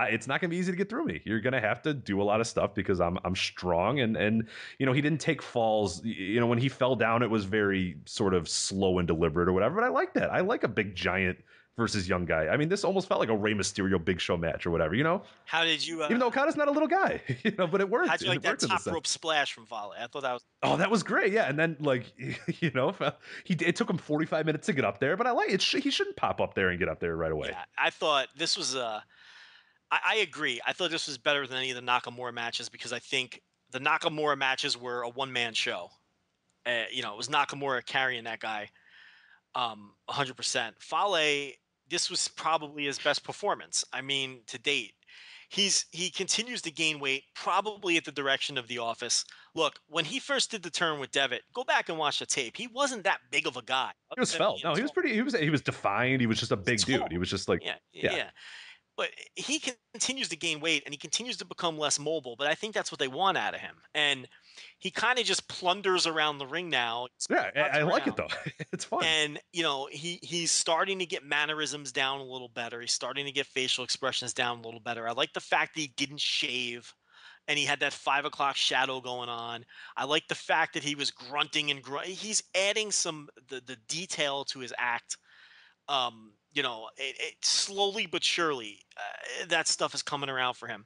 It's not going to be easy to get through me. You're going to have to do a lot of stuff because I'm strong, and he didn't take falls. When he fell down, it was very sort of slow and deliberate or whatever. But I like that. I like a big giant versus young guy. I mean, this almost felt like a Rey Mysterio Big Show match or whatever. How did you? Even though Okada's not a little guy, but it worked. How'd you like that top rope splash from Fale? I thought that was. Oh, that was great. Yeah, and then it took him 45 minutes to get up there, but I like it. He shouldn't pop up there and get up there right away. Yeah, I thought this was I agree. I thought this was better than any of the Nakamura matches because I think the Nakamura matches were a one-man show. It was Nakamura carrying that guy 100%. Fale, this was probably his best performance. I mean, to date. He continues to gain weight, probably at the direction of The Office. Look, when he first did the turn with Devitt, go back and watch the tape. He wasn't that big of a guy. He was felt. No, he was pretty. He was defined. He was just a big dude. He was just like yeah. But he continues to gain weight and he continues to become less mobile. But I think that's what they want out of him. And he kind of just plunders around the ring now. Yeah, I like it though. It's fun. And he's starting to get mannerisms down a little better. He's starting to get facial expressions down a little better. I like the fact that he didn't shave and he had that 5 o'clock shadow going on. I like the fact that he was grunting and he's adding the detail to his act. Slowly but surely, that stuff is coming around for him.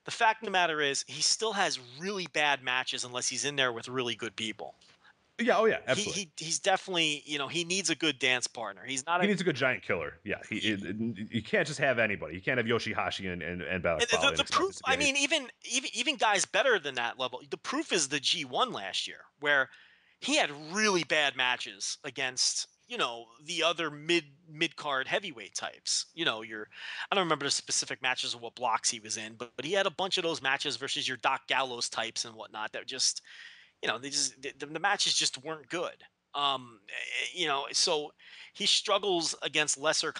The fact of the matter is, he still has really bad matches unless he's in there with really good people. Yeah, oh yeah, absolutely. He's definitely, he needs a good dance partner. He needs a good giant killer. Yeah, you can't just have anybody. You can't have Yoshihashi and Balak Fale. The proof, I mean, even guys better than that level. The proof is the G1 last year, where he had really bad matches against the other mid card heavyweight types. I don't remember the specific matches of what blocks he was in, but he had a bunch of those matches versus your Doc Gallows types and whatnot that just, the matches just weren't good. So he struggles against lesser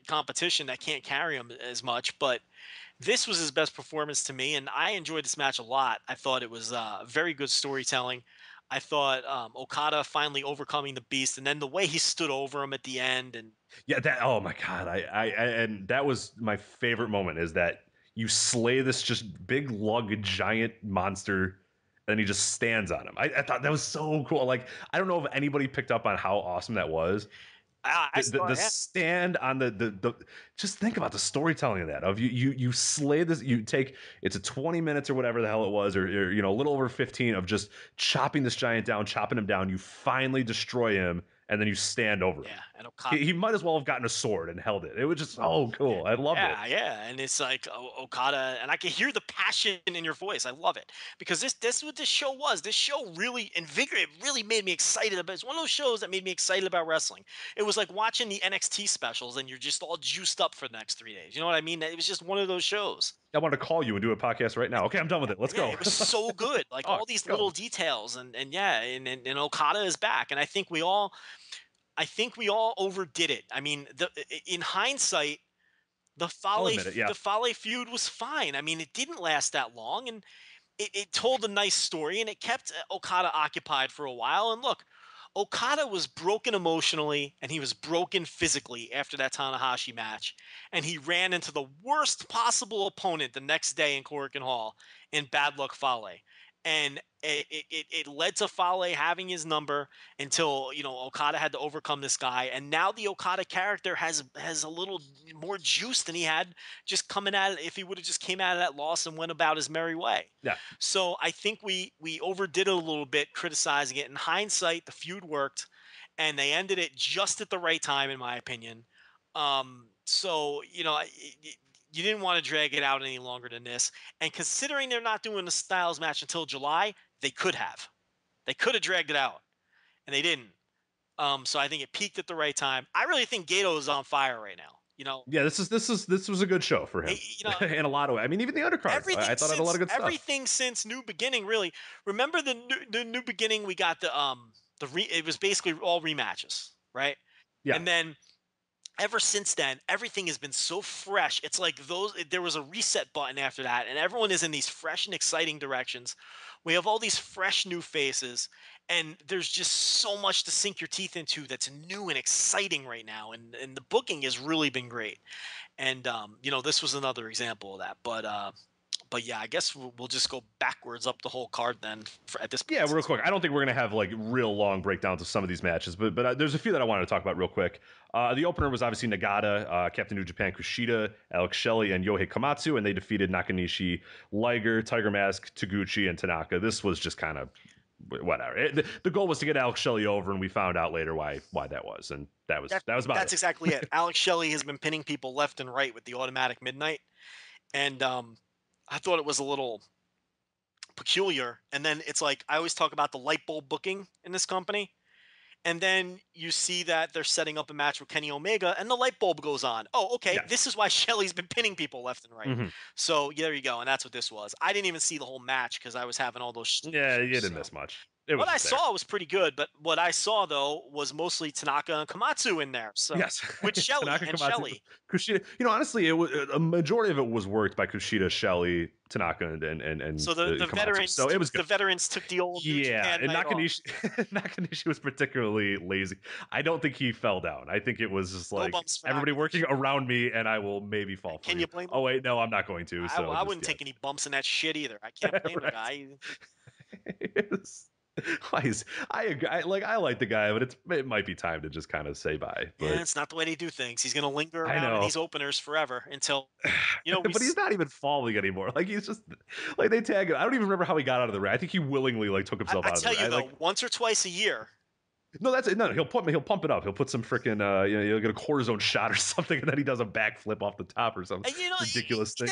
competition that can't carry him as much, but this was his best performance to me, and I enjoyed this match a lot. I thought it was very good storytelling. I thought Okada finally overcoming the beast, and then the way he stood over him at the end, and oh my god, and that was my favorite moment, is that you slay this just big lug giant monster, and he just stands on him. I thought that was so cool. Like, I don't know if anybody picked up on how awesome that was. The stand on the just think about the storytelling of that, of you slay this, it's a 20 minutes or whatever the hell it was, or a little over 15 of just chopping this giant down, chopping him down. You finally destroy him, and then you stand over him. And Okada, he might as well have gotten a sword and held it. It was just so cool. I loved it. Yeah, and it's like Okada, and I can hear the passion in your voice. I love it, because this is what this show was. This show really invigorated, really made me excited about. It's one of those shows that made me excited about wrestling. It was like watching the NXT specials, and you're just all juiced up for the next 3 days. You know what I mean? It was just one of those shows. I want to call you and do a podcast right now. Okay, I'm done with it. Let's go. It was so good. Like all these little details, and Okada is back, and I think we all overdid it. I mean, in hindsight, the Fale feud was fine. I mean, it didn't last that long, and it told a nice story, and it kept Okada occupied for a while. And look, Okada was broken emotionally and he was broken physically after that Tanahashi match. And he ran into the worst possible opponent the next day in Korakuen Hall in Bad Luck Fale. And it led to Fale having his number until, Okada had to overcome this guy. And now the Okada character has a little more juice than he had just coming at it if he would have just came out of that loss and went about his merry way. Yeah. So I think we overdid it a little bit criticizing it. In hindsight, the feud worked and they ended it just at the right time, in my opinion. So, you didn't want to drag it out any longer than this. And considering they're not doing the Styles match until July, they could have. They could have dragged it out, and they didn't. So I think it peaked at the right time. I really think Gato is on fire right now. Yeah, this was a good show for him. In a lot of ways. I mean, even the undercard. I thought it had a lot of good stuff. Everything since New Beginning, really. Remember the New Beginning? We got it was basically all rematches, right? Yeah. And then ever since then, everything has been so fresh. It's like there was a reset button after that, and everyone is in these fresh and exciting directions. We have all these fresh new faces, and there's just so much to sink your teeth into that's new and exciting right now. And the booking has really been great. And this was another example of that. But yeah, I guess we'll just go backwards up the whole card then at this point. Yeah, real quick. I don't think we're going to have like real long breakdowns of some of these matches, but there's a few that I wanted to talk about real quick. The opener was obviously Nagata, Captain New Japan Kushida, Alex Shelley, and Yohei Komatsu, and they defeated Nakanishi, Liger, Tiger Mask, Taguchi, and Tanaka. This was just kind of whatever. The goal was to get Alex Shelley over, and we found out later why that was, and that was about it. That's exactly it. Alex Shelley has been pinning people left and right with the automatic midnight, and I thought it was a little peculiar. And then it's like, I always talk about the light bulb booking in this company. And then you see that they're setting up a match with Kenny Omega and the light bulb goes on. Oh, okay. Yeah. This is why Shelley's been pinning people left and right. Mm-hmm. So there you go. And that's what this was. I didn't even see the whole match because I was having all those. Yeah, you didn't miss much. What I saw was pretty good, but what I saw though was mostly Tanaka and Komatsu in there. So yes, with Shelley and Shelley. Kushida, honestly, it was a majority of it was worked by Kushida, Shelley, Tanaka, and so the veterans. So it was good. The veterans took the old and Nakanishi was particularly lazy. I don't think he fell down. I think it was just like everybody working around me, and I will maybe fall. Can you blame him? Oh wait, no, I'm not going to. So I wouldn't take any bumps in that shit either. I can't blame the guy. I like the guy, but it might be time to just kind of say bye. But yeah, it's not the way they do things. He's going to linger around in these openers forever until but he's not even falling anymore. Like he's just like they tag him. I don't even remember how he got out of the ring. I think he willingly like took himself out of the ring. I tell you though, once or twice a year. No, that's it. No, he'll pump it up. He'll put some freaking he'll get a cortisone shot or something, and then he does a backflip off the top or something ridiculous thing.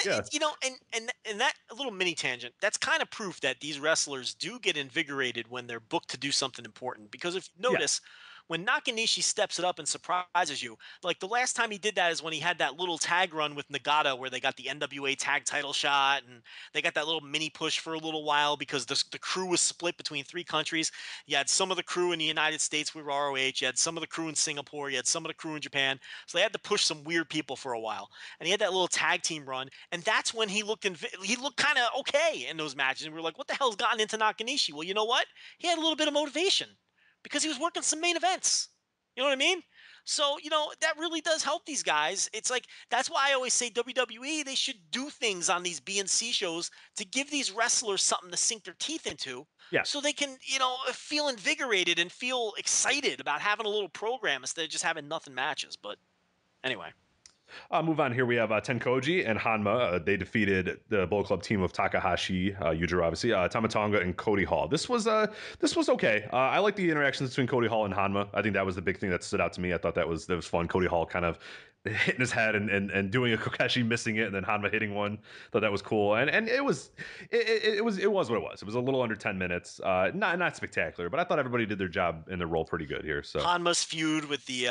And that little mini tangent, that's kind of proof that these wrestlers do get invigorated when they're booked to do something important. Because if you notice, when Nakanishi steps it up and surprises you, like the last time he did that is when he had that little tag run with Nagata where they got the NWA tag title shot and they got that little mini push for a little while because the crew was split between 3 countries. You had some of the crew in the United States with ROH, you had some of the crew in Singapore, you had some of the crew in Japan. So they had to push some weird people for a while. And he had that little tag team run, and that's when he looked kind of okay in those matches. And we were like, what the hell's gotten into Nakanishi? Well, you know what? He had a little bit of motivation. Because he was working some main events. You know what I mean? So, that really does help these guys. It's like, that's why I always say WWE, they should do things on these BNC shows to give these wrestlers something to sink their teeth into. Yeah. So they can, feel invigorated and feel excited about having a little program instead of just having nothing matches. But anyway. Move on here. We have Tenkoji and Hanma. They defeated the Bullet Club team of Takahashi, Yujiro, obviously, Tamatonga, and Cody Hall. This was okay. I like the interactions between Cody Hall and Hanma. I think that was the big thing that stood out to me. I thought that was fun. Cody Hall kind of hitting his head and doing a Kokeshi, missing it, and then Hanma hitting one. Thought that was cool. And it was what it was. It was a little under 10 minutes. Not spectacular, but I thought everybody did their job and their role pretty good here. So Hanma's feud with the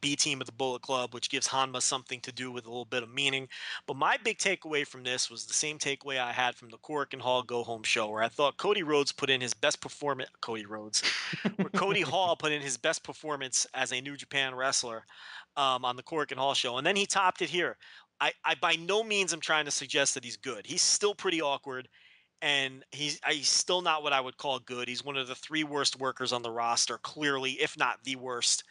B team of the Bullet Club, which gives Hanma something to do with a little bit of meaning. But my big takeaway from this was the same takeaway I had from the Korakuen Hall Go Home show, where I thought Cody Rhodes put in his best performance. Cody Hall put in his best performance as a New Japan wrestler on the Korakuen Hall show, and then he topped it here. I by no means am trying to suggest that he's good. He's still pretty awkward. and he's still not what I would call good. He's one of the 3 worst workers on the roster, clearly, if not the worst.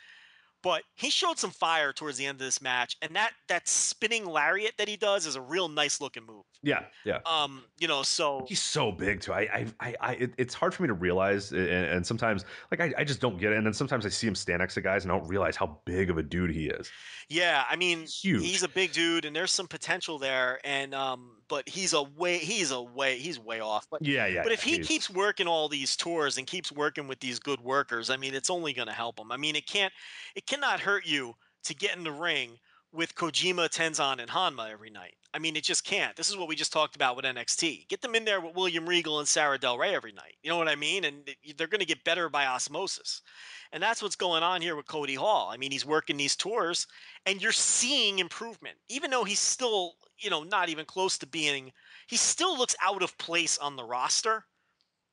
But he showed some fire towards the end of this match, and that spinning lariat that he does is a real nice looking move. Yeah, yeah. So He's so big too. It's hard for me to realize, and sometimes like I just don't get it. And then sometimes I see him stand next to guys and I don't realize how big of a dude he is. yeah, I mean, Huge. he's a big dude, and there's some potential there, and but he's way off. But if he keeps working all these tours and keeps working with these good workers, I mean, it's only going to help him. I mean, it cannot hurt you to get in the ring with Kojima, Tenzan, and Hanma every night. I mean, it just can't. This is what we just talked about with NXT. Get them in there with William Regal and Sarah Del Rey every night. You know what I mean? And they're going to get better by osmosis. And that's what's going on here with Cody Hall. I mean, he's working these tours, and you're seeing improvement. Even though he's still, not even close to being – he still looks out of place on the roster,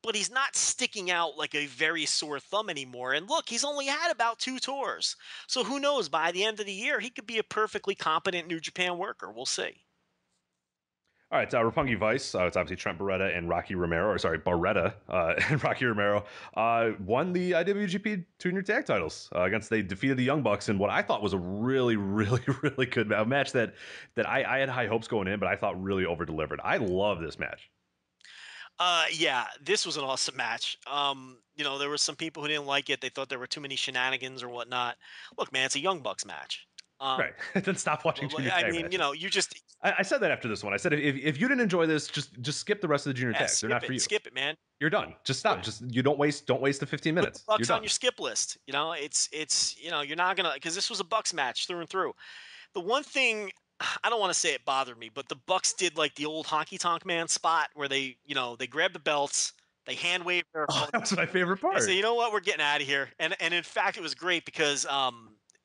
but he's not sticking out like a very sore thumb anymore. And look, he's only had about 2 tours. So who knows? By the end of the year, he could be a perfectly competent New Japan worker. We'll see. All right, Roppongi Vice, it's obviously Trent Barreta and Rocky Romero, Barreta and Rocky Romero, won the IWGP Junior Tag titles against, they defeated the Young Bucks in what I thought was a really, really, really good match that I had high hopes going in, but I thought really over-delivered. I love this match. Yeah, this was an awesome match. There were some people who didn't like it. They thought there were too many shenanigans or whatnot. Look, man, it's a Young Bucks match. Right. Then stop watching junior tag matches. You just... I said that after this one. I said, if you didn't enjoy this, just skip the rest of the junior tags. They're not for you. Skip it, man. You're done. Just stop. Yeah. Just don't waste the 15 minutes. Put the Bucks on your skip list. It's you're not gonna, because this was a Bucks match through and through. The one thing, I don't want to say it bothered me, but the Bucks did like the old honky tonk man spot where they grab the belts, they hand wave their that was my favorite part. I say, you know what, we're getting out of here. And in fact, it was great because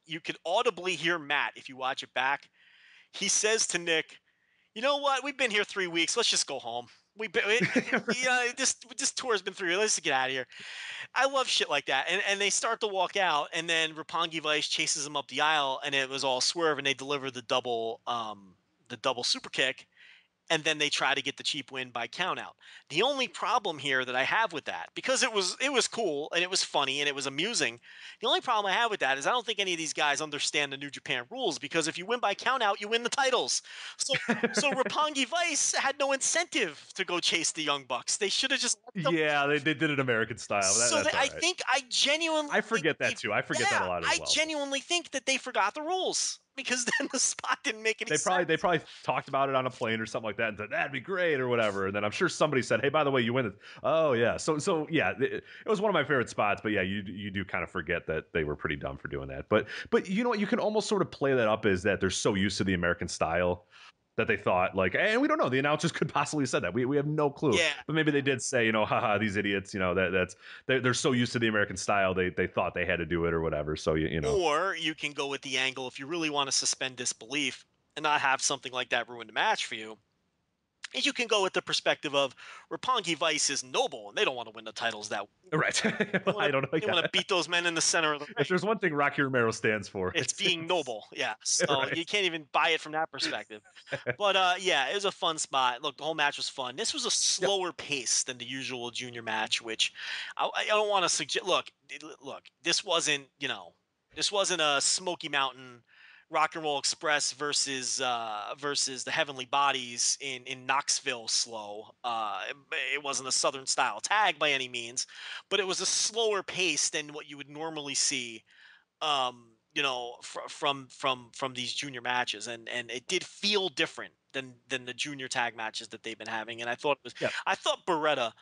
you could audibly hear Matt if you watch it back. He says to Nick, "You know what? We've been here 3 weeks. Let's just go home. This tour's been 3 weeks. Let's get out of here." I love shit like that. And they start to walk out, and then Roppongi Vice chases them up the aisle, and it was all swerve, and they deliver the double super kick. And then they try to get the cheap win by countout. The only problem here that I have with that, because it was cool and it was funny and it was amusing, the only problem I have with that is I don't think any of these guys understand the New Japan rules, because if you win by countout, you win the titles. So Roppongi Vice had no incentive to go chase the Young Bucks. They should have just let them. Yeah, they did it American style. I think I genuinely forget that too. I forget that a lot as well. I genuinely think that they forgot the rules, because then the spot didn't make any sense. They probably talked about it on a plane or something like that and said, that'd be great or whatever. And then I'm sure somebody said, hey, by the way, you win it. Oh, yeah. So yeah, it was one of my favorite spots. But yeah, you do kind of forget that they were pretty dumb for doing that. But you know what? You can almost sort of play that up as that they're so used to the American style that they thought, like, and we don't know. The announcers could possibly have said that. We have no clue. Yeah. But maybe they did say, haha, these idiots, they're so used to the American style, they thought they had to do it or whatever. So, Or you can go with the angle, if you really want to suspend disbelief and not have something like that ruin the match for you, is you can go with the perspective of Roppongi Vice is noble, and they don't want to win the titles that way. Right. I don't know. They want to beat those men in the center of the ring. If there's one thing Rocky Romero stands for, it's being noble. Yeah. So right. You can't even buy it from that perspective. But yeah, it was a fun spot. Look, the whole match was fun. This was a slower pace than the usual junior match, which I don't want to suggest. Look, this wasn't a Smoky Mountain Rock and Roll Express versus the Heavenly Bodies in Knoxville slow. It wasn't a Southern style tag by any means, but it was a slower pace than what you would normally see, from these junior matches, and it did feel different than the junior tag matches that they've been having. And I thought I thought Barreta,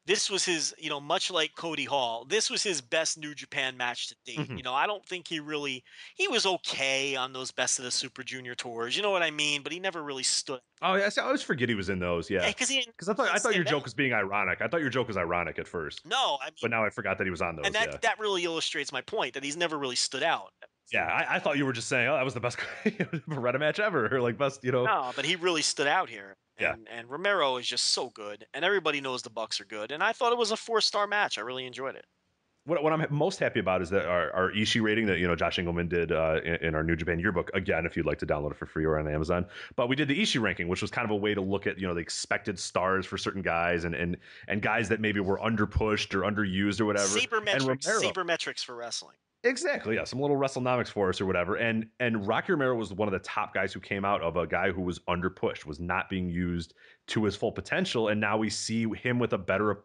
this was his, much like Cody Hall, this was his best New Japan match to date. Mm-hmm. I don't think he was okay on those Best of the Super Junior tours. You know what I mean? But he never really stood. Oh, yeah. I always forget he was in those. Yeah. Because I thought your joke was being ironic. I thought your joke was ironic at first. No, but now I forgot that he was on those. And that really illustrates my point, that he's never really stood out. Yeah, I thought you were just saying, oh, that was the best Barreta match ever, or like best, No, but he really stood out here. Yeah. And Romero is just so good, and everybody knows the Bucks are good. And I thought it was a 4-star match. I really enjoyed it. what I'm most happy about is that our Ishii rating that Josh Engelman did in our New Japan Yearbook. Again, if you'd like to download it for free or on Amazon, but we did the Ishii ranking, which was kind of a way to look at the expected stars for certain guys and guys that maybe were underpushed or underused or whatever. Sabermetrics for wrestling. Exactly, yeah, some little WrestleNomics for us or whatever. And Rocky Romero was one of the top guys who came out of a guy who was underpushed, was not being used to his full potential, and now we see him with a better,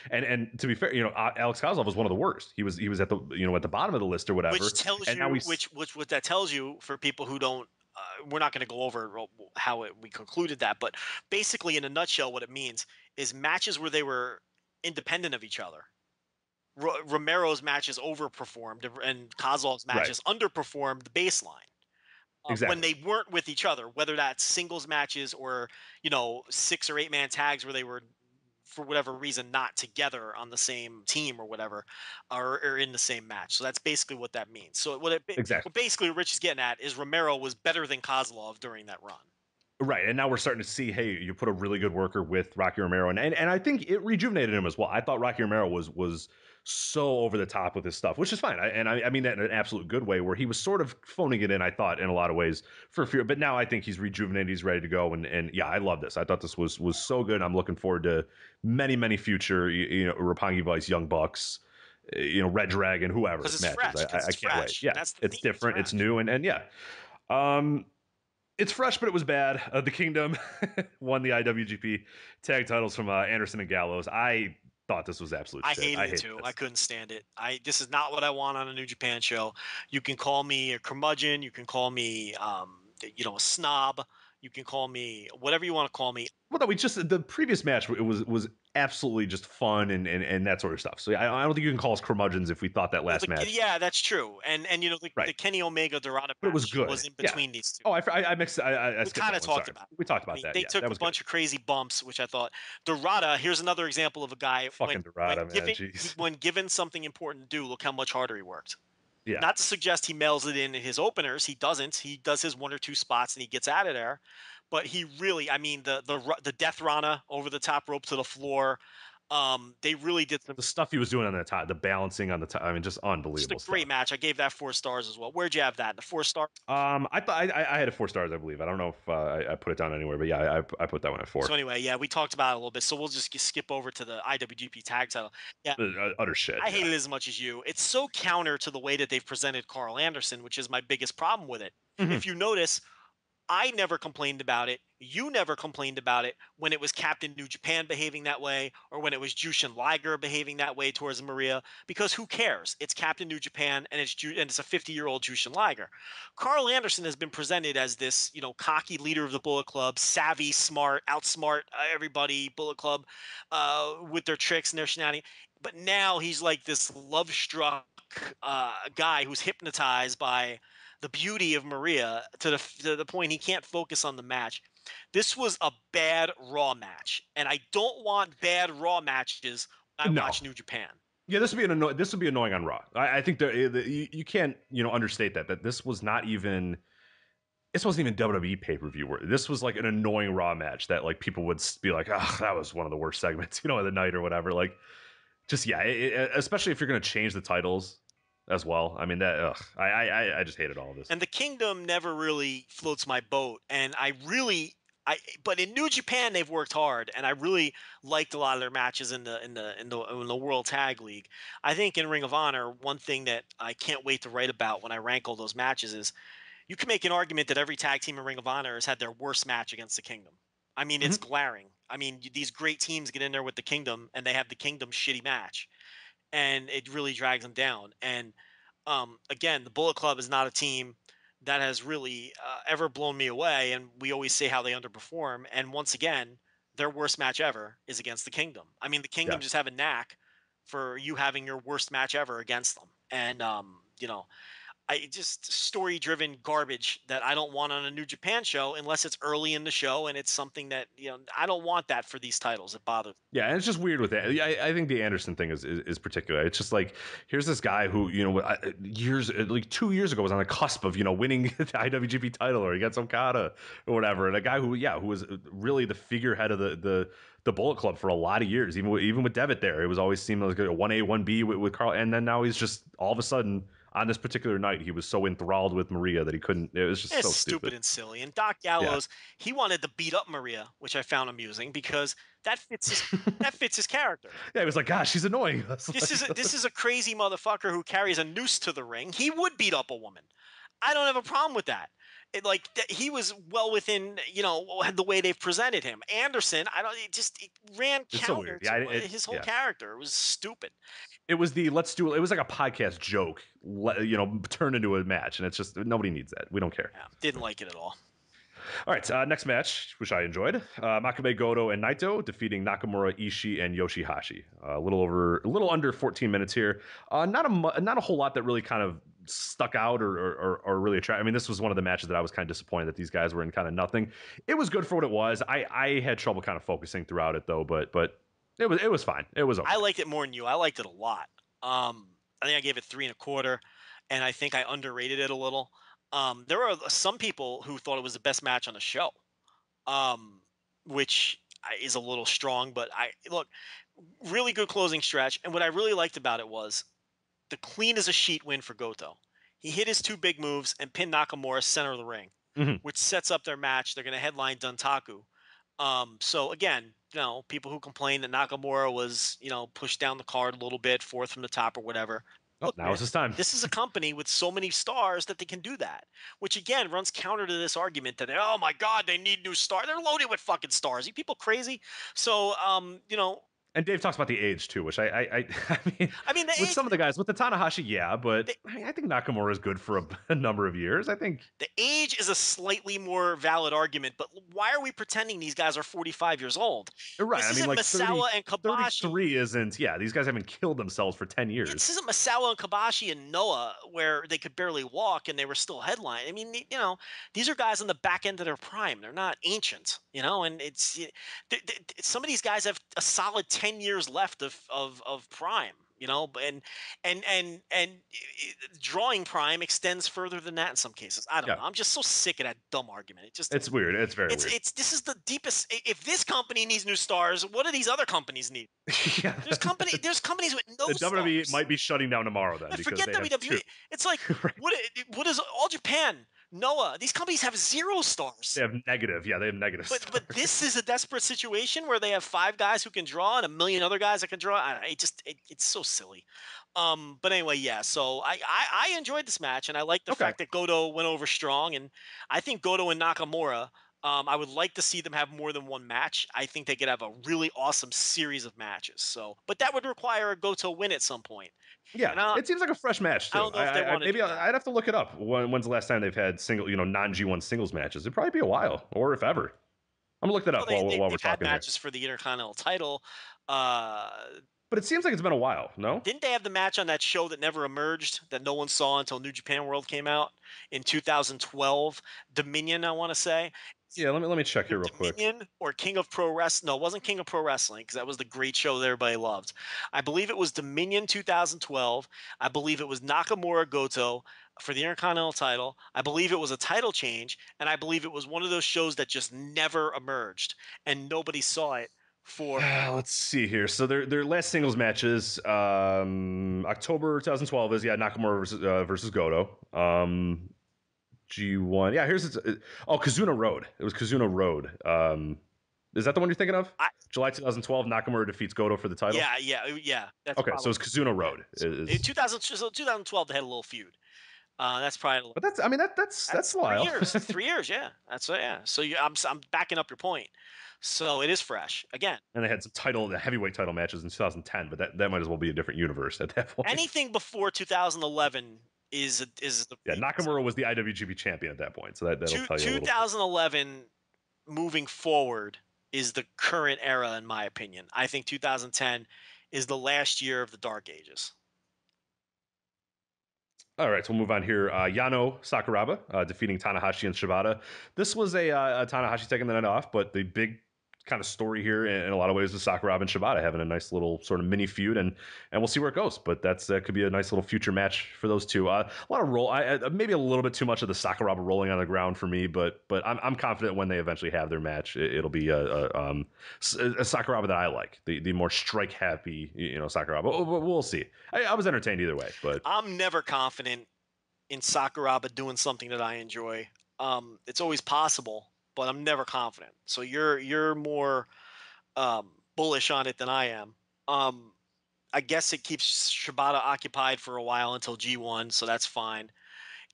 And to be fair, Alex Kozlov was one of the worst. He was at the at the bottom of the list or whatever. Which tells what that tells you for people who don't. We're not going to go over how we concluded that, but basically, in a nutshell, what it means is matches where they were independent of each other. Romero's matches overperformed and Kozlov's matches underperformed the baseline when they weren't with each other, whether that's singles matches or 6 or 8 man tags where they were for whatever reason not together on the same team or whatever, or in the same match. So that's basically what that means. So what basically Rich is getting at is Romero was better than Kozlov during that run. Right, and now we're starting to see, hey, you put a really good worker with Rocky Romero, and I think it rejuvenated him as well. I thought Rocky Romero was so over the top with his stuff, which is fine, I mean that in an absolute good way, where he was sort of phoning it in, I thought, in a lot of ways for fear, but now I think he's rejuvenated, he's ready to go, and yeah, I love this. I thought this was so good. I'm looking forward to many future, Roppongi Vice, Young Bucks, Red Dragon, whoever matches. I can't wait. Yeah, it's different, it's new, and yeah. It's fresh, but it was bad. The Kingdom won the IWGP tag titles from Anderson and Gallows. I thought this was absolute shit. I hated it too. I couldn't stand it. This is not what I want on a New Japan show. You can call me a curmudgeon. You can call me, a snob. You can call me whatever you want to call me. Well, no, the previous match was absolutely just fun and that sort of stuff. So I don't think you can call us curmudgeons if we thought that last match. Yeah, that's true. And the Kenny Omega Dorada match was good. Was in between these two. Oh, I mixed. I we kind of talked about it. We talked about that. They took a bunch of crazy bumps, which I thought Dorada. Here's another example of a guy when given something important to do. Look how much harder he worked. Yeah. Not to suggest he mails it in his openers. He doesn't. He does his 1 or 2 spots and he gets out of there. But he really, I mean, the Death Rana over the top rope to the floor. They really did the stuff he was doing on the top, the balancing on the top. I mean, just unbelievable. Just a great match. I gave that 4 stars as well. Where'd you have that? The 4 star? I thought I had a 4 stars, I believe. I don't know if I put it down anywhere, but yeah, I put that one at 4. So anyway, yeah, we talked about it a little bit. So we'll just skip over to the IWGP tag title. Yeah, utter shit. I hate it as much as you. It's so counter to the way that they've presented Carl Anderson, which is my biggest problem with it. Mm-hmm. If you notice, I never complained about it. You never complained about it when it was Captain New Japan behaving that way or when it was Jushin Liger behaving that way towards Maria, because who cares? It's Captain New Japan and it's a 50-year-old Jushin Liger. Carl Anderson has been presented as this, cocky leader of the Bullet Club, savvy, smart, outsmart everybody, Bullet Club, with their tricks and their shenanigans. But now he's like this love-struck guy who's hypnotized by the beauty of Maria to the point he can't focus on the match. This was a bad Raw match, and I don't want bad Raw matches when I watch New Japan. Yeah, this would be annoying on Raw. I think you can't understate that this was not even. This wasn't even WWE pay-per-view. This was like an annoying Raw match that like people would be like, "Oh, that was one of the worst segments, of the night or whatever." Like, just especially if you're going to change the titles as well. I mean, I just hated all of this. And the Kingdom never really floats my boat. And but in New Japan they've worked hard, and I really liked a lot of their matches in the World Tag League. I think in Ring of Honor, one thing that I can't wait to write about when I rank all those matches is you can make an argument that every tag team in Ring of Honor has had their worst match against the Kingdom. I mean, it's glaring. I mean, these great teams get in there with the Kingdom, and they have the Kingdom shitty match. And it really drags them down. And again, the Bullet Club is not a team that has really ever blown me away. And we always say how they underperform. And once again, their worst match ever is against the Kingdom. I mean, the Kingdom just have a knack for you having your worst match ever against them. And, just story-driven garbage that I don't want on a New Japan show unless it's early in the show and it's something that I don't want that for these titles. It bothers. Yeah, and it's just weird with it. Yeah, I think the Anderson thing is particular. It's just like, here's this guy who, years, like 2 years ago was on the cusp of, winning the IWGP title, or he gets Okada or whatever. And a guy who was really the figurehead of the Bullet Club for a lot of years, even with Devitt there. It was always seemed like a 1A, 1B with Carl. And then now he's just all of a sudden, on this particular night, he was so enthralled with Maria that he couldn't. It was just so stupid and silly. And Doc Gallows, he wanted to beat up Maria, which I found amusing because that fits his character. Yeah, he was like, "Gosh, she's annoying." This is a crazy motherfucker who carries a noose to the ring. He would beat up a woman. I don't have a problem with that. He was well within, the way they've presented him. Anderson, it ran counter to his whole character. It was stupid. It was it was like a podcast joke, turned into a match, and it's just, nobody needs that. We don't care. Yeah, didn't like it at all. All right, next match, which I enjoyed. Makabe Goto and Naito defeating Nakamura, Ishii, and Yoshihashi. A little under 14 minutes here. Not a whole lot that really kind of stuck out or really attracted. I mean, this was one of the matches that I was kind of disappointed that these guys were in kind of nothing. It was good for what it was. I had trouble kind of focusing throughout it though, but it was fine. It was okay. I liked it more than you. I liked it a lot. I think I gave it 3 1/4, and I think I underrated it a little. There were some people who thought it was the best match on the show, which is a little strong, but really good closing stretch. And what I really liked about it was the clean as a sheet win for Goto. He hit his 2 big moves and pinned Nakamura center of the ring, which sets up their match. They're going to headline Duntaku. So again, people who complain that Nakamura was, pushed down the card a little bit, 4th from the top or whatever. Look, now is his time. This is a company with so many stars that they can do that, which again runs counter to this argument that, oh my God, they need new stars. They're loaded with fucking stars. Are you people crazy? So, And Dave talks about the age too, which I mean, the with age, some of the guys, with the Tanahashi, but I think Nakamura is good for a number of years. I think the age is a slightly more valid argument, but why are we pretending these guys are 45 years old? Right. This isn't Misawa and Kobashi. 33 isn't. Yeah, these guys haven't killed themselves for 10 years. This isn't Misawa and Kobashi and Noah where they could barely walk and they were still headline. I mean, these are guys on the back end of their prime. They're not ancient, and it's some of these guys have a solid 10 years left of prime, and drawing prime extends further than that in some cases. I don't know. I'm just so sick of that dumb argument. It's weird. It's very weird. This is the deepest. If this company needs new stars, what do these other companies need? Yeah. There's companies with no the stars. WWE might be shutting down tomorrow then. Forget WWE. It's like what is All Japan? Noah, these companies have 0 stars. They have negative. Yeah, they have negative. But this is a desperate situation where they have 5 guys who can draw and a million other guys that can draw. It's so silly. But anyway, yeah. So I enjoyed this match, and I like the fact that Goto went over strong, and I think Goto and Nakamura. I would like to see them have more than one match. I think they could have a really awesome series of matches. So, but that would require a Goto win at some point. Yeah, it seems like a fresh match too. I don't know if they want to maybe I'd have to look it up. When's the last time they've had non G1 singles matches? It'd probably be a while, or if ever. I'm gonna look that up while we're talking. Had matches for the Intercontinental title. But it seems like it's been a while, no? Didn't they have the match on that show that never emerged, that no one saw until New Japan World came out in 2012? Dominion, I want to say. Yeah, let me check here real quick. Dominion or King of Pro Wrestling? No, it wasn't King of Pro Wrestling because that was the great show that everybody loved. I believe it was Dominion 2012. I believe it was Nakamura Goto for the Intercontinental title. I believe it was a title change, and I believe it was one of those shows that just never emerged, and nobody saw it. Let's see here. So their last singles matches, October 2012 is Nakamura versus Goto. G1. Yeah, here's Kazuna Road. It was Kazuna Road. Is that the one you're thinking of? July 2012, Nakamura defeats Goto for the title. Yeah. That's okay, so it's Kazuna Road. In 2012, they had a little feud. That's probably. But that's a while. 3 years. 3 years. Yeah, that's yeah. So I'm backing up your point. So it is fresh again. And they had some heavyweight title matches in 2010, but that might as well be a different universe at that point. Anything before 2011 is Nakamura was the IWGP champion at that point, so that'll tell you. 2011 moving forward is the current era, in my opinion. I think 2010 is the last year of the Dark Ages. All right, so we'll move on here. Yano Sakuraba defeating Tanahashi and Shibata. This was a Tanahashi taking the night off, but the big kind of story here in a lot of ways is Sakuraba and Shibata having a nice little sort of mini feud, and we'll see where it goes. But that could be a nice little future match for those two. A lot of roll, maybe a little bit too much of the Sakuraba rolling on the ground for me, but I'm confident when they eventually have their match, it'll be a Sakuraba that I like, the more strike happy, Sakuraba. But we'll see. I was entertained either way, but I'm never confident in Sakuraba doing something that I enjoy. It's always possible, but I'm never confident. So you're more bullish on it than I am. I guess it keeps Shibata occupied for a while until G1, so that's fine.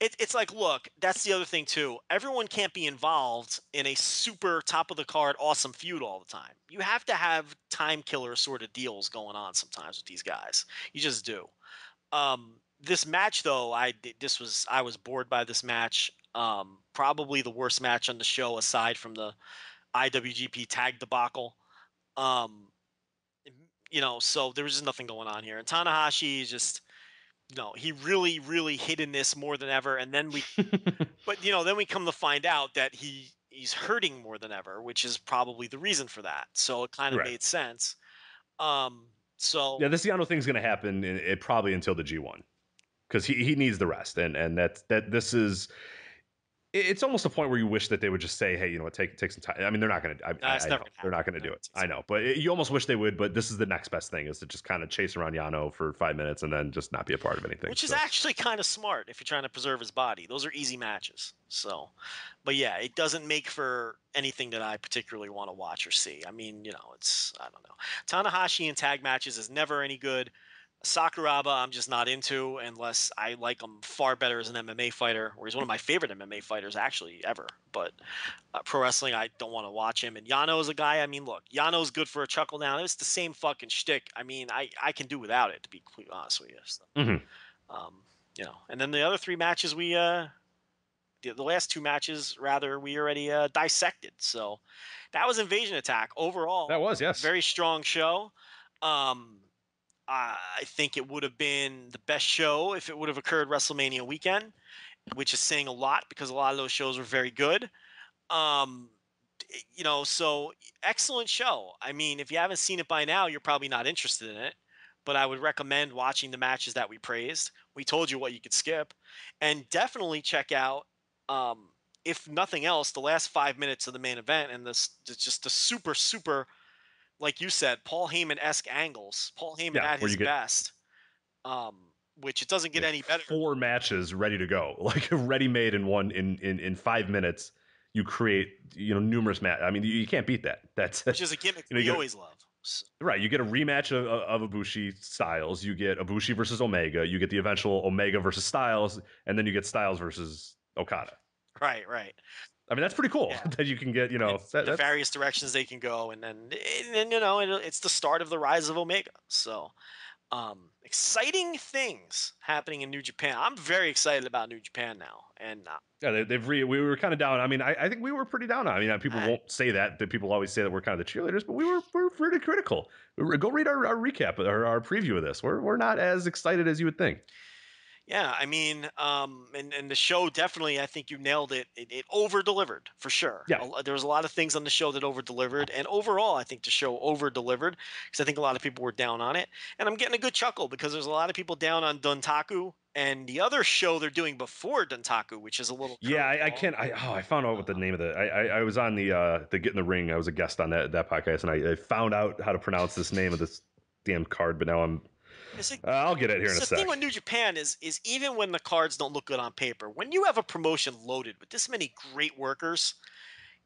It's like, look, that's the other thing too. Everyone can't be involved in a super top of the card awesome feud all the time. You have to have time killer sort of deals going on sometimes with these guys. You just do. This match though, I was bored by this match. Probably the worst match on the show aside from the IWGP tag debacle. So there was just nothing going on here. And Tanahashi is just, he really, really hid in this more than ever. And then then we come to find out that he's hurting more than ever, which is probably the reason for that. So it kind of Right. made sense. Yeah, this Yano thing's going to happen it probably until the G1 because he needs the rest, and this is. It's almost a point where you wish that they would just say, "Hey, take some time." I mean, they're not going to. I know they're not going to do it. I know, but you almost wish they would. But this is the next best thing: is to just kind of chase around Yano for 5 minutes and then just not be a part of anything. Which is actually kind of smart if you're trying to preserve his body. Those are easy matches. So, but yeah, it doesn't make for anything that I particularly want to watch or see. I mean, I don't know. Tanahashi in tag matches is never any good. Sakuraba, I'm just not into unless I like him far better as an MMA fighter, or he's one of my favorite MMA fighters actually ever. But pro wrestling, I don't want to watch him. And Yano is a guy. I mean, look, Yano's good for a chuckle down. It's the same fucking shtick. I mean, I can do without it, to be completely honest with you. So, and then the other three matches the last two matches rather, we already dissected. So that was Invasion Attack overall. That was, yes, very strong show. I think it would have been the best show if it would have occurred WrestleMania weekend, which is saying a lot because a lot of those shows were very good. So excellent show. I mean, if you haven't seen it by now, you're probably not interested in it, but I would recommend watching the matches that we praised. We told you what you could skip, and definitely check out, if nothing else, the last 5 minutes of the main event and just the super, super, like you said, Paul Heyman-esque angles. Paul Heyman at his best, which it doesn't get any better. 4 matches ready to go, like ready made in 5 minutes. You create numerous matches. I mean, you can't beat that. That's which is a gimmick we always love. Right, you get a rematch of Ibushi Styles. You get Ibushi versus Omega. You get the eventual Omega versus Styles, and then you get Styles versus Okada. Right. I mean, that's pretty cool that you can get, the various directions they can go. And then it's the start of the rise of Omega. So exciting things happening in New Japan. I'm very excited about New Japan now. And we were kind of down. I mean, I think we were pretty down. I mean, people won't say that. People always say that we're kind of the cheerleaders, but we're pretty critical. Go read our recap or our preview of this. We're not as excited as you would think. Yeah, I mean, and the show definitely, I think you nailed it. It over-delivered, for sure. Yeah. There was a lot of things on the show that over-delivered, and overall, I think the show over-delivered, because I think a lot of people were down on it. And I'm getting a good chuckle, because there's a lot of people down on Duntaku, and the other show they're doing before Duntaku, which is a little... Yeah, I found out what the name of it. I was on the Get in the Ring. I was a guest on that podcast, and I found out how to pronounce this name of this damn card, but now I'll get it here in a sec. The thing with New Japan is even when the cards don't look good on paper, when you have a promotion loaded with this many great workers,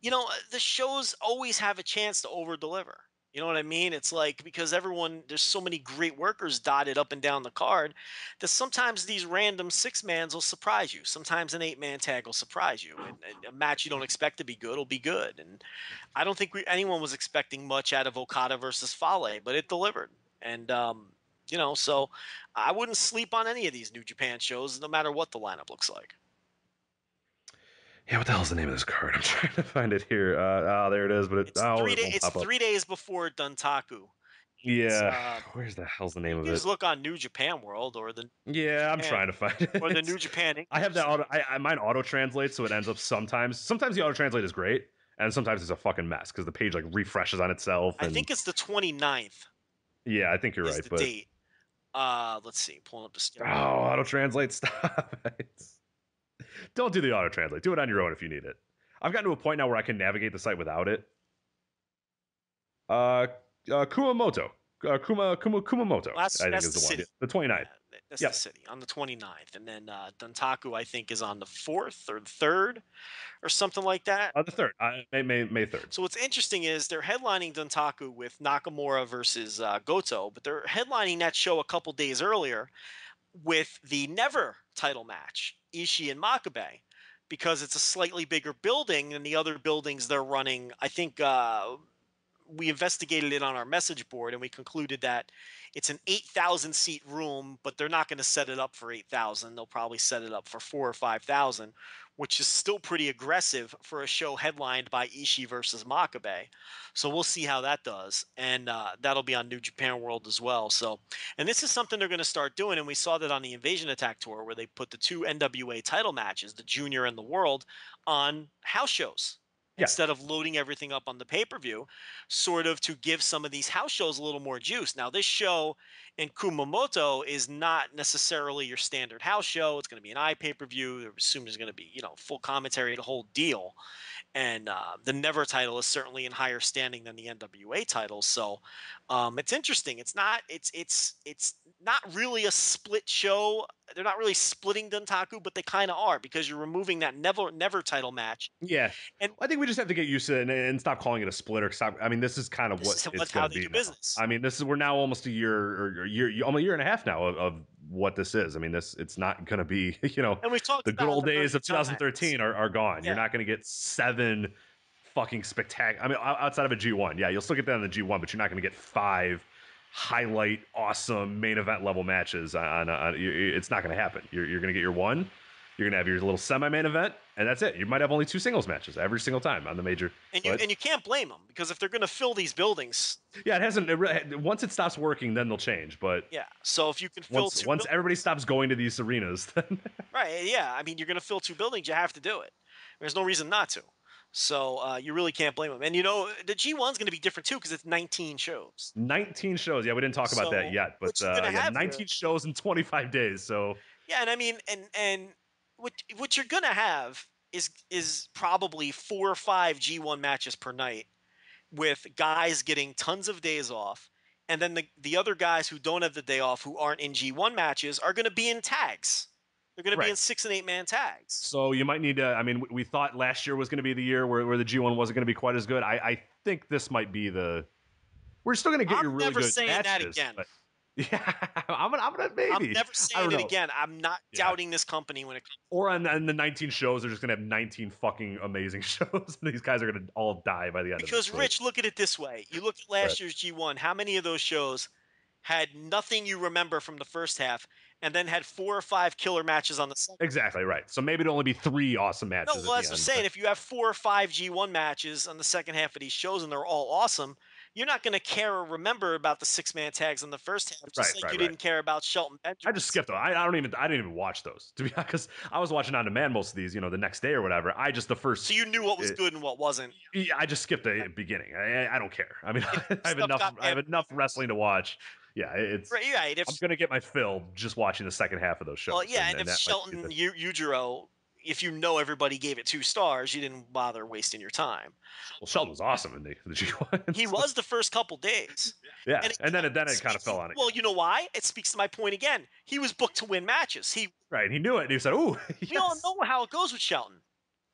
the shows always have a chance to over-deliver. You know what I mean? It's like, because there's so many great workers dotted up and down the card that sometimes these random 6-mans will surprise you. Sometimes an 8-man tag will surprise you. And a match you don't expect to be good will be good. And I don't think anyone was expecting much out of Okada versus Fale, but it delivered. And, so I wouldn't sleep on any of these New Japan shows, no matter what the lineup looks like. Yeah, what the hell's the name of this card? I'm trying to find it here. There it is, but it's 3 days before Duntaku, Yeah. Where's the hell's the name You of can it? just look on New Japan World or the Yeah, I'm trying to find it. or the New Japan. I have that auto. Mine auto translates, so it ends up sometimes. Sometimes the auto translate is great, and sometimes it's a fucking mess because the page like refreshes on itself. I And think it's the 29th yeah, I think you're is right. the But date. Let's see, pulling up the schedule. auto translate, stop. Don't do the auto translate. Do it on your own if you need it. I've gotten to a point now where I can navigate the site without it. Kumamoto. Kumamoto, That's I think the is the one. city. Yeah, the 29th. Yeah, that's Yep. the city on the 29th, and then Duntaku I think is on the 4th or the 3rd or something like that. The 3rd. May 3rd. So what's interesting is they're headlining Duntaku with Nakamura versus Goto, but they're headlining that show a couple days earlier with the Never title match, Ishii and Makabe, because it's a slightly bigger building than the other buildings they're running. I think we investigated it on our message board and we concluded that it's an 8,000 seat room, but they're not going to set it up for 8,000. They'll probably set it up for 4,000 or 5,000, which is still pretty aggressive for a show headlined by Ishii versus Makabe. So we'll see how that does. And that'll be on New Japan World as well. So, and this is something they're going to start doing. And we saw that on the Invasion Attack Tour where they put the 2 NWA title matches, the Junior and the World, on house shows. Yeah. Instead of loading everything up on the pay-per-view, sort of to give some of these house shows a little more juice. Now, this show in Kumamoto is not necessarily your standard house show. It's going to be an iPay-per-view. I assume there's going to be, full commentary, the whole deal. And the Never title is certainly in higher standing than the NWA title. So it's interesting. It's not really a split show. They're not really splitting Duntaku, but they kind of are because you're removing that Never title match. Yeah, and I think we just have to get used to it and stop calling it a split or stop. I mean, this is kind of what it's going to be. Business. I mean, we're now almost a year almost a year and a half now of what this is. I mean, it's not going to be and we've talked the good old days of 2013 times. are gone. Yeah. You're not going to get 7 fucking spectacular. I mean, outside of a G1, yeah, you'll still get that on the G1, but you're not going to get 5 highlight awesome main event level matches on it's not going to happen. You're going to get your one. You're going to have your little semi-main event, and that's it. You might have only 2 singles matches every single time on the major. And you can't blame them because if they're going to fill these buildings. Yeah, it hasn't. Once it stops working, then they'll change. But yeah, so if you can fill once everybody stops going to these arenas, then right, yeah. I mean, you're going to fill 2 buildings. You have to do it. There's no reason not to. So you really can't blame them. And the G1 is going to be different too because it's 19 shows. 19 shows. Yeah, we didn't talk about that yet, but 19 shows in 25 days. So yeah, and I mean, and what you're gonna have is probably 4 or 5 G1 matches per night, with guys getting tons of days off, and then the other guys who don't have the day off, who aren't in G1 matches, are going to be in tags. They're going to be in 6 and 8 man tags. So you might need to. I mean, we thought last year was going to be the year where the G1 wasn't going to be quite as good. I think this might be the. We're still going to get your really good matches. I'm never saying that again. But, yeah, I'm gonna maybe. I'm never saying it again. I'm not doubting this company when it comes. Or on the 19 shows, they're just gonna have 19 fucking amazing shows. And these guys are gonna all die by the end. Because of it. Rich, look at it this way: you look at last year's G1. How many of those shows had nothing you remember from the first half, and then had 4 or 5 killer matches on the second? Exactly right. So maybe it'll only be 3 awesome matches. No, well, that's what I'm saying. If you have 4 or 5 G1 matches on the second half of these shows and they're all awesome, you're not going to care or remember about the 6-man tags in the first half, just like you didn't care about Shelton Benjamin. I just skipped them. I didn't even watch those, to be honest, because I was watching on demand most of these, the next day or whatever. So you knew what was good and what wasn't. Yeah, I just skipped the beginning. I don't care. I mean, I have enough wrestling to watch. Yeah, it's right. I'm gonna get my fill just watching the second half of those shows. Well, yeah, and if Shelton Ujiro, if everybody gave it 2 stars, you didn't bother wasting your time. Well, Shelton was awesome in the G1. He was the first couple days. Yeah, and then it kind of fell on it. Well, you know why? It speaks to my point again. He was booked to win matches. He knew it. And he said, "Ooh." Yes. We all know how it goes with Shelton.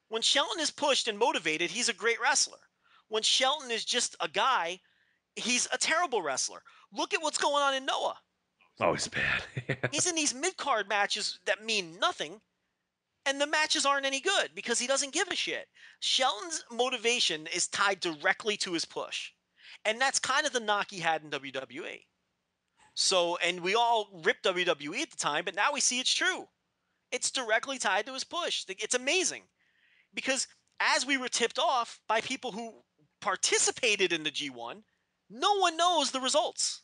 When Shelton is pushed and motivated, he's a great wrestler. When Shelton is just a guy, he's a terrible wrestler. Look at what's going on in Noah. Oh, he's bad. He's in these mid-card matches that mean nothing. And the matches aren't any good because he doesn't give a shit. Shelton's motivation is tied directly to his push. And that's kind of the knock he had in WWE. So, and we all ripped WWE at the time, but now we see it's true. It's directly tied to his push. It's amazing. Because as we were tipped off by people who participated in the G1, No one knows the results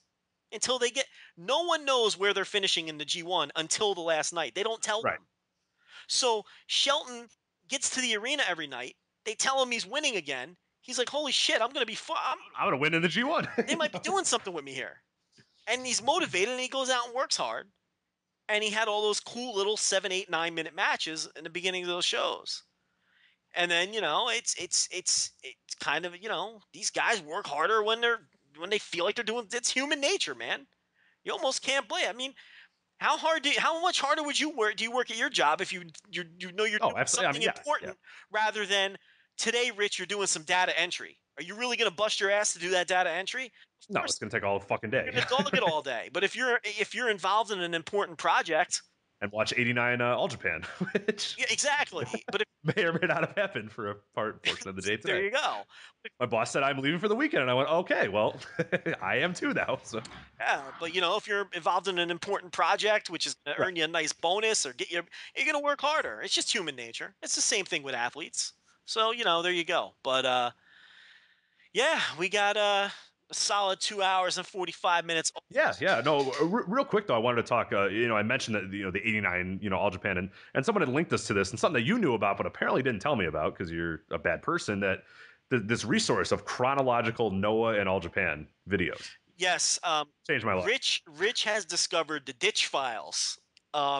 until they get. No one knows where they're finishing in the G1 until the last night. They don't tell Right. them. So Shelton gets to the arena every night. They tell him he's winning again. He's like, "Holy shit, I'm gonna be fun. I'm gonna win in the G1. They might be doing something with me here." And he's motivated, and he goes out and works hard. And he had all those cool little 7, 8, 9 minute matches in the beginning of those shows. And then it's kind of these guys work harder when they feel like they're doing. It's human nature, man. You almost can't blame. I mean, how much harder would you work? Do you work at your job if you know you're doing something important rather than today, Rich? You're doing some data entry. Are you really going to bust your ass to do that data entry? No, it's going to take all the fucking day. You're going to dog it all day. But if you're involved in an important project. And watch 89 All Japan, which exactly. But may or may not have happened for a portion of the day today. There you go. My boss said I'm leaving for the weekend, and I went, okay, well, I am too now. So yeah, but if you're involved in an important project, which is going to earn you a nice bonus or you're going to work harder. It's just human nature. It's the same thing with athletes. So there you go. But yeah, we got a solid 2 hours and 45 minutes. Yeah. No, real quick though, I wanted to talk. I mentioned that the 89 All Japan, and someone had linked us to this, and something that you knew about, but apparently didn't tell me about because you're a bad person. That this resource of chronological Noah and All Japan videos. Yes, changed my life. Rich has discovered the ditch files.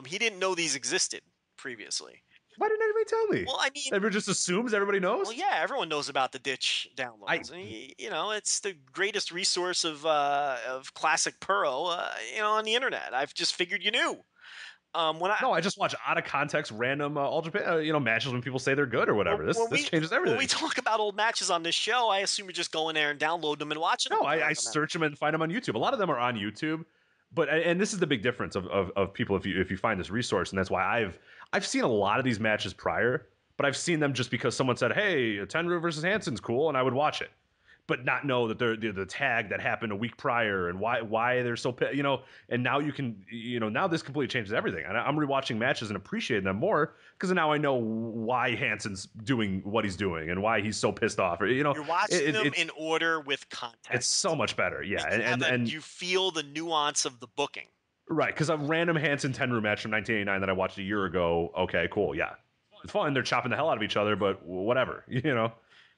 He didn't know these existed previously. Why didn't anybody tell me? Well, I mean, everyone just assumes everybody knows. Well, yeah, everyone knows about the ditch downloads. It's the greatest resource of classic Puro, on the internet. I've just figured you knew. I just watch out of context random All Japan, matches when people say they're good or whatever. This changes everything. When we talk about old matches on this show, I assume you're just going there and download them and watching them. No, I search them and find them on YouTube. A lot of them are on YouTube. And this is the big difference of people if you find this resource, and that's why I've seen a lot of these matches prior, but I've seen them just because someone said, "Hey, Tenryu versus Hansen's cool," and I would watch it, but not know that they're the tag that happened a week prior and why they're so And now you can now this completely changes everything, and I'm rewatching matches and appreciating them more because now I know why Hansen's doing what he's doing and why he's so pissed off. You're watching them in order with context. It's so much better, yeah, and you feel the nuance of the booking. Right, because a random Hansen Tenryu match from 1989 that I watched a year ago, okay, cool, yeah. It's fun. They're chopping the hell out of each other, but whatever,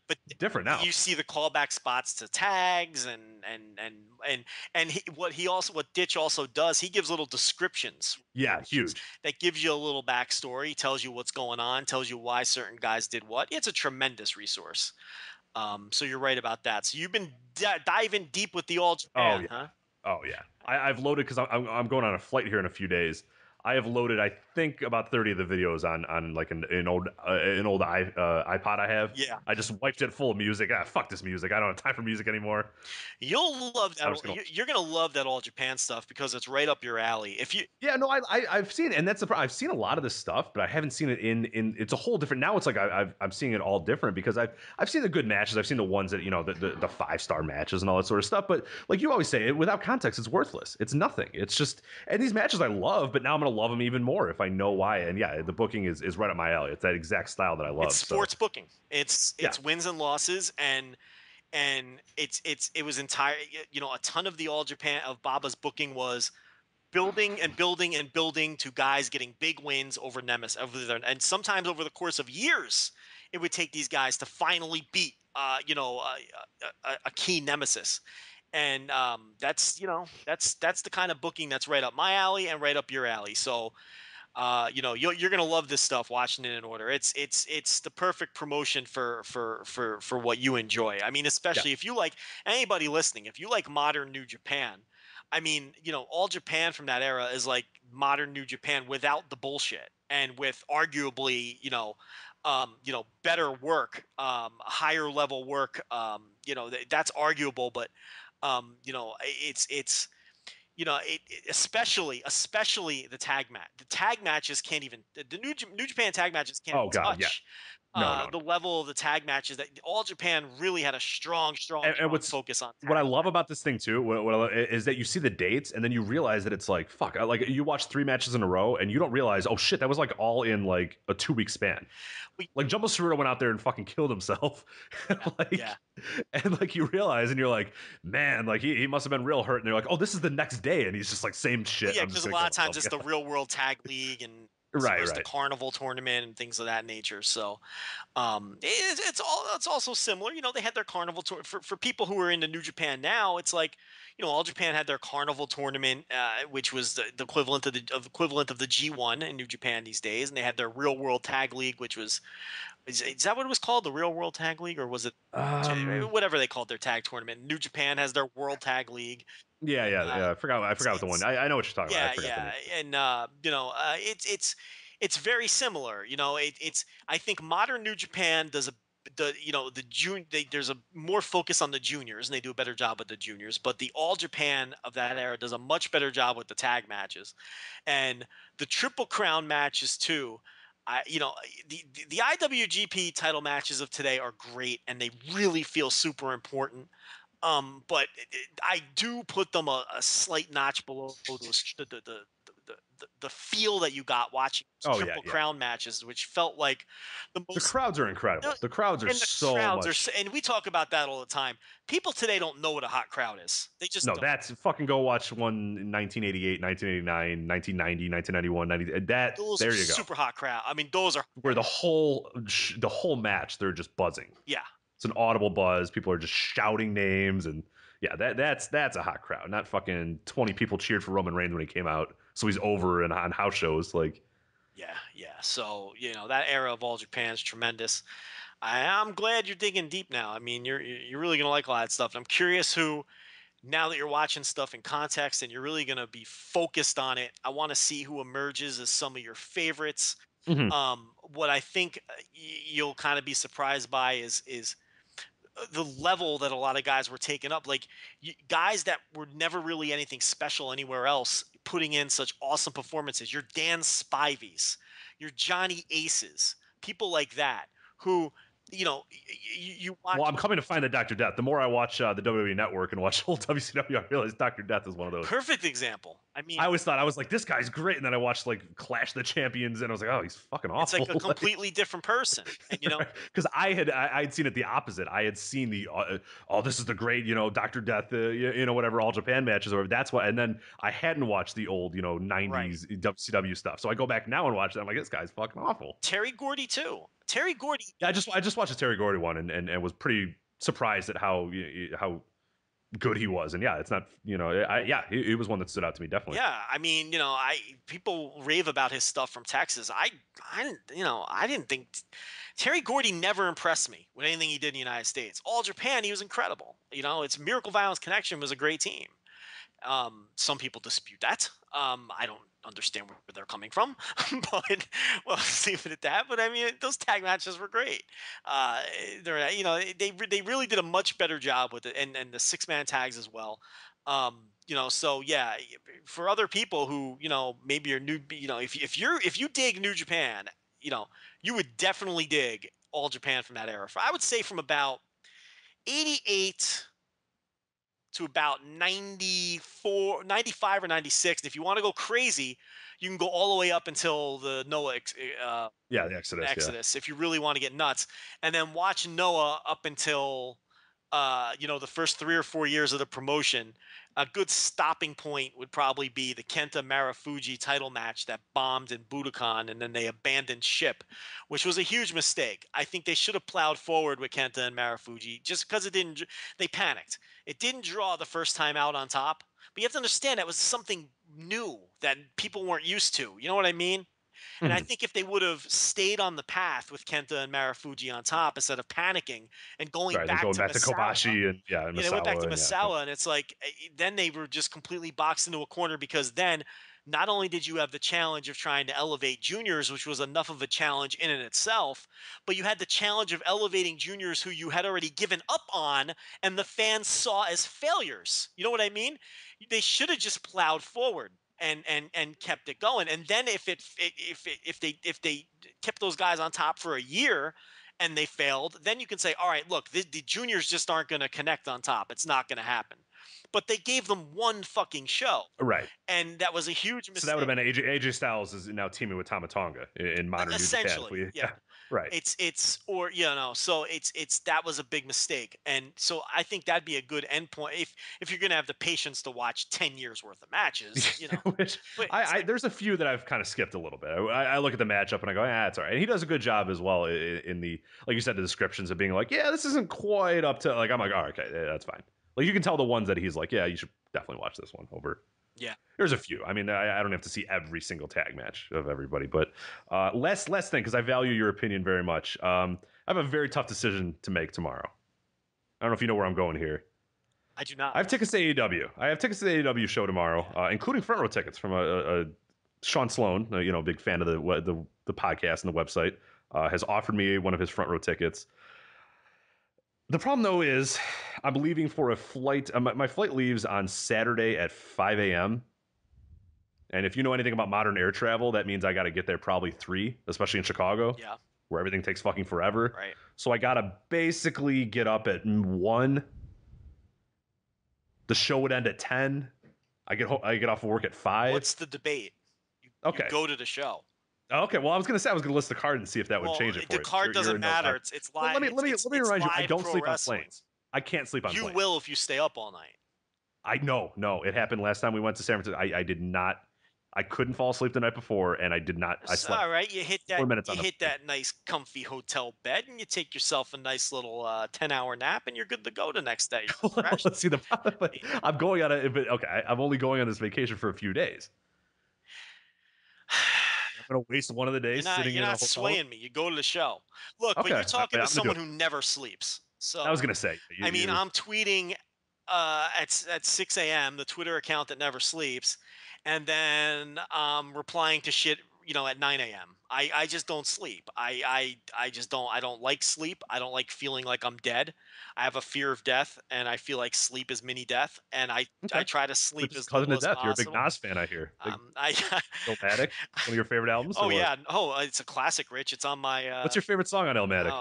But different now. You see the callback spots to tags what Ditch also does, he gives little descriptions. Yeah, huge. That gives you a little backstory, tells you what's going on, tells you why certain guys did what. It's a tremendous resource. So you're right about that. So you've been diving deep with the All Japan, huh? Oh yeah, I've loaded because I'm going on a flight here in a few days. I have loaded, I think, about 30 of the videos on like an old iPod I have. Yeah. I just wiped it full of music. Fuck this music. I don't have time for music anymore. You'll love that. You're gonna love that All Japan stuff because it's right up your alley. I've seen it, and that's the problem. I've seen a lot of this stuff, but I haven't seen it in. It's a whole different. Now it's like I'm seeing it all different because I've seen the good matches. I've seen the ones that the 5-star matches and all that sort of stuff. But like you always say, without context, it's worthless. It's nothing. It's just, and these matches I love, but now I'm gonna love them even more if I know why. And yeah, the booking is right up my alley. It's that exact style that I love. It's sports booking. It's wins and losses, and it was entire. A ton of the All Japan of Baba's booking was building and building and building to guys getting big wins over Nemesis, and sometimes over the course of years, it would take these guys to finally beat a key Nemesis. And that's the kind of booking that's right up my alley and right up your alley. So, you're gonna love this stuff. Watching it in order, it's the perfect promotion for what you enjoy. I mean, especially if you like anybody listening, if you like modern New Japan. I mean, All Japan from that era is like modern New Japan without the bullshit and with arguably, better work, higher level work. That's arguable, but especially the tag match. The tag matches can't even the New Japan tag matches can't touch No. The level of the tag matches that All Japan really had a strong And focus on. what I love about this thing too, is that you see the dates and then you realize that it's like fuck. Like you watch 3 matches in a row and you don't realize, oh shit, that was like all in like a 2-week span. Like Jumbo Ceruto went out there and fucking killed himself. Yeah. And like you realize and you're like, man, like he must have been real hurt. And they're like, oh, this is the next day, and he's just like same shit. Yeah, I'm just because a gonna lot of kill times it's myself. the Real World Tag League and Right, the Carnival tournament and things of that nature. So it's also similar. You know, they had their Carnival tour for people who are into New Japan now. It's like, you know, All Japan had their Carnival tournament, which was the equivalent of the G1 in New Japan these days, and they had their Real World Tag League, which was is that what it was called, the Real World Tag League, or was it whatever they called their tag tournament? New Japan has their World Tag League. Yeah. I forgot what the one. I know what you're talking about. I forgot the name. And you know, it's very similar. You know, it's I think modern New Japan does there's a more focus on the juniors and they do a better job with the juniors, but the All Japan of that era does a much better job with the tag matches and the Triple Crown matches too. The IWGP title matches of today are great and they really feel super important. But I do put them a slight notch below the feel that you got watching Triple Crown matches, which felt like the most. The crowds are incredible. The crowds are so much. And we talk about that all the time. People today don't know what a hot crowd is. They just don't. That's fucking go watch one in 1988, 1989, 1990, 1991, 90. Those there are you go. Super hot crowd. I mean, those are where the whole match they're just buzzing. Yeah. It's an audible buzz. People are just shouting names, and yeah, that's a hot crowd. Not fucking 20 people cheered for Roman Reigns when he came out, so he's over and on house shows. Like, yeah. So that era of All Japan is tremendous. I'm glad you're digging deep now. I mean, you're really gonna like a lot of stuff. And I'm curious who, now that you're watching stuff in context and you're really gonna be focused on it, I want to see who emerges as some of your favorites. mm-hmm. What I think you'll kind of be surprised by is the level that a lot of guys were taking up, like guys that were never really anything special anywhere else, putting in such awesome performances. Your Dan Spivies, your Johnny Aces, people like that who, you watch. Well, I'm coming to find the Dr. Death. The more I watch the WWE Network and watch old WCW, I realize Dr. Death is one of those. Perfect example. I mean, I always thought, I was like, this guy's great, and then I watched like Clash of the Champions, and I was like, oh, he's fucking awful. It's like a completely different person, and because I'd seen it the opposite. I had seen the this is the great Dr. Death whatever All Japan matches, or that's why. And then I hadn't watched the old 90s WCW stuff, so I go back now and watch it. I'm like, this guy's fucking awful. Terry Gordy too. Terry Gordy. Yeah, I just watched the Terry Gordy one and was pretty surprised at how good he was. And yeah, it's not he was one that stood out to me, definitely. Yeah, I mean, people rave about his stuff from Texas. I didn't think Terry Gordy never impressed me with anything he did in the United States. All Japan, he was incredible. It's Miracle Violence Connection was a great team. Some people dispute that. I don't understand where they're coming from, but well, let's leave it at that. But I mean, those tag matches were great. They really did a much better job with it, and the 6-man tags as well. So yeah, for other people who maybe are new, if you dig New Japan, you would definitely dig All Japan from that era. I would say from about 88 to about 94, 95 or 96. And if you want to go crazy, you can go all the way up until the Noah the Exodus. If you really want to get nuts. And then watch Noah up until the first 3 or 4 years of the promotion. A good stopping point would probably be the Kenta Marufuji title match that bombed in Budokan, and then they abandoned ship, which was a huge mistake. I think they should have plowed forward with Kenta and Marufuji just because they panicked. It didn't draw the first time out on top, but you have to understand that was something new that people weren't used to. You know what I mean? And I think if they would have stayed on the path with Kenta and Marufuji on top instead of panicking and going back to Kobashi and they went back to Misawa, and it's like then they were just completely boxed into a corner, because then not only did you have the challenge of trying to elevate juniors, which was enough of a challenge in and itself, but you had the challenge of elevating juniors who you had already given up on and the fans saw as failures. You know what I mean? They should have just plowed forward and kept it going. And then if they kept those guys on top for a year and they failed, then you can say, all right, look, the juniors just aren't going to connect on top. It's not going to happen. But they gave them one fucking show. Right. And that was a huge mistake. So that would have been AJ Styles is now teaming with Tama Tonga in modern New Japan. Essentially, yeah. Right. So it's that was a big mistake. And so I think that'd be a good endpoint if you're going to have the patience to watch 10 years worth of matches, Which there's a few that I've kind of skipped a little bit. I look at the matchup and I go, it's all right. And he does a good job as well in the, like you said, the descriptions of being like, yeah, this isn't quite up to, like, I'm like, oh, okay, that's fine. Like, you can tell the ones that he's like, yeah, you should definitely watch this one over. Yeah. There's a few. I mean, I don't have to see every single tag match of everybody, but less thing, because I value your opinion very much. I have a very tough decision to make tomorrow. I don't know if you know where I'm going here. I do not. I have tickets to AEW. I have tickets to the AEW show tomorrow, including front row tickets from a Sean Sloan, big fan of the podcast and the website, has offered me one of his front row tickets. The problem, though, is I'm leaving for a flight. My flight leaves on Saturday at 5 a.m. And if you know anything about modern air travel, that means I got to get there probably 3, especially in Chicago, where everything takes fucking forever. Right. So I got to basically get up at 1. The show would end at 10. I get off of work at 5. What's the debate? You go to the show. Okay, well, I was going to list the card and see if that would change it for you. The card doesn't matter. It's live. Well, let me remind you, I don't sleep on planes. I can't sleep on planes. You will if you stay up all night. I know. No, it happened last time we went to San Francisco. I did not. I couldn't fall asleep the night before, and I did not. I slept. All right, you hit that. 4 minutes you hit that nice, comfy hotel bed, and you take yourself a nice little 10-hour nap, and you're good to go the next day. Let's see the problem. But I'm going on I'm only going on this vacation for a few days. I'm gonna waste one of the days sitting in a hotel. You're not swaying me. You go to the show. Look, but you're talking to someone who never sleeps. So I was gonna say. I'm tweeting at 6 a.m. the Twitter account that never sleeps, and then replying to shit at 9 a.m. I just don't sleep. I don't like sleep. I don't like feeling like I'm dead. I have a fear of death, and I feel like sleep is mini death, and I try to sleep as little as possible. You're a big Nas fan, I hear. Illmatic, one of your favorite albums? Oh, yeah. Oh, it's a classic, Rich. It's on my... What's your favorite song on Illmatic?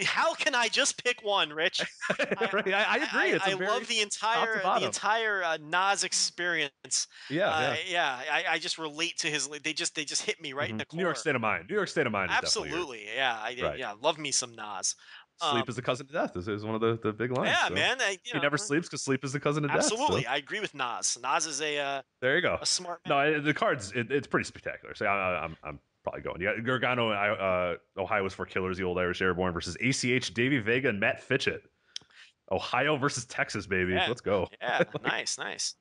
How can I just pick one, Rich? I agree. I love the entire Nas experience. I just relate to his... They just hit me right in the core. New York State of Mind. New York State of Mind. Absolutely. I love me some Nas. Sleep is the cousin to death is one of the big lines. Yeah, so. Man. He never sleeps because sleep is the cousin to death. Absolutely. So. I agree with Nas. Nas is there you go. A smart man. No, the cards, it's pretty spectacular. So I'm probably going. You got Gargano, Ohio was for Killers, the old Irish Airborne versus ACH, Davey Vega, and Matt Fitchett. Ohio versus Texas, baby. Yeah. Let's go. Yeah, nice.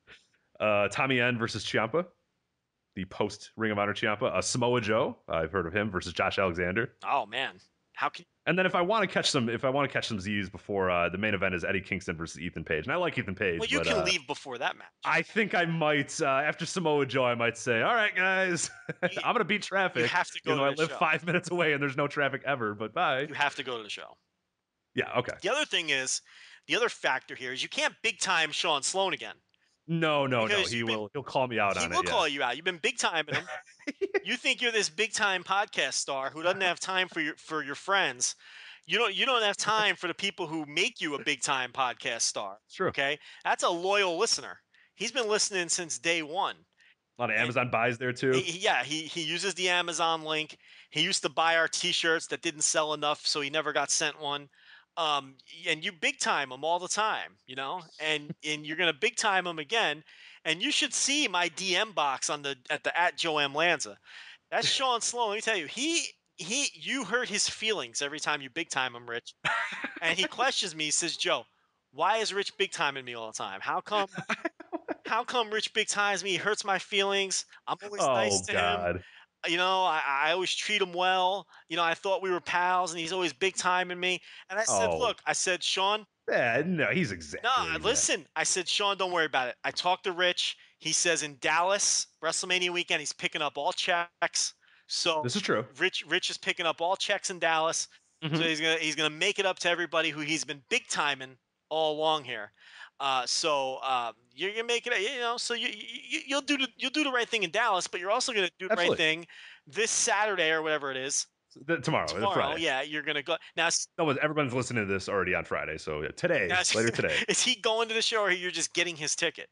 Tommy End versus Ciampa. The post Ring of Honor Ciampa. Samoa Joe, I've heard of him, versus Josh Alexander. Oh, man. How can... And then if I want to catch some Z's before the main event is Eddie Kingston versus Ethan Page, and I like Ethan Page. Well, you can leave before that match. I think I might after Samoa Joe. I might say, all right, guys, I'm gonna beat traffic. You have to go. I live 5 minutes away, and there's no traffic ever. But bye. You have to go to the show. Yeah. Okay. The other factor here is you can't big time Sean Sloan again. No. He'll call me out on it. He will call you out. You've been big timing him. You think you're this big time podcast star who doesn't have time for your friends. You don't have time for the people who make you a big time podcast star. It's true. Okay, that's a loyal listener. He's been listening since day one. A lot of Amazon buys there too. He uses the Amazon link. He used to buy our T-shirts that didn't sell enough, so he never got sent one. And you big time him all the time, and you're gonna big time him again. And you should see my DM box at Joe M. Lanza. That's Sean Sloan. Let me tell you, you hurt his feelings every time you big time him, Rich. And he questions me. He says, Joe, why is Rich big timing me all the time? How come Rich big times me? He hurts my feelings. I'm always nice to him. I always treat him well. I thought we were pals, and he's always big timing me. And I said, look, Sean. Yeah, no, he's exaggerating. No, listen. I said, Sean, don't worry about it. I talked to Rich. He says in Dallas, WrestleMania weekend, he's picking up all checks. So this is true. Rich is picking up all checks in Dallas. Mm-hmm. So he's gonna make it up to everybody who he's been big timing all along here. So you're gonna make it. So you'll do the right thing in Dallas, but you're also gonna do the right thing this Saturday or whatever it is. Tomorrow, Friday. Yeah, you're gonna go now. No, everyone's listening to this already on Friday, so today, later today. Is he going to the show, or you're just getting his ticket?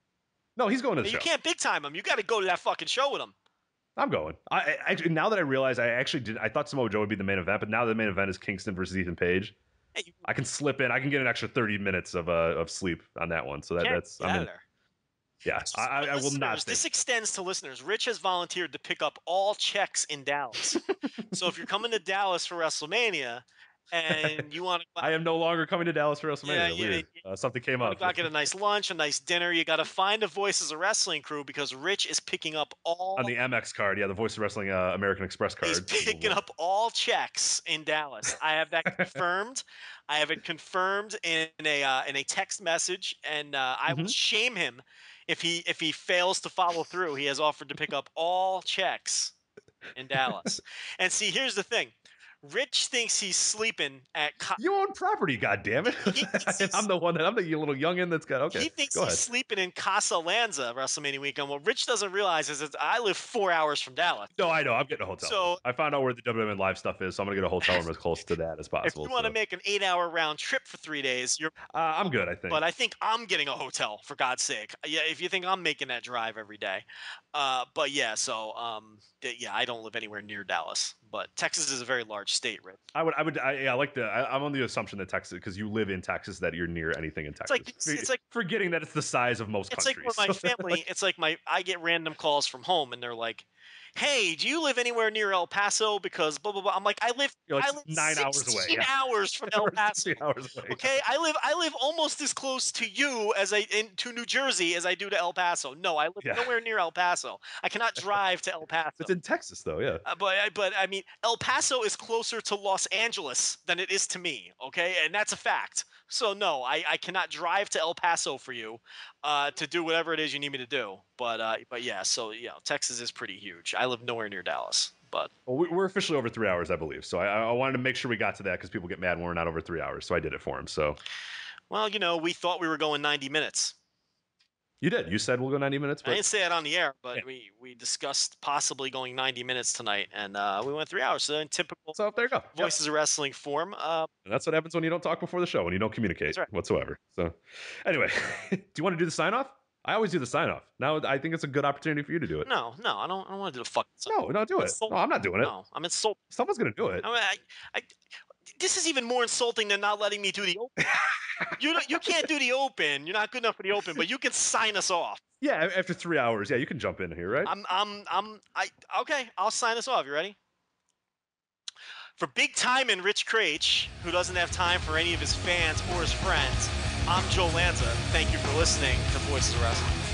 No, he's going to the show. You can't big time him. You got to go to that fucking show with him. I'm going. I actually, now that I realize, I thought Samoa Joe would be the main event, but now the main event is Kingston versus Ethan Page. Hey, I can slip in. I can get an extra 30 minutes of sleep on that one. So that's I'm in. There. Yeah, I will not. This extends to listeners. Rich has volunteered to pick up all checks in Dallas. So if you're coming to Dallas for WrestleMania and you want to, I am no longer coming to Dallas for WrestleMania. Something came up. You got to get a nice lunch, a nice dinner. You got to find the Voices of Wrestling crew because Rich is picking up all on the MX card. Yeah, the Voice of Wrestling American Express card. He's picking up all checks in Dallas. I have that confirmed. I have it confirmed in a text message, and I will shame him if he fails to follow through. He has offered to pick up all checks in Dallas. And see, here's the thing. Rich thinks he's sleeping at. You own property, goddammit. I'm the little youngin that's got. Okay, he thinks he's sleeping in Casa Lanza WrestleMania weekend. What Rich doesn't realize is that I live 4 hours from Dallas. No, I know. I'm getting a hotel. So I found out where the WWN live stuff is, so I'm gonna get a hotel room as close to that as possible. If you want to make an 8-hour round trip for 3 days, you're. I'm good, I think. But I think I'm getting a hotel for God's sake. Yeah, if you think I'm making that drive every day. But yeah, so I don't live anywhere near Dallas, but Texas is a very large state, right? I'm on the assumption that Texas, because you live in Texas, that you're near anything in Texas. It's like forgetting that it's the size of most countries. It's like when my family, I get random calls from home, and they're like, "Hey, do you live anywhere near El Paso?" Because blah blah blah. I'm like, I live 9 hours away. 16 hours from El Paso. 16 hours away. Okay, I live almost as close to you to New Jersey as I do to El Paso. No, I live nowhere near El Paso. I cannot drive to El Paso. It's in Texas, though. Yeah. But I mean, El Paso is closer to Los Angeles than it is to me. Okay, and that's a fact. So no, I cannot drive to El Paso for you to do whatever it is you need me to do. But yeah, so Texas is pretty huge. I live nowhere near Dallas, but we're officially over 3 hours, I believe. So I wanted to make sure we got to that because people get mad when we're not over 3 hours. So I did it for him. So, well, we thought we were going 90 minutes. You did. You said we'll go 90 minutes. But... I didn't say it on the air, but we discussed possibly going 90 minutes tonight, and we went 3 hours. So in typical there you go. Voices of Wrestling form. And that's what happens when you don't talk before the show, when you don't communicate whatsoever. So anyway, do you want to do the sign-off? I always do the sign-off. Now I think it's a good opportunity for you to do it. No, I don't want to do the fucking sign-off. No, do it. No, I'm not doing it. No, I'm insulted. Someone's going to do it. I mean, this is even more insulting than not letting me do the open. You can't do the open. You're not good enough for the open, but you can sign us off. Yeah, after 3 hours, you can jump in here, right? Okay. I'll sign us off. You ready? For Big Time and Rich Craich, who doesn't have time for any of his fans or his friends, I'm Joe Lanza. Thank you for listening to Voices of Wrestling.